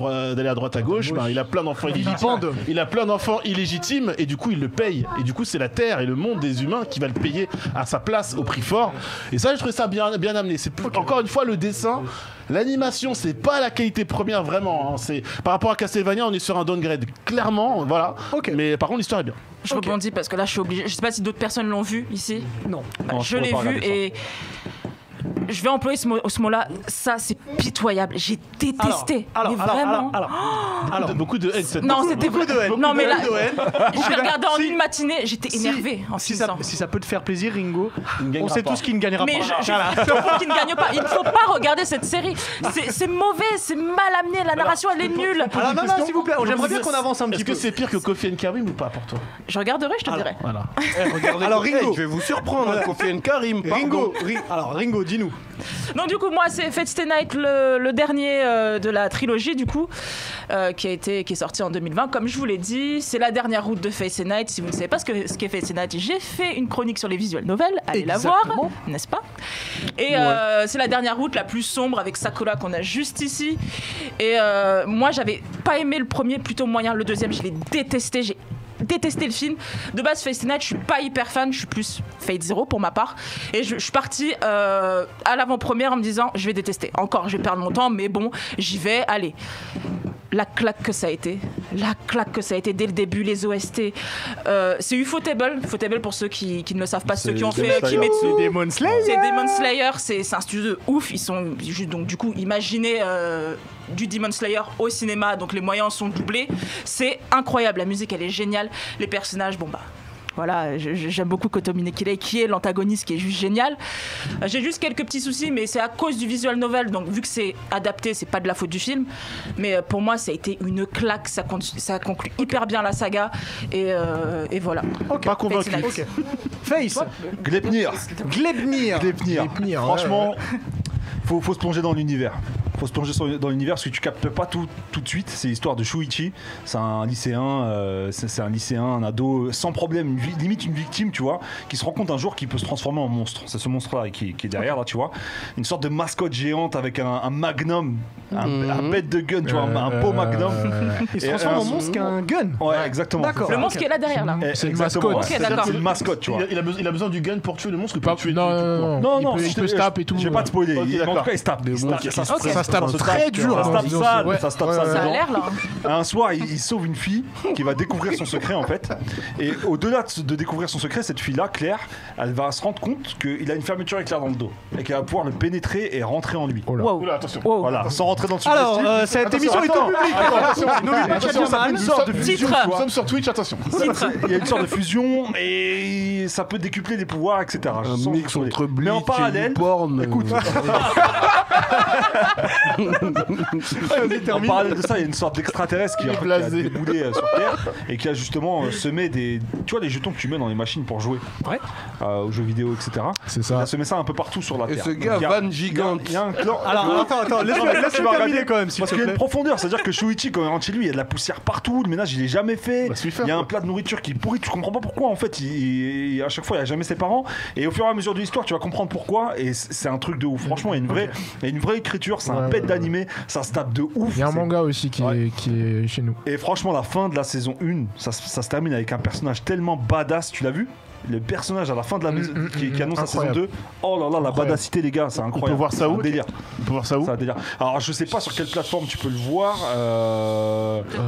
droite à gauche, il a plein d'enfants illégitimes. Il a plein d'enfants illégitimes et du coup, il le paye. Et du coup, c'est la terre et le monde des humains qui va le payer à sa place au prix fort. Et ça, je trouvais ça bien amené. C'est encore une fois le dessin, l'animation, c'est pas la qualité première vraiment. Hein. C'est par rapport à Castlevania, on est sur un downgrade clairement, voilà. Ok. Mais par contre, l'histoire est bien. Je rebondis parce que là, je suis obligée. Je sais pas si d'autres personnes l'ont vu ici. Non. Bah, Non, je je l'ai pourrais pas vu regarder et je vais employer ce mot-là. Ça, c'est pitoyable. J'ai détesté. Mais vraiment. Alors, beaucoup de haine. cette Non, fois. c'était beaucoup de haine. Non, mais là, Beaucoup de haine. je l'ai regardé en Si- une matinée. J'étais énervée en Si ça finissant. peut te faire plaisir, Ringo, Il ne on gagnera sait pas. tous qu'il ne gagnera Mais pas. il faut qu'il ne gagne pas. Il ne faut pas regarder cette série. C'est mauvais, c'est mal amené. La narration, elle est nulle. Alors non, s'il vous plaît, j'aimerais bien qu'on avance un petit Est-ce peu. que c'est pire que Coffee and Karim ou pas pour toi? Je regarderai, je te dirai. Voilà. Regardez, Alors, Ringo. je vais vous surprendre, Kofi Karim. Ringo, dis-nous. Donc du coup, moi, c'est Fate Stay Night, le dernier de la trilogie, du coup, qui est sorti en 2020. Comme je vous l'ai dit, c'est la dernière route de Fate Stay Night. Si vous ne savez pas ce qu'est Fate Stay Night, j'ai fait une chronique sur les visual novels. Allez la voir, n'est-ce pas? Et c'est la dernière route la plus sombre avec Sakura qu'on a juste ici. Et moi, j'avais pas aimé le premier, plutôt moyen. Le deuxième, je l'ai détesté. J'ai détesté le film. De base, Fate Stay Night, je suis pas hyper fan, je suis plus Fate Zero pour ma part. Et je suis partie à l'avant-première en me disant, je vais détester. Encore, je vais perdre mon temps, mais bon, j'y vais, allez. La claque que ça a été dès le début, les OST. C'est Ufotable pour ceux qui ne le savent pas, ceux qui ont fait Kimetsu. Demon Slayer. C'est Demon Slayer, c'est un studio de ouf. Ils sont juste, donc du coup, imaginez du Demon Slayer au cinéma, donc les moyens sont doublés. C'est incroyable, la musique elle est géniale, les personnages, bon bah. Voilà, j'aime beaucoup Kotomi Nekile qui est l'antagoniste qui est juste génial. J'ai juste quelques petits soucis, mais c'est à cause du visual novel, donc vu que c'est adapté, c'est pas de la faute du film. Mais pour moi, ça a été une claque, ça conclut hyper bien la saga, et voilà. Pas convaincu. Fate Night. Face. Glepnir. Glebnir. Glepnir. Glepnir, Franchement, faut se plonger dans l'univers. faut se plonger dans l'univers parce que tu captes pas tout de suite. C'est l'histoire de Shuichi, c'est un lycéen, un ado sans problème, limite une victime, tu vois, qui se rend compte un jour qu'il peut se transformer en monstre. C'est ce monstre-là qui est derrière, là, tu vois. Une sorte de mascotte géante avec un magnum, un bête de gun, tu vois, un beau magnum. Il se transforme en monstre qu'un gun. Ouais, exactement. D'accord. Le monstre qui est là derrière, là. C'est une mascotte. Ok, d'accord. C'est une mascotte, tu vois. Il a besoin du gun pour tuer le monstre ou pour tuer Non, il peut se taper et tout. Je vais pas te spoiler. Ok, Mais en tout d'accord. cas, il se tape. Ça se tape très dur. Ça se tape sale. Ça se tape sale. Ça a l'air, là. Un soir, il sauve une fille qui va découvrir son secret en fait. Et au-delà de découvrir son secret, cette fille-là, Claire, elle va se rendre compte qu'il a une fermeture éclair dans le dos et qu'elle va pouvoir le pénétrer et rentrer en lui. Wow. Oula, attention. Wow. Voilà, sans rentrer dans le Alors, subjectif. cette émission est au public. N'oublie pas qu'il y a ça fait une Jamal. sorte de fusion. Titre. tu Nous vois. sommes sur Twitch, attention. Il y a une sorte de fusion et ça peut décupler les pouvoirs, etc. Un Sans mix vous entre spoiler. Mais en Bleach et parallèle, YouPorn. écoute. En parallèle de ça, il y a une sorte d'extraterrestre qui, a déboulé sur Terre et qui a justement semé des. Tu vois, les jetons que tu mets dans les machines pour jouer aux jeux vidéo, etc. C'est Il ça. a semé ça un peu partout sur la Et Terre. ce gars, Il y a- Van Gigante. Il y a un clan. Alors, attends, laisse-moi Tu vas terminer regarder quand même, s'il parce te qu'il y a une plaît. profondeur, c'est-à-dire que Shuichi, quand il rentre chez lui, il y a de la poussière partout, le ménage il est jamais fait. Bah, c'est faire, Il y a un quoi. plat de nourriture qui est pourri, tu comprends pas pourquoi en fait. À chaque fois, il y a jamais ses parents. Et au fur et à mesure de l'histoire, tu vas comprendre pourquoi. Et c'est un truc de ouf. Franchement, il y a une vraie écriture, c'est un bête d'animé, ça se tape de ouf. Il y a un C'est- manga aussi qui est chez nous. Et franchement, la fin de la saison 1, ça se termine avec un personnage tellement badass, tu l'as vu? Le personnage à la fin de la qui annonce la saison Incroyable. 2, oh là là, la badacité, les gars, c'est incroyable. On peut voir ça où C'est un délire. On peut voir ça où C'est un délire. Alors, je sais pas sur quelle plateforme tu peux le voir.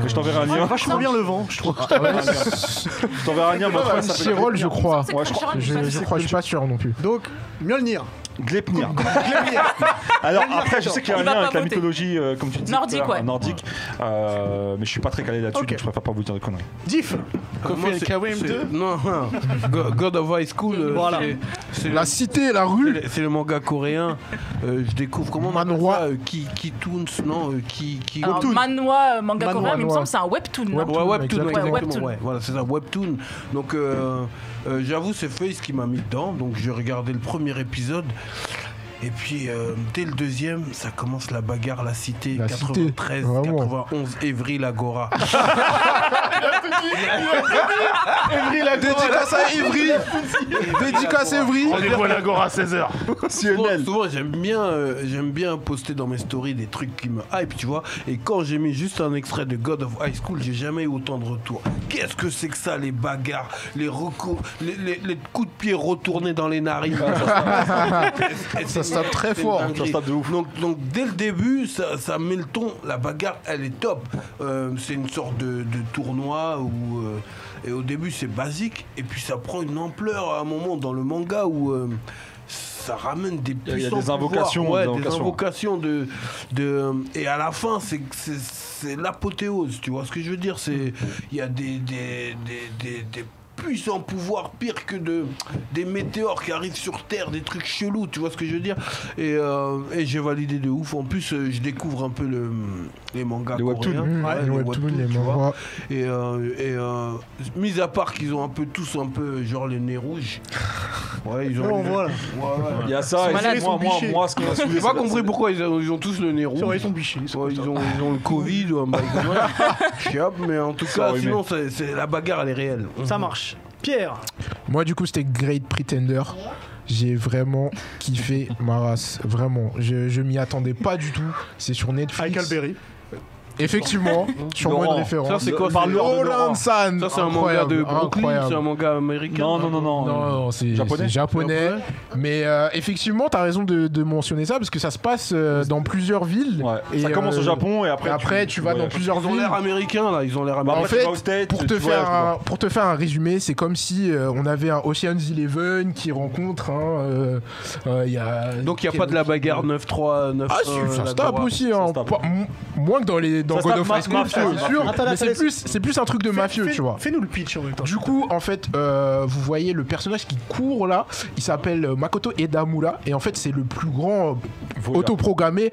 Je t'enverrai un lien. Vachement bien le vent, je trouve. Je t'enverrai un lien. Moi, ça s'appelle Crunchyroll, je crois. Ouais, je crois. Je crois, je suis pas sûr non plus. Donc, Mjolnir. Gleipnir. Alors après, je sais qu'il y a un Il va lien pas avec la voter. mythologie, comme tu disais, Nordique, tout à l'heure, ouais. nordique. Mais je suis pas très calé là-dessus, Ok. donc je préfère pas vous dire de conneries. Diff. Moi, c'est- Non, God of High School. Voilà. C'est La cité, la rue. c'est le manga coréen. Je découvre comment on appelle Manhwa. ça, Kitoons, non, qui. Alors, Manhwa, manga Manhwa, coréen, mais il me Manhwa. semble que c'est un webtoon. non Webtoon, Ouais, webtoon, exactement. exactement. Webtoon. Ouais, voilà, c'est un webtoon. Donc, j'avoue, c'est Face qui m'a mis dedans. Donc, j'ai regardé le premier épisode. Et puis, dès le deuxième, ça commence la bagarre, la cité, La 93, cité, vraiment. 91, Evry, Agora. Dédicace à Evry. Dédicace à Evry. Rendez-vous à l'Agora à 16h. Souvent, j'aime bien poster dans mes stories des trucs qui me hype, tu vois. Et quand j'ai mis juste un extrait de God of High School, j'ai jamais eu autant de retours. Qu'est-ce que c'est que ça, les bagarres, les coups de pied retournés dans les narines. Ça se tape très fort. Ça se tape de ouf. Donc dès le début, ça met le ton. La bagarre, elle est top. C'est une sorte de tournoi où et au début c'est basique et puis ça prend une ampleur à un moment dans le manga où ça ramène des Il y a puissants des invocations, pouvoirs. des des invocations et à la fin c'est l'apothéose. Tu vois ce que je veux dire? Il y a des puissants pouvoirs pires que des météores qui arrivent sur Terre, des trucs chelous, tu vois ce que je veux dire? Et j'ai validé de ouf. En plus, je découvre un peu les mangas Les webtoons. coréens. Les webtoons, les tu vois. mangas. Mis à part qu'ils ont tous un peu genre le nez rouge. Ouais, ils ont. On voit là. Il y a ça, et malades, ils sont bichés. moi, ce qui m'a saoulé, J'ai pas compris pourquoi ils ont tous le nez rouge. Sur ils sont bichés. Ouais, ils ont le Covid ou un bail comme ça. Je sais pas, mais en tout cas, oui, sinon, c'est la bagarre, elle est réelle. Ça marche. Pierre. Moi, du coup, c'était Great Pretender. J'ai vraiment kiffé ma race. Vraiment. Je m'y attendais pas du tout. C'est sur Netflix. Avec Alberi. Effectivement, sur Laurent. bonne référence. Ça, c'est quoi? Parle-leur de Laurent. Roland-san. Ça, c'est un manga de Brooklyn, c'est un manga américain. Non. Non, c'est Japonais. c'est japonais. Mais effectivement, t'as raison de mentionner ça parce que ça se passe dans plusieurs villes. Ouais. Et, Ça commence au Japon et après. tu vas dans plusieurs Ils ont villes. l'air américains, là. Ils ont l'air Bah, En américains. après, tu fait, vas aux States, pour tu te voyages, quoi. faire un résumé, c'est comme si on avait un Ocean's Eleven qui rencontre y a Donc, il n'y a pas de la bagarre 9-3, 9 Ah si, ça se tape aussi, hein. Ça se tape. Moins que dans Ça se God tape of High School, mafieux, c'est mafieux. sûr, Attends, mais attends, c'est plus un truc de mafieux, tu vois. Fais-nous le pitch en même temps. Du coup, en fait, vous voyez le personnage qui court là, il s'appelle Makoto Edamura, et en fait, c'est le plus grand Voyeur. autoprogrammé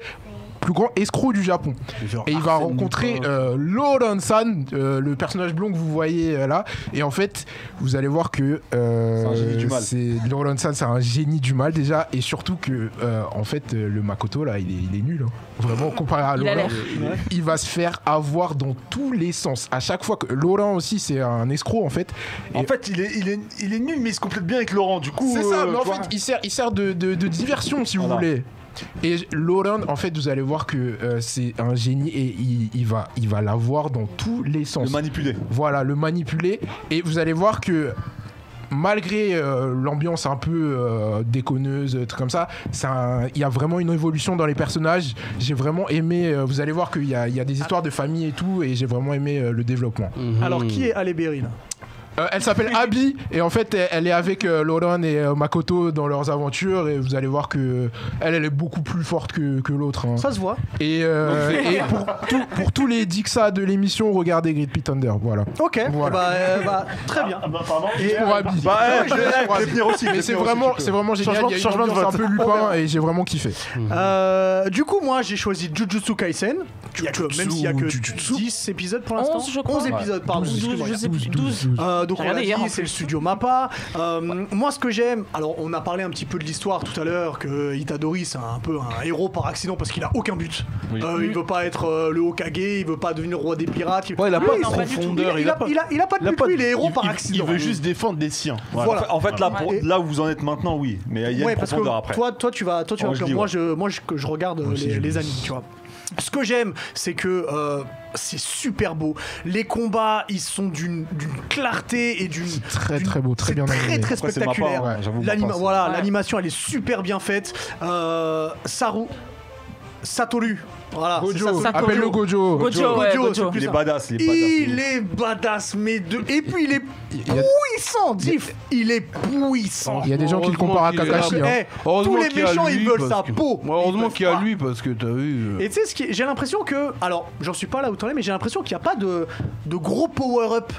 plus grands escrocs du Japon. Genre Et il va Arsène rencontrer Lupin. Loran-san, le personnage blond que vous voyez là. Et en fait, vous allez voir que un génie du mal. Loran-san, c'est un génie du mal déjà. Et surtout que, en fait, le Makoto là, il est nul. Hein. Vraiment, comparé à Il a Laurent, l'air. il va se faire avoir dans tous les sens. À chaque fois que Laurent aussi, c'est un escroc en fait. En fait, il est nul, mais il se complète bien avec Laurent. Du coup, C'est ça, mais en tu vois. fait, il sert de diversion, si vous Voilà. voulez. Et Laurent, en fait, vous allez voir que c'est un génie et il va l'avoir dans tous les sens. Le manipuler. Voilà, le manipuler. Et vous allez voir que malgré l'ambiance un peu déconneuse, truc comme ça, il y a vraiment une évolution dans les personnages. J'ai vraiment aimé. Vous allez voir qu'il y a des histoires de famille et tout, et j'ai vraiment aimé le développement. Alors, qui est Halle Berry là? Elle s'appelle Abby et en fait elle est avec Laurent et Makoto dans leurs aventures et vous allez voir que elle est beaucoup plus forte que l'autre. Hein. Ça se voit. Et pour tous les Dixa de l'émission, regardez Great Pit Thunder. Voilà. Ok, Voilà. très bien. Pardon. Et, Pour Abby. Je vais venir aussi. Mais c'est vraiment génial. Il y a une Changement de ambiance un vote. peu Lupin et j'ai vraiment kiffé. du coup, moi j'ai choisi Jujutsu Kaisen. Même s'il y a que Jujutsu. 10 épisodes pour l'instant. 11, je crois. 11 épisodes, pardon. 12, excuse-moi. je sais plus, 12. Donc on J'ai l'a regardé hier, dit, en c'est le plus. studio Mappa. Moi ce que j'aime, alors on a parlé un petit peu de l'histoire tout à l'heure, que Itadori c'est un peu un héros par accident parce qu'il a aucun but. Il veut pas être le Hokage, il veut pas devenir le roi des pirates. Ouais, il a pas de non, pas du tout. profondeur. Il a pas de but, lui, il est héros par accident. Il veut juste défendre des siens. Voilà. En fait, Ouais. là où vous en êtes maintenant, oui. Mais il y a Ouais, une parce profondeur que après. toi tu vas Oh, je comme dis, moi, ouais. je regarde les animes, tu vois. Ce que j'aime, c'est que c'est super beau. Les combats, ils sont d'une clarté et d'une Très très beau, très c'est bien très animé. très Après, c'est spectaculaire. Mappa, ouais, j'avoue, Mappa, c'est- Voilà, Ouais. l'animation, elle est super bien faite. Satoru, voilà, c'est Gojo, ça, appelle-le Gojo. Gojo, ouais, Gojo, Gojo. c'est plus Il est ça. badass, Il est badass, mais et puis il est puissant, Diff. Il est puissant. Il y a des gens qui le comparent à Kakashi. Hein. Eh, Heureusement tous les qu'il y a méchants, lui, ils veulent parce sa que- peau. Ouais, heureusement Ils qu'il y a peuvent lui parce que t'as vu. Et tu sais, j'ai l'impression que. Alors, j'en suis pas là où t'en es, mais j'ai l'impression qu'il n'y a pas de gros power-up.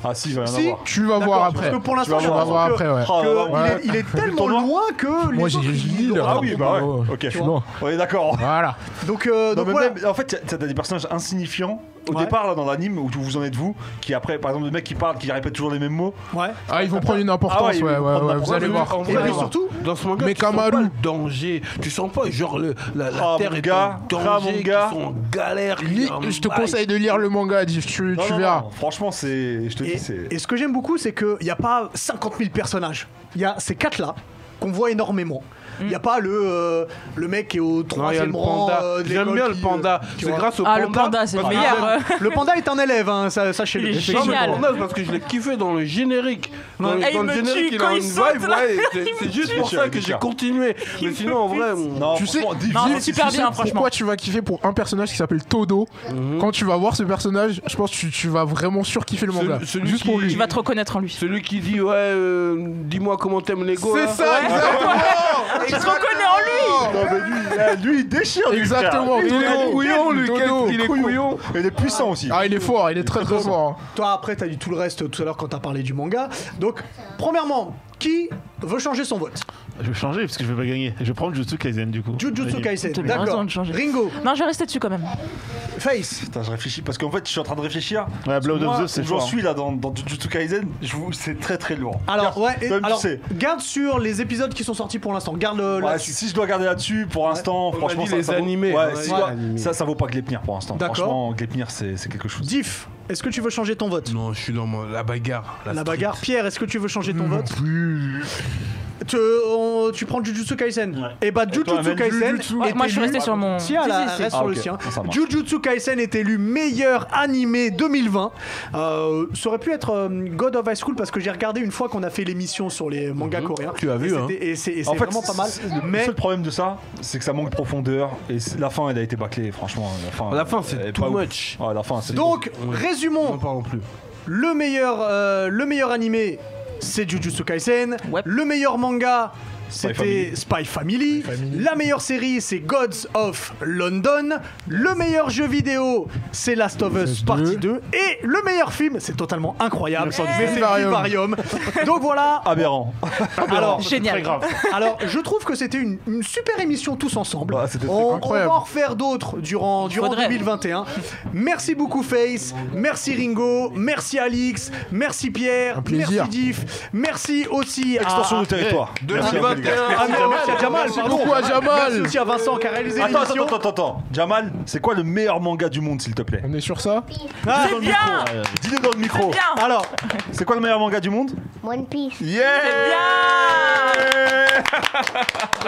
Ah si, il va y en Si, avoir. Tu vas voir après. Parce que pour l'instant, vas j'ai On va voir l'impression après, ouais. que Oh, ouais. il est tellement tournoi loin que les Moi, autres, j'ai ils lu le l'auront Ah pas. oui, bah ouais. Ok, Je suis loin. on est d'accord. Voilà. Donc Non, mais voilà. même- en fait, t'as des personnages insignifiants au Ouais. départ là dans l'anime où vous en êtes vous, qui après, par exemple, le mec qui parle, qui répète toujours les mêmes mots. Ouais. Ah, ils vont prendre une Ah importance, ouais, ils vont ouais, prendre vous l'importance. allez voir. En Et vrai, puis dans- surtout, dans ce manga, Mais tu sens Kamaru. pas le danger. Tu sens pas genre la Ah, terre mon est gars, en ah, danger, mon gars. qu'ils sont en galère. qu'il y a un Je te bail. conseille de lire le manga, tu Non, non, verras. non, franchement, c'est. Je te dis, c'est. et ce que j'aime beaucoup, c'est qu'il n'y a pas 50 000 personnages. Il y a ces 4-là qu'on voit énormément. Il n'y a pas le mec qui est au Non, il y a troisième le rang. panda. de J'aime l'école bien le qui, panda. tu C'est vois. grâce au Ah, panda. le panda, c'est le parce que meilleur. Le panda est un élève, hein, sachez-le. Il est C'est pas génial. le panda, parce que je l'ai kiffé dans le générique. Dans Et il le me générique, tue il quand a il une saute, vibe, là. ouais. Il C'est me juste tue. pour ça que j'ai continué. Mais sinon, en vrai, Non, Tu sais, franchement, Non, Div, c'est super bien, franchement. Pourquoi tu vas kiffer pour un personnage qui s'appelle Todo? Quand tu vas voir ce personnage, je pense que tu vas vraiment surkiffer le manga. Celui Juste pour qui- lui. Tu vas te reconnaître en lui. celui qui dit, ouais, dis-moi comment t'aimes Lego. C'est là. ça, Tu te reconnais en lui. Non, mais lui, il déchire. lui, exactement. frère. Il est couillon, lui. Todo. Il est couillon. Il est puissant aussi. Ah, il est fort, il est très très fort. hein. Toi, après, t'as dit tout le reste tout à l'heure quand t'as parlé du manga. Donc, premièrement, qui veut changer son vote? Je vais changer parce que je vais pas gagner. Je vais prendre Jujutsu Kaisen du coup. Jujutsu Kaisen, T'as bien d'accord. raison de changer. Ringo, Non, je vais rester dessus quand même. Face. Putain, je réfléchis parce qu'en fait, je suis en train de réfléchir. Ouais, Blood of Moi, Zeus, c'est où j'en fort, hein. suis là dans Jujutsu Kaisen, c'est très très lourd. Alors, Garde, ouais, et- toi-même, tu alors, sais. garde sur les épisodes qui sont sortis pour l'instant. Garde Ouais, là-dessus. si je dois garder là-dessus, pour l'instant, On franchement, m'a dit les vaut- animés. Ouais, Ouais, si ouais, je dois- animés. ça vaut pas Gleipnir pour l'instant. D'accord. Franchement, Gleipnir, c'est quelque chose. Diff, est-ce que tu veux changer ton vote? Non, je suis dans la bagarre. La bagarre. Pierre, est-ce que tu veux changer ton vote? Plus. Tu prends Jujutsu Kaisen. Ouais. Et bah toi, Jujutsu même Kaisen Jujutsu est Moi, je suis élu- resté sur mon. Tiens, Si, là, si, si. reste Ah, sur ok. le sien. Ça marche. Jujutsu Kaisen est élu meilleur animé 2020. Ça aurait pu être God of High School parce que j'ai regardé une fois qu'on a fait l'émission sur les mangas coréens. Tu as vu, Et hein. c'était- Et c'est En fait, vraiment pas mal. le Mais seul problème de ça, c'est que ça manque de profondeur et la fin, elle a été bâclée, franchement. La fin, elle c'est est too pas ouf. much. Ouais, la fin, c'est donc, N'en résumons. parlons plus. Le meilleur animé, c'est Jujutsu Kaisen. Ouais. Le meilleur manga, c'était Spy Family. La meilleure série, c'est Gods of London. Le meilleur jeu vidéo, c'est Last of Us Partie 2. Et le meilleur film, c'est totalement incroyable, mais c'est Vivarium. Donc voilà. Aberrant. Alors, Génial. Très grave. alors, je trouve que c'était une super émission tous ensemble. Bah, c'était on va incroyable. en refaire d'autres durant Faudrait. 2021. Merci beaucoup Face, merci Ringo, merci Alix, merci Pierre, Un plaisir. merci Diff, merci aussi Extension à... du territoire. 2021. Ah non, merci à Jamal, pardon. beaucoup à Jamal. Merci aussi à Vincent qui a réalisé Attends, l'émission. attends. Jamal, c'est quoi le meilleur manga du monde, s'il te plaît? On est sur ça? Ah, C'est bien. Dis-le dans le micro. Bien. alors, C'est quoi le meilleur manga du monde? One Piece. Yeah!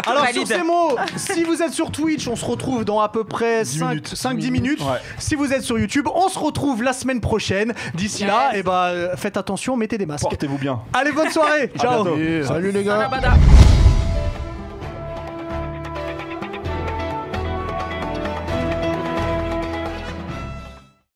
alors sur Valide. ces mots, si vous êtes sur Twitch, on se retrouve dans à peu près 5-10 minutes. Ouais. Si vous êtes sur YouTube, on se retrouve la semaine prochaine. D'ici là, faites attention, mettez des masques. Portez-vous bien. Allez, bonne soirée. Ciao. bientôt. Salut les gars. Bada, bada.